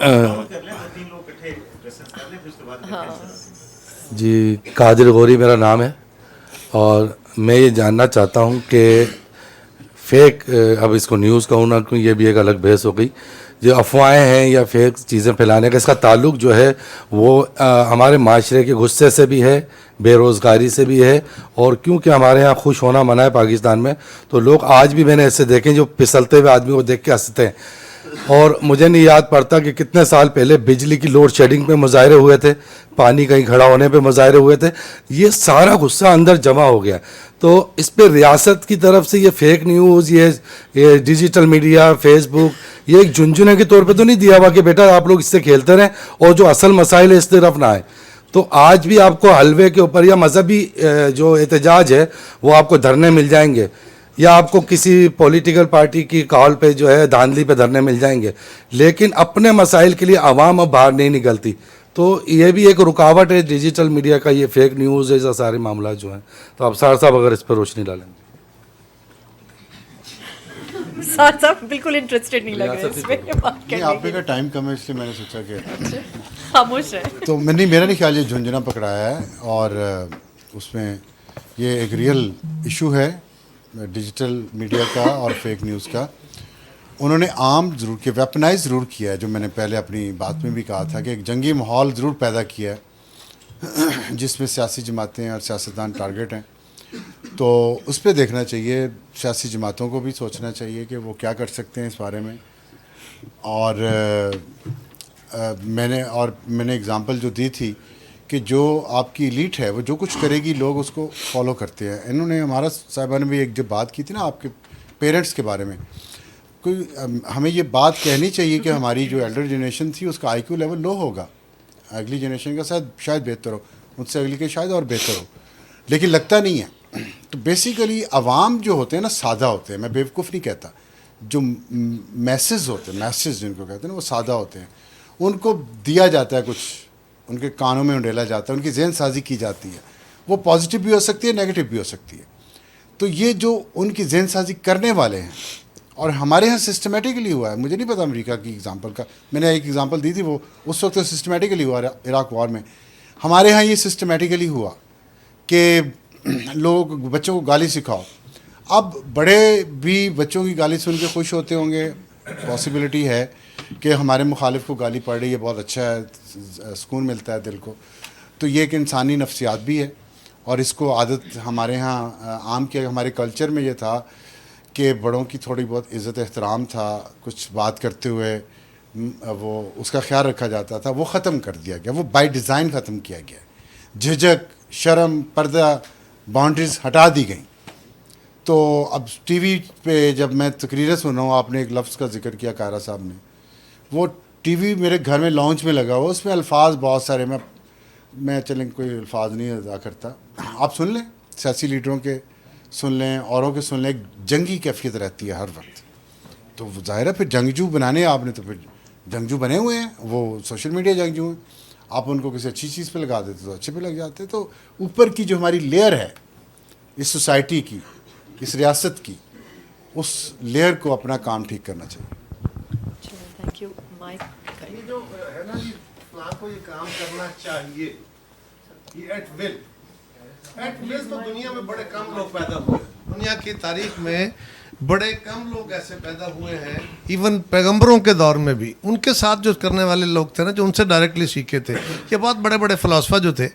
جی قادر غوری میرا نام ہے, اور میں یہ جاننا چاہتا ہوں کہ فیک, اب اس کو نیوز کہوں نہ کیوں یہ بھی ایک الگ بحث ہو گئی, جو افواہیں ہیں یا فیک چیزیں پھیلانے کا اس کا تعلق جو ہے وہ ہمارے معاشرے کے غصے سے بھی ہے, بے روزگاری سے بھی ہے, اور کیونکہ ہمارے ہاں خوش ہونا منع ہے پاکستان میں, تو لوگ آج بھی میں نے ایسے دیکھے جو پسلتے ہوئے آدمی کو دیکھ کے ہنستے ہیں. اور مجھے نہیں یاد پڑتا کہ کتنے سال پہلے بجلی کی لوڈ شیڈنگ پہ مظاہرے ہوئے تھے, پانی کہیں کھڑا ہونے پہ مظاہرے ہوئے تھے. یہ سارا غصہ اندر جمع ہو گیا. تو اس پہ ریاست کی طرف سے یہ فیک نیوز, یہ ڈیجیٹل میڈیا, فیس بک, یہ ایک جھنجھنے کے طور پہ تو نہیں دیا ہوا کہ بیٹا آپ لوگ اس سے کھیلتے رہیں اور جو اصل مسائل ہے اس طرف نہ آئے. تو آج بھی آپ کو حلوے کے اوپر یا مذہبی جو احتجاج ہے وہ آپ کو دھرنے مل جائیں گے, یا آپ کو کسی پولیٹیکل پارٹی کی کال پہ جو ہے دھاندلی پہ دھرنے مل جائیں گے, لیکن اپنے مسائل کے لیے عوام اب باہر نہیں نکلتی. تو یہ بھی ایک رکاوٹ ہے ڈیجیٹل میڈیا کا, یہ فیک نیوز ہے, سارے معاملات جو ہیں. تو آپ سار صاحب اگر اس پہ روشنی ڈالیں. سار صاحب بالکل انٹرسٹڈ نہیں لگ رہے اس پہ بات کرنے آپ کا ٹائم کم ہے اس لیے میں نے سوچا کہ خاموش ہے. تو میرا نہیں خیال یہ جھنجھنا پکڑایا ہے, اور اس میں یہ ایک ریئل ایشو ہے ڈیجیٹل میڈیا کا اور فیک نیوز کا. انہوں نے عام ضرور کیا, ویپنائز ضرور کیا ہے, جو میں نے پہلے اپنی بات میں بھی کہا تھا کہ ایک جنگی ماحول ضرور پیدا کیا ہے جس میں سیاسی جماعتیں اور سیاستدان ٹارگٹ ہیں. تو اس پہ دیکھنا چاہیے, سیاسی جماعتوں کو بھی سوچنا چاہیے کہ وہ کیا کر سکتے ہیں اس بارے میں. اور میں نے اگزامپل جو دی تھی کہ جو آپ کی ایلیٹ ہے وہ جو کچھ کرے گی لوگ اس کو فالو کرتے ہیں. انہوں نے ہمارا صاحبہ نے بھی ایک جو بات کی تھی نا آپ کے پیرنٹس کے بارے میں, کوئی ہمیں یہ بات کہنی چاہیے کہ ہماری جو ایلڈر جنریشن تھی اس کا آئی کیو لیول لو ہوگا, اگلی جنریشن کا شاید بہتر ہو, مجھ سے اگلی کے شاید اور بہتر ہو, لیکن لگتا نہیں ہے. تو بیسیکلی عوام جو ہوتے ہیں نا سادہ ہوتے ہیں, میں بیوقوف نہیں کہتا, جو میسز ہوتے ہیں, میسز جن کو کہتے ہیں نا وہ سادہ ہوتے ہیں, ان کو دیا جاتا ہے کچھ, ان کے کانوں میں انڈیلا جاتا ہے, ان کی ذہن سازی کی جاتی ہے, وہ پازیٹیو بھی ہو سکتی ہے نیگیٹو بھی ہو سکتی ہے. تو یہ جو ان کی ذہن سازی کرنے والے ہیں, اور ہمارے یہاں سسٹمیٹکلی ہوا ہے, مجھے نہیں پتا امریکہ کی اگزامپل کا, میں نے ایک اگزامپل دی تھی وہ اس وقت سسٹمیٹکلی ہوا عراق وار میں. ہمارے ہاں یہ سسٹمیٹکلی ہوا کہ لوگ بچوں کو گالی سکھاؤ. اب بڑے بھی بچوں کی گالی سن کے خوش ہوتے ہوں گے, پاسبلٹی ہے کہ ہمارے مخالف کو گالی پڑ رہی ہے, بہت اچھا ہے, سکون ملتا ہے دل کو. تو یہ ایک انسانی نفسیات بھی ہے, اور اس کو عادت ہمارے ہاں عام کیا, ہمارے کلچر میں یہ تھا کہ بڑوں کی تھوڑی بہت عزت احترام تھا, کچھ بات کرتے ہوئے وہ اس کا خیال رکھا جاتا تھا, وہ ختم کر دیا گیا, وہ بائی ڈیزائن ختم کیا گیا. جھجک, شرم, پردہ, باؤنڈریز ہٹا دی گئیں. تو اب ٹی وی پہ جب میں تقریریں سن رہا ہوں, آپ نے ایک لفظ کا ذکر کیا قاہرہ صاحب نے, وہ ٹی وی میرے گھر میں لانچ میں لگا ہوا, اس میں الفاظ بہت سارے, میں چلیں کوئی الفاظ نہیں ادا کرتا, آپ سن لیں, سیاسی لیڈروں کے سن لیں, اوروں کے سن لیں, ایک جنگی کیفیت رہتی ہے ہر وقت. تو ظاہر ہے پھر جنگجو بنانے آپ نے, تو پھر جنگجو بنے ہوئے ہیں, وہ سوشل میڈیا جنگجو ہیں, آپ ان کو کسی اچھی چیز پہ لگا دیتے تو اچھے پہ لگ جاتے. تو اوپر کی جو ہماری لیئر ہے اس سوسائٹی کی, اس ریاست کی, اس لیئر کو اپنا کام ٹھیک کرنا چاہیے. Thank you. مائک جو ہے نا جی, فلاں کو یہ کام کرنا چاہیے, یہ ایٹ ول تو دنیا میں بڑے کم لوگ پیدا ہوئے, دنیا کی تاریخ میں بڑے کم لوگ ایسے پیدا ہوئے ہیں, ایون پیغمبروں کے دور میں بھی ان کے ساتھ جو کرنے والے لوگ تھے نا, جو ان سے ڈائریکٹلی سیکھے تھے, یہ بہت بڑے بڑے فلاسفہ جو تھے,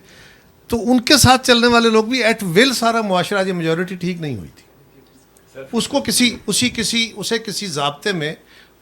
تو ان کے ساتھ چلنے والے لوگ بھی ایٹ ول سارا معاشرہ, یہ میجورٹی ٹھیک نہیں ہوئی تھی, اس کو اسے کسی ضابطے میں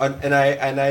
and I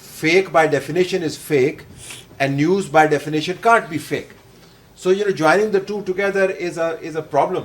fake by definition is fake and news by definition can't be fake. So joining the two together is a problem.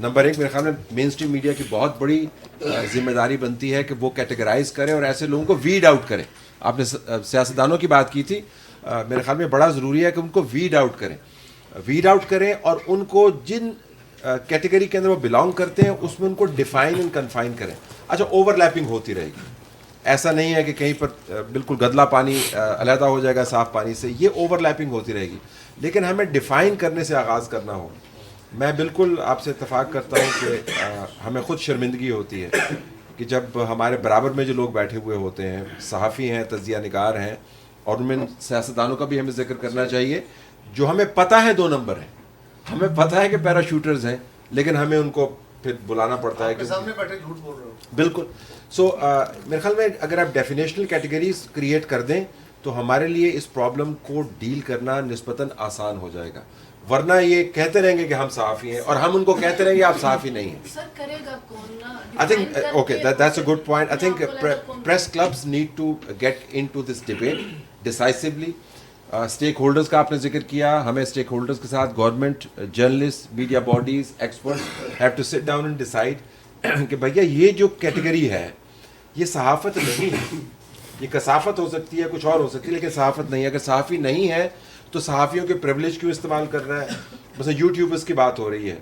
Number ایک، میرے خیال میں مین اسٹریم میڈیا کی بہت بڑی ذمہ داری بنتی ہے کہ وہ کیٹیگرائز کریں اور ایسے لوگوں کو ویڈ آؤٹ کریں. آپ نے سیاستدانوں کی بات کی تھی، میرے خیال میں بڑا ضروری ہے کہ ان کو ویڈ آؤٹ کریں اور ان کو جن کیٹیگری کے اندر وہ بلانگ کرتے ہیں اس میں ان کو ڈیفائن اینڈ کنفائن کریں. اچھا، اوور لیپنگ ہوتی رہے گی، ایسا نہیں ہے کہ کہیں پر بالکل گدلا پانی علیحدہ ہو جائے گا صاف پانی سے، یہ اوور لیپنگ ہوتی رہے گی، لیکن ہمیں ڈیفائن کرنے سے آغاز کرنا ہوگا. میں بالکل آپ سے اتفاق کرتا ہوں کہ ہمیں خود شرمندگی ہوتی ہے کہ جب ہمارے برابر میں جو لوگ بیٹھے ہوئے ہوتے ہیں، صحافی ہیں، تجزیہ نگار ہیں، اور ان میں سیاستدانوں کا بھی ہمیں ذکر کرنا چاہیے جو ہمیں پتہ ہے 2 نمبر ہیں، ہمیں پتہ ہے کہ پیراشوٹرز ہیں، لیکن ہمیں ان کو پھر بلانا پڑتا ہے کہ سامنے بیٹھے جھوٹ بول رہے ہو. بالکل. سو میرے خیال میں اگر آپ ڈیفینیشنل کیٹیگریز کریٹ کر دیں تو ہمارے لیے اس پرابلم کو ڈیل کرنا نسبتاً آسان ہو جائے گا. ورنہ یہ کہتے رہیں گے کہ ہم صحافی ہیں اور ہم ان کو کہتے رہیں گے آپ صحافی نہیں ہیں. سر کرے گا کون نا؟ I think okay, that's a good point. I think press clubs need to get into this debate decisively. Stake holders کا آپ نے ذکر کیا، ہمیں اسٹیک ہولڈرز کے ساتھ government, journalist, media bodies, experts have to sit down and decide کہ بھیا یہ جو کیٹیگری ہے یہ صحافت نہیں ہے، یہ کثافت ہو سکتی ہے، کچھ اور ہو سکتی ہے، لیکن صحافت نہیں ہے. اگر صحافی نہیں ہے تو صحافیوں کے پریولیج کیوں استعمال کر رہا ہے؟ مثلا یوٹیوبرز کی بات ہو رہی ہے،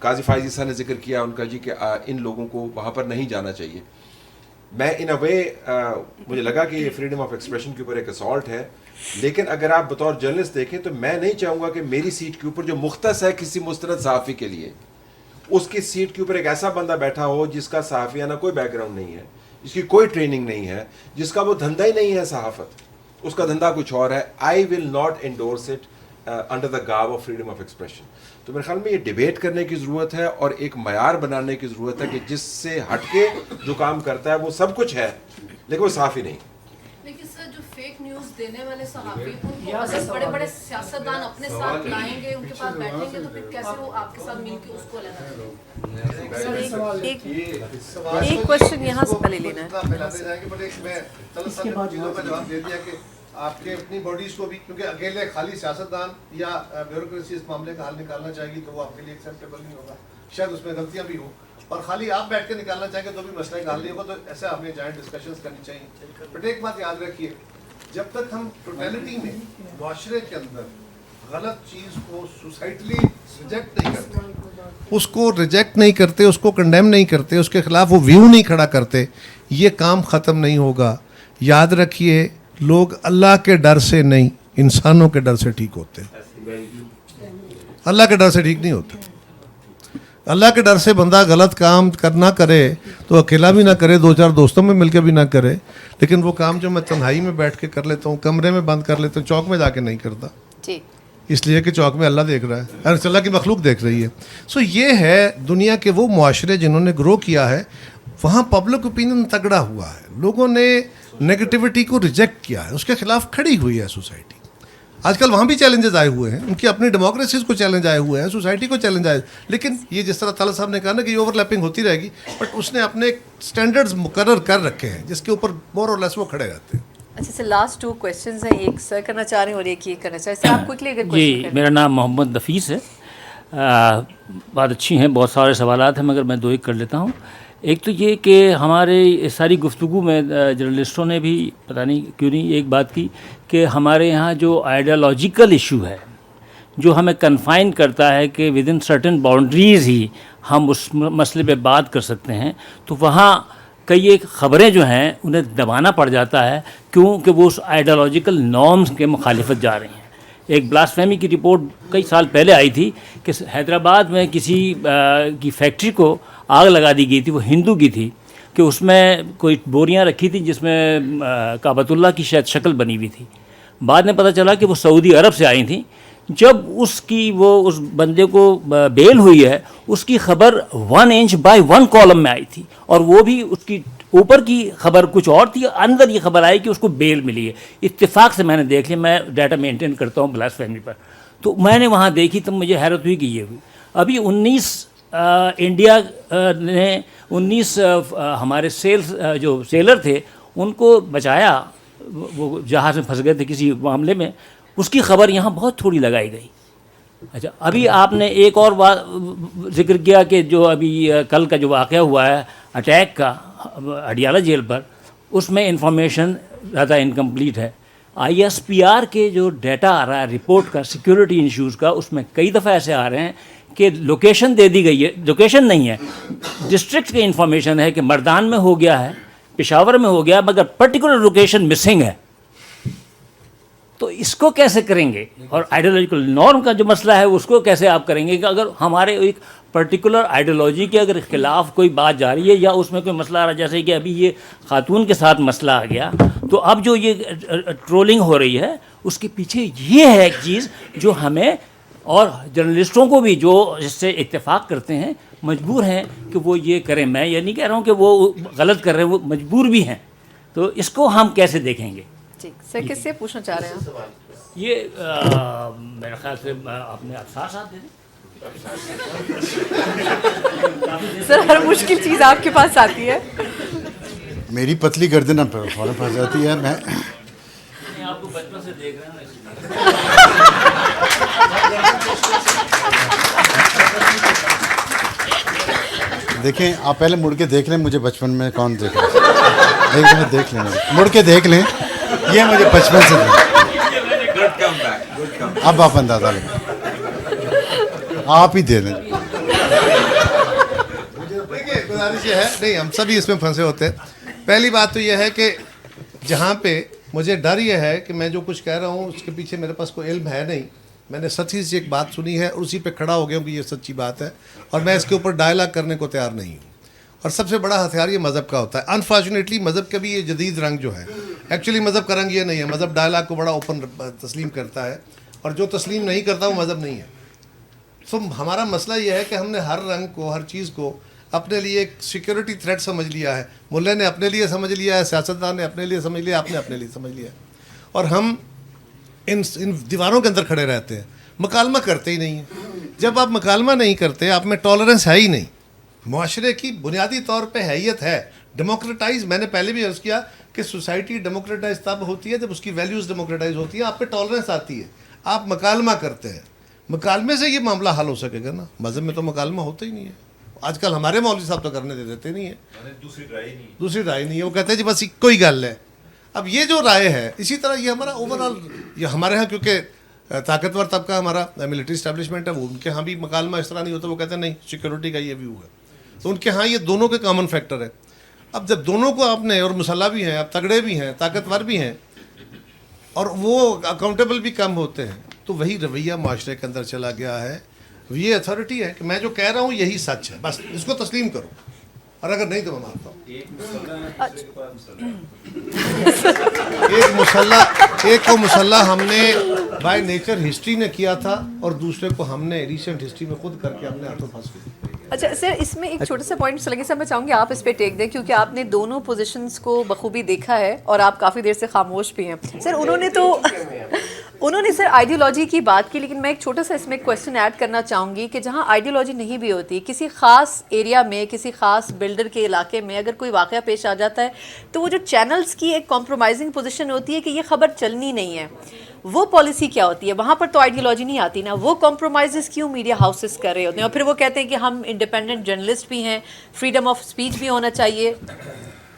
قاضی فائزی صاحب نے ذکر کیا ان کا جی کہ ان لوگوں کو وہاں پر نہیں جانا چاہیے. میں ان اے وے مجھے لگا کہ یہ فریڈم آف ایکسپریشن کے اوپر ایک اسالٹ ہے، لیکن اگر آپ بطور جرنلسٹ دیکھیں تو میں نہیں چاہوں گا کہ میری سیٹ کے اوپر جو مختص ہے کسی مستند صحافی کے لیے، اس کی سیٹ کے اوپر ایک ایسا بندہ بیٹھا ہو جس کا صحافیانہ کوئی بیک گراؤنڈ نہیں ہے، جس کی کوئی ٹریننگ نہیں ہے، جس کا وہ دھندا ہی نہیں ہے صحافت، اس کا دھندا کچھ اور ہے. I will not endorse it under the garb of freedom of expression. تو میرے خیال میں یہ ڈیبیٹ کرنے کی ضرورت ہے اور ایک معیار بنانے کی ضرورت ہے کہ جس سے ہٹ کے جو کام کرتا ہے وہ سب کچھ ہے لیکن وہ صحافی نہیں. لیکن سر جو فیک نیوز دینے والے صحافی ان کو اگر بڑے بڑے سیاستدان اپنے ساتھ لائیں گے، ان کے پاس بیٹھیں گے، تو پھر کیسے وہ آپ کے ساتھ مل کے اس کو ایک کوشچن یہاں سے پہلے لینا ہے. اس کے بعد جواب دے دیا کہ آپ کے اپنی باڈیز کو بھی، کیونکہ اکیلے خالی سیاستدان یا بیوروکریسی اس معاملے کا حل نکالنا چاہے گی تو وہ آپ کے لیے ایکسیپٹیبل نہیں ہوگا، شاید اس میں غلطیاں بھی ہوں، اور خالی آپ بیٹھ کے نکالنا چاہیں گے تو بھی مسئلہ کا حل نہیں ہوگا. تو ایسا ہمیں جوائنٹ ڈسکشنز کرنی چاہیے. بٹ ایک بات یاد رکھیے، جب تک ہم ٹوٹیلٹی میں معاشرے کے اندر غلط چیز کو سوسائٹلی ریجیکٹ نہیں کرتے، اس کو ریجیکٹ نہیں کرتے، اس کو کنڈیم نہیں کرتے، اس کے خلاف وہ ویو نہیں کھڑا کرتے، یہ کام ختم نہیں ہوگا. یاد رکھیے، لوگ اللہ کے ڈر سے نہیں، انسانوں کے ڈر سے ٹھیک ہوتے ہیں. اللہ کے ڈر سے ٹھیک نہیں ہوتے. اللہ کے ڈر سے بندہ غلط کام نہ کرے تو اکیلا بھی نہ کرے، 2-4 دوستوں میں مل کے بھی نہ کرے، لیکن وہ کام جو میں تنہائی میں بیٹھ کے کر لیتا ہوں، کمرے میں بند کر لیتا ہوں، چوک میں جا کے نہیں کرتا، اس لیے کہ چوک میں اللہ دیکھ رہا ہے، اللہ کی مخلوق دیکھ رہی ہے. سو یہ ہے دنیا کے وہ معاشرے جنہوں نے گرو کیا ہے، وہاں پبلک اوپینین تگڑا ہوا ہے، لوگوں نے نیگیٹیوٹی کو ریجیکٹ کیا ہے، اس کے خلاف کھڑی ہوئی ہے سوسائٹی. آج کل وہاں بھی چیلنجز آئے ہوئے ہیں، ان کی اپنی ڈیموکریسیز کو چیلنج آئے ہوئے ہیں، سوسائٹی کو چیلنج آئے، لیکن یہ جس طرح طلعت صاحب نے کہا نا کہ یہ اوور لیپنگ ہوتی رہے گی، بٹ اس نے اپنے اسٹینڈرڈز مقرر کر رکھے ہیں جس کے اوپر مور اور لیس وہ کھڑے رہتے ہیں. اچھا سر، لاسٹ 2 کویسچنز ہیں، ایک سر کرنا چاہ رہے ہیں اور ایک یہ کرنا چاہ رہے ہیں. آپ کوئکلی اگر جی، میرا نام محمد نفیس ہے. بات اچھی ہیں، بہت سارے سوالات ہیں، مگر میں 2 ایک کر لیتا ہوں. ایک تو یہ کہ ہمارے ساری گفتگو میں جرنلسٹوں نے بھی پتہ نہیں کیوں نہیں ایک بات کی کہ ہمارے یہاں جو آئیڈیالوجیکل ایشو ہے جو ہمیں کنفائن کرتا ہے کہ ود ان سرٹن باؤنڈریز ہی ہم اس مسئلے پہ بات کر سکتے ہیں، تو وہاں کئی ایک خبریں جو ہیں انہیں دبانا پڑ جاتا ہے کیونکہ وہ اس آئیڈیالوجیکل نارمز کے مخالفت جا رہی ہیں. ایک بلاسفیمی کی رپورٹ کئی سال پہلے آئی تھی کہ حیدرآباد میں کسی کی فیکٹری کو آگ لگا دی گئی تھی، وہ ہندو کی تھی، کہ اس میں کوئی بوریاں رکھی تھیں جس میں کعبۃ اللہ کی شاید شکل بنی ہوئی تھی. بعد میں پتہ چلا کہ وہ سعودی عرب سے آئی تھیں. جب اس بندے کو بیل ہوئی ہے، اس کی خبر 1 inch by 1 column میں آئی تھی، اور وہ بھی اس کی اوپر کی خبر کچھ اور تھی، اندر یہ خبر آئی کہ اس کو بیل ملی ہے. اتفاق سے میں نے دیکھ لیا، میں ڈیٹا مینٹین کرتا ہوں بلاسفیمی پر، تو میں نے وہاں دیکھی تو مجھے حیرت ہوئی کہ یہ ہوئی. ابھی 19 انڈیا نے 19 ہمارے جو سیلر تھے ان کو بچایا، وہ جہاز میں پھنس گئے تھے کسی معاملے میں، اس کی خبر یہاں بہت تھوڑی لگائی گئی. اچھا ابھی آپ نے ایک اور بات ذکر کیا کہ جو ابھی کل کا جو واقعہ ہوا ہے اٹیک کا اڈیالہ جیل پر، اس میں انفارمیشن زیادہ انکمپلیٹ ہے. آئی ایس پی آر کے جو ڈیٹا آ رہا ہے رپورٹ کا سیکیورٹی ایشوز کا، اس میں کئی دفعہ ایسے آ رہے ہیں کہ لوکیشن دے دی گئی ہے، لوکیشن نہیں ہے، ڈسٹرکٹ کی انفارمیشن ہے کہ مردان میں ہو گیا ہے، پشاور میں ہو گیا، مگر پرٹیکولر لوکیشن مسنگ ہے. تو اس کو کیسے کریں گے؟ اور آئیڈیالوجیکل نارم کا جو مسئلہ ہے اس کو کیسے آپ کریں گے کہ اگر ہمارے ایک پرٹیکولر آئیڈیالوجی کے اگر خلاف کوئی بات جا رہی ہے یا اس میں کوئی مسئلہ آ رہا ہے، جیسے کہ ابھی یہ خاتون کے ساتھ مسئلہ آ گیا، تو اب جو یہ ٹرولنگ ہو رہی ہے اس کے پیچھے یہ ہے ایک چیز جو ہمیں اور جرنلسٹوں کو بھی جو اس سے اتفاق کرتے ہیں مجبور ہیں کہ وہ یہ کریں. میں یہ نہیں کہہ رہا ہوں کہ وہ غلط کر رہے ہیں، وہ مجبور بھی ہیں. تو اس کو ہم کیسے دیکھیں گے؟ ٹھیک سر، کس سے پوچھنا چاہ رہے ہیں آپ؟ یہ میرے خیال سے اپنے افسار صاحب دے دیں. سر ہر مشکل چیز آپ کے پاس آتی ہے. میری پتلی گردن فوراً پھنس جاتی ہے. میں آپ کو بچپن سے دیکھ رہے ہیں. دیکھیں آپ پہلے مڑ کے دیکھ لیں مجھے بچپن میں کون دیکھ رہا ہے. ایک دفعہ دیکھ لیں، مڑ کے دیکھ لیں، یہ مجھے بچپن سے اب آپ اندازہ لیں، آپ ہی دے دیں. گزارش یہ ہے، نہیں ہم سبھی اس میں پھنسے ہوتے ہیں. پہلی بات تو یہ ہے کہ جہاں پہ مجھے ڈر یہ ہے کہ میں جو کچھ کہہ رہا ہوں اس کے پیچھے میرے پاس کوئی علم ہے نہیں. میں نے سچی سے ایک بات سنی ہے اور اسی پہ کھڑا ہو گیا ہوں کہ یہ سچی بات ہے، اور میں اس کے اوپر ڈائلاگ کرنے کو تیار نہیں ہوں. اور سب سے بڑا ہتھیار یہ مذہب کا ہوتا ہے. انفارچونیٹلی مذہب کا بھی یہ جدید رنگ جو ہے، ایکچولی مذہب کا رنگ یہ نہیں ہے. مذہب ڈائلاگ کو بڑا اوپن تسلیم کرتا ہے، اور جو تسلیم نہیں کرتا وہ مذہب نہیں ہے. تو ہمارا مسئلہ یہ ہے کہ ہم نے ہر رنگ کو، ہر چیز کو اپنے لیے ایک سیکیورٹی تھریٹ سمجھ لیا ہے. ملے نے اپنے لیے سمجھ لیا ہے، سیاستدان نے اپنے لیے سمجھ لیا، آپ نے اپنے لیے سمجھ لیا ہے. اور ہم ان دیواروں کے اندر کھڑے رہتے ہیں، مکالمہ کرتے ہی نہیں ہیں. جب آپ مکالمہ نہیں کرتے، آپ میں ٹالرنس ہے ہی نہیں. معاشرے کی بنیادی طور پہ حیثیت ہے ڈیموکریٹائز. میں نے پہلے بھی عرض کیا کہ سوسائٹی ڈیموکریٹائز تب ہوتی ہے جب اس کی ویلیوز ڈیموکریٹائز ہوتی ہیں. آپ پہ ٹالرنس آتی ہے، آپ مکالمہ کرتے ہیں. مکالمے سے یہ معاملہ حل ہو سکے گا نا. مذہب میں تو مکالمہ ہوتا ہی نہیں ہے. آج کل ہمارے مولوی صاحب تو کرنے دیتے نہیں ہیں، دوسری رائے نہیں ہے. وہ کہتے ہیں جی بس کوئی گل ہے. اب یہ جو رائے ہے، اسی طرح یہ ہمارا اوور آل، یہ ہمارے ہاں کیونکہ طاقتور طبقہ ہمارا ملٹری اسٹیبلشمنٹ ہے، وہ ان کے ہاں بھی مکالمہ اس طرح نہیں ہوتا. وہ کہتے ہیں نہیں سیکورٹی کا یہ ویو ہے. تو ان کے ہاں یہ دونوں کے کامن فیکٹر ہے. اب جب دونوں کو آپ نے، اور مسلح بھی ہیں، اب تگڑے بھی ہیں، طاقتور بھی ہیں، اور وہ اکاؤنٹیبل بھی کم ہوتے ہیں، تو وہی رویہ معاشرے کے اندر چلا گیا ہے. یہ اتھارٹی ہے کہ میں جو کہہ رہا ہوں یہی سچ ہے، بس اس کو تسلیم کرو، اور اگر نہیں تو میں مانتا ہوں. ایک کو مسلح ہم نے بائی نیچر ہسٹری نے کیا تھا، اور دوسرے کو ہم نے ریسنٹ ہسٹری میں خود کر کے ہم نے ہاتھوں پھنس گئے. اچھا سر، اس میں ایک چھوٹا سا پوائنٹ سلگی صاحب میں چاہوں گی آپ اس پہ ٹیک دیں، کیونکہ آپ نے دونوں پوزیشنز کو بخوبی دیکھا ہے اور آپ کافی دیر سے خاموش بھی ہیں. سر انہوں نے سر آئیڈیالوجی کی بات کی، لیکن میں ایک چھوٹا سا اس میں کویسچن ایڈ کرنا چاہوں گی کہ جہاں آئیڈیالوجی نہیں بھی ہوتی، کسی خاص ایریا میں، کسی خاص بلڈر کے علاقے میں اگر کوئی واقعہ پیش آ جاتا ہے تو وہ جو چینلز کی ایک کمپرومائزنگ پوزیشن ہوتی ہے کہ یہ خبر چلنی نہیں ہے، وہ پالیسی کیا ہوتی ہے؟ وہاں پر تو آئیڈیالوجی نہیں آتی نا. وہ کمپرومائزز کیوں میڈیا ہاؤسز کر رہے ہوتے ہیں؟ اور پھر وہ کہتے ہیں کہ ہم انڈیپینڈنٹ جرنلسٹ بھی ہیں، فریڈم آف اسپیچ بھی ہونا چاہیے.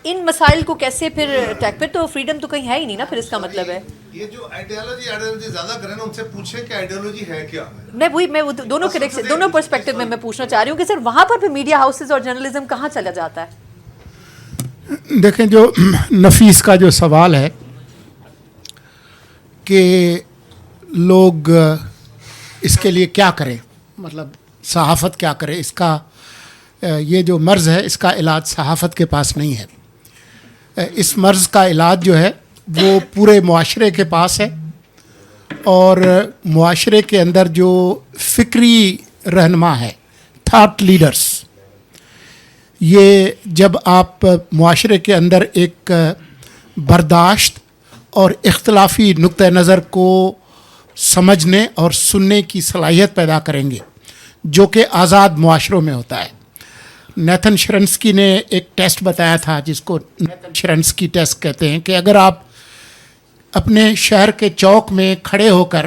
ان مسائل کو کیسے پھر ٹیک؟ پھر تو فریڈم تو کہیں ہے ہی نہیں نا، پھر اس کا مطلب ہے. یہ جو آئیڈیالوجی زیادہ کریں نا، ان سے پوچھیں کہ آئیڈیالوجی ہے کیا. میں دونوں پرسپیکٹو میں پوچھنا چاہ رہی ہوں کہ سر وہاں پر بھی میڈیا ہاؤسز اور جرنلزم کہاں چلا جاتا ہے؟ دیکھیں، جو نفیس کا جو سوال ہے کہ لوگ اس کے لیے کیا کریں، مطلب صحافت کیا کرے، اس کا یہ جو مرض ہے اس کا علاج صحافت کے پاس نہیں ہے. اس مرض کا علاج جو ہے وہ پورے معاشرے کے پاس ہے، اور معاشرے کے اندر جو فکری رہنما ہے، تھاٹ لیڈرز، یہ جب آپ معاشرے کے اندر ایک برداشت اور اختلافی نقطہ نظر کو سمجھنے اور سننے کی صلاحیت پیدا کریں گے، جو کہ آزاد معاشروں میں ہوتا ہے. نیتھن شرنسکی نے ایک ٹیسٹ بتایا تھا جس کو نیتھن شرنسکی ٹیسٹ کہتے ہیں، کہ اگر آپ اپنے شہر کے چوک میں کھڑے ہو کر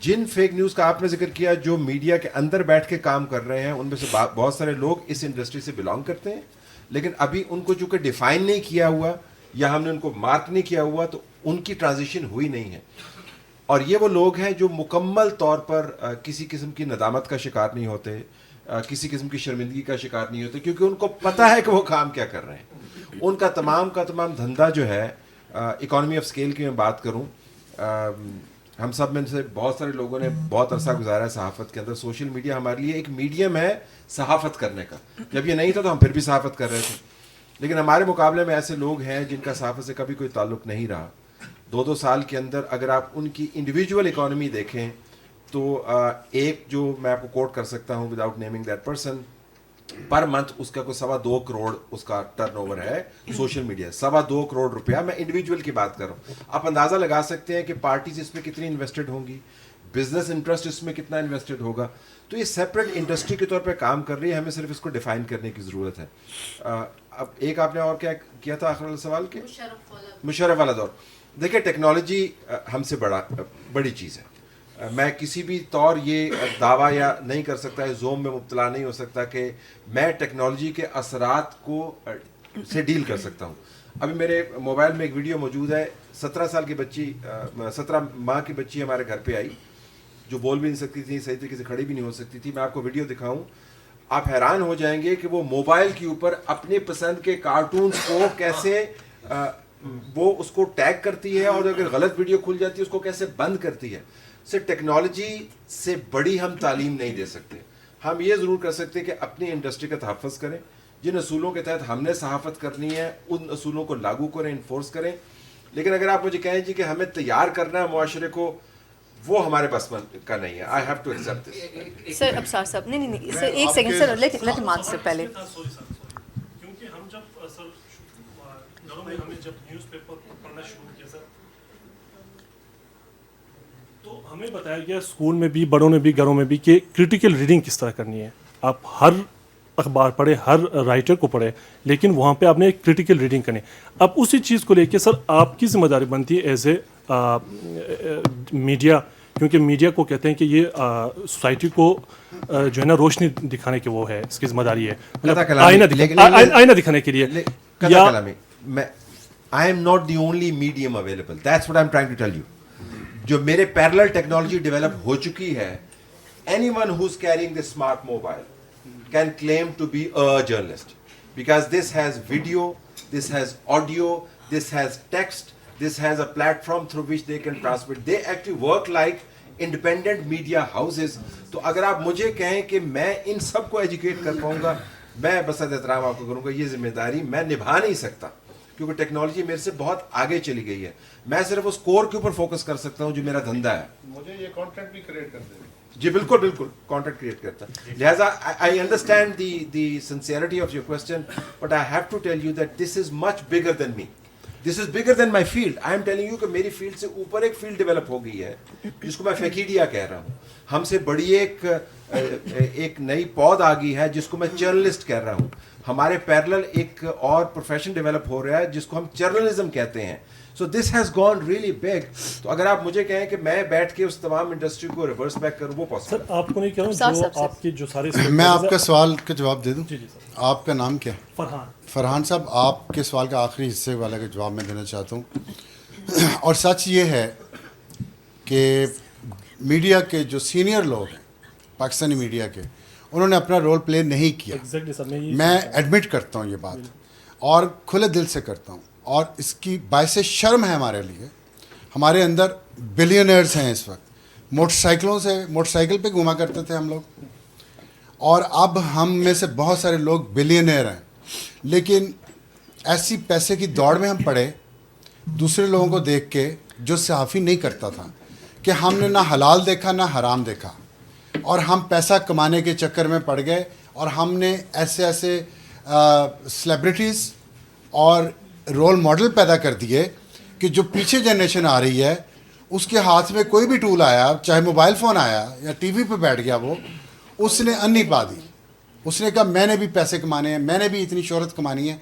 جن فیک نیوز کا آپ نے ذکر کیا جو میڈیا کے اندر بیٹھ کے کام کر رہے ہیں ان میں سے بہت سارے لوگ اس انڈسٹری سے بلانگ کرتے ہیں, لیکن ابھی ان کو چونکہ ڈیفائن نہیں کیا ہوا یا ہم نے ان کو مارک نہیں کیا ہوا تو ان کی ٹرانزیشن ہوئی نہیں ہے. اور یہ وہ لوگ ہیں جو مکمل طور پر کسی قسم کی ندامت کا شکار نہیں ہوتے, کسی قسم کی شرمندگی کا شکار نہیں ہوتے, کیونکہ ان کو پتہ ہے کہ وہ کام کیا کر رہے ہیں. ان کا تمام دھندا جو ہے, اکانومی آف اسکیل کی میں بات کروں, ہم سب میں سے بہت سارے لوگوں نے بہت عرصہ گزارا ہے صحافت کے اندر. سوشل میڈیا ہمارے لیے ایک میڈیم ہے صحافت کرنے کا. جب یہ نہیں تھا تو ہم پھر بھی صحافت کر رہے تھے, لیکن ہمارے مقابلے میں ایسے لوگ ہیں جن کا صحافت سے کبھی کوئی تعلق نہیں رہا. 2 سال کے اندر اگر آپ ان کی انڈیویجول اکانومی دیکھیں تو ایک جو میں آپ کو کوٹ کر سکتا ہوں without naming that person, per month اس کا کوئی 2.25 کروڑ اس کا ٹرن اوور ہے سوشل میڈیا. 2.25 کروڑ روپیہ, میں انڈیویجول کی بات کر رہا ہوں. آپ اندازہ لگا سکتے ہیں کہ پارٹیز اس میں کتنی انویسٹڈ ہوں گی, بزنس انٹرسٹ اس میں کتنا انویسٹڈ ہوگا. تو یہ سیپریٹ انڈسٹری کے طور پہ کام کر رہی ہے, ہمیں صرف اس کو ڈیفائن کرنے کی ضرورت ہے. اب ایک آپ نے اور کیا کیا تھا آخر والا سوال کے مشرف والا دور. دیکھیں ٹیکنالوجی ہم سے بڑی چیز ہے. میں کسی بھی طور یہ دعویٰ یا نہیں کر سکتا, زوم میں مبتلا نہیں ہو سکتا کہ میں ٹیکنالوجی کے اثرات کو سے ڈیل کر سکتا ہوں. ابھی میرے موبائل میں ایک ویڈیو موجود ہے, 17 سال کی بچی, 17 ماہ کی بچی ہمارے گھر پہ آئی جو بول بھی نہیں سکتی تھی, صحیح طریقے سے کھڑی بھی نہیں ہو سکتی تھی. میں آپ کو ویڈیو دکھاؤں, آپ حیران ہو جائیں گے کہ وہ موبائل کے اوپر اپنے پسند کے کارٹونز کو کیسے وہ اس کو ٹیگ کرتی ہے, اور اگر غلط ویڈیو کھل جاتی ہے اس کو کیسے بند کرتی ہے. سے ٹیکنالوجی سے بڑی ہم تعلیم نہیں دے سکتے. ہم یہ ضرور کر سکتے کہ اپنی انڈسٹری کا تحفظ کریں, جن اصولوں کے تحت ہم نے صحافت کرنی ہے ان اصولوں کو لاگو کریں, انفورس کریں. لیکن اگر آپ مجھے کہیں جی کہ ہمیں تیار کرنا ہے معاشرے کو, وہ ہمارے پاس کا نہیں ہے. I have to accept this. Sir Absar صاحب نہیں سر ایک سیکنڈ سر, لیٹ ہم آنسر پہلے. کیونکہ ہم جب سر گھروں میں ہمیں جب نیوز پیپر پڑھنا شروع کیا سر تو ہمیں بتایا گیا اسکول میں بھی, بڑوں نے بھی, گھروں میں بھی کہ کریٹیکل ریڈنگ کس طرح کرنی ہے. آپ ہر اخبار پڑھے, ہر رائٹر کو پڑھے, لیکن وہاں پہ آپ نے ایک کریٹیکل ریڈنگ کرنی. اب اسی چیز کو لے کے سر آپ کی ذمہ داری بنتی ہے ایز اے میڈیا, کیونکہ میڈیا کو کہتے ہیں کہ یہ سوسائٹی کو جو ہے نا روشنی دکھانے کی وہ ہے, اس کی ذمہ داری ہے, آئینہ دکھانے کے لیے. I am not the only medium available. That's what I'm trying to tell you. جو میرے پیرلل ٹیکنالوجی ڈیولپ ہو چکی ہے, anyone who's carrying this smart mobile can claim to be a journalist because this has video, this has audio, this has text, this has a platform through which they can transmit. They actually work like independent media houses. تو اگر آپ مجھے کہیں کہ میں ان سب کو ایجوکیٹ کر پاؤں گا, میں بس احترام آپ کو کروں گا, یہ ذمہ داری میں نبھا نہیں سکتا کیونکہ ٹیکنالوجی میرے سے بہت آگے چلی گئی ہے. میں صرف اس کور کے اوپر فوکس کر سکتا ہوں جو میرا دھندا ہے. مجھے یہ کانٹینٹ بھی کریٹ کر دے. جی بالکل بالکل کانٹینٹ کریٹ کرتا ہے. لہٰذا I understand the sincerity of your question, but I have to tell you that this is much bigger than me, this is bigger than my field. I am telling you کہ میری فیلڈ سے اوپر ایک فیلڈ ڈیولپ ہو گئی ہے جس کو میں فیکیڈیا کہہ رہا ہوں. ہم سے بڑی ایک نئی پود آ گئی ہے جس کو میں جرنلسٹ کہہ رہا ہوں. ہمارے پیرلل ایک اور پروفیشن ڈیولپ ہو رہا ہے جس کو ہم جرنلزم کہتے ہیں. So this has gone really big. تو اگر آپ مجھے کہیں کہ میں بیٹھ کے اس تمام انڈسٹری کو ریورس بیک کروں, وہ پاسبل. سر آپ کو نہیں کہوں جو آپ کے جو سارے میں آپ کا سوال کا جواب دے دوں. جی جی سر. آپ کا نام کیا ہے؟ فرحان. فرحان صاحب, آپ کے سوال کا آخری حصے والا کا جواب میں دینا چاہتا ہوں. اور سچ یہ ہے کہ میڈیا کے جو سینئر لوگ ہیں پاکستانی میڈیا کے, انہوں نے اپنا رول پلے نہیں کیا. میں ایڈمٹ کرتا ہوں یہ بات, اور کھلے دل سے کرتا ہوں, اور اس کی باعث شرم ہے ہمارے لیے. ہمارے اندر بلینئرز ہیں اس وقت. موٹر سائیکل پہ گھوما کرتے تھے ہم لوگ, اور اب ہم میں سے بہت سارے لوگ بلینئر ہیں, لیکن ایسی پیسے کی دوڑ میں ہم پڑے دوسرے لوگوں کو دیکھ کے جو صحافی نہیں کرتا تھا, کہ ہم نے نہ حلال دیکھا نہ حرام دیکھا, اور ہم پیسہ کمانے کے چکر میں پڑ گئے, اور ہم نے ایسے سیلیبریٹیز اور رول ماڈل پیدا کر دیے کہ جو پیچھے جنریشن آ رہی ہے اس کے ہاتھ میں کوئی بھی ٹول آیا, چاہے موبائل فون آیا یا ٹی وی پہ بیٹھ گیا, وہ اس نے انی پا دی. اس نے کہا میں نے بھی پیسے کمانے ہیں, میں نے بھی اتنی شہرت کمانی ہے.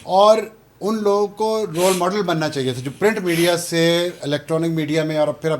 اور ان لوگوں کو رول ماڈل بننا چاہیے تھا جو پرنٹ میڈیا سے الیکٹرانک میڈیا میں اور پھر اب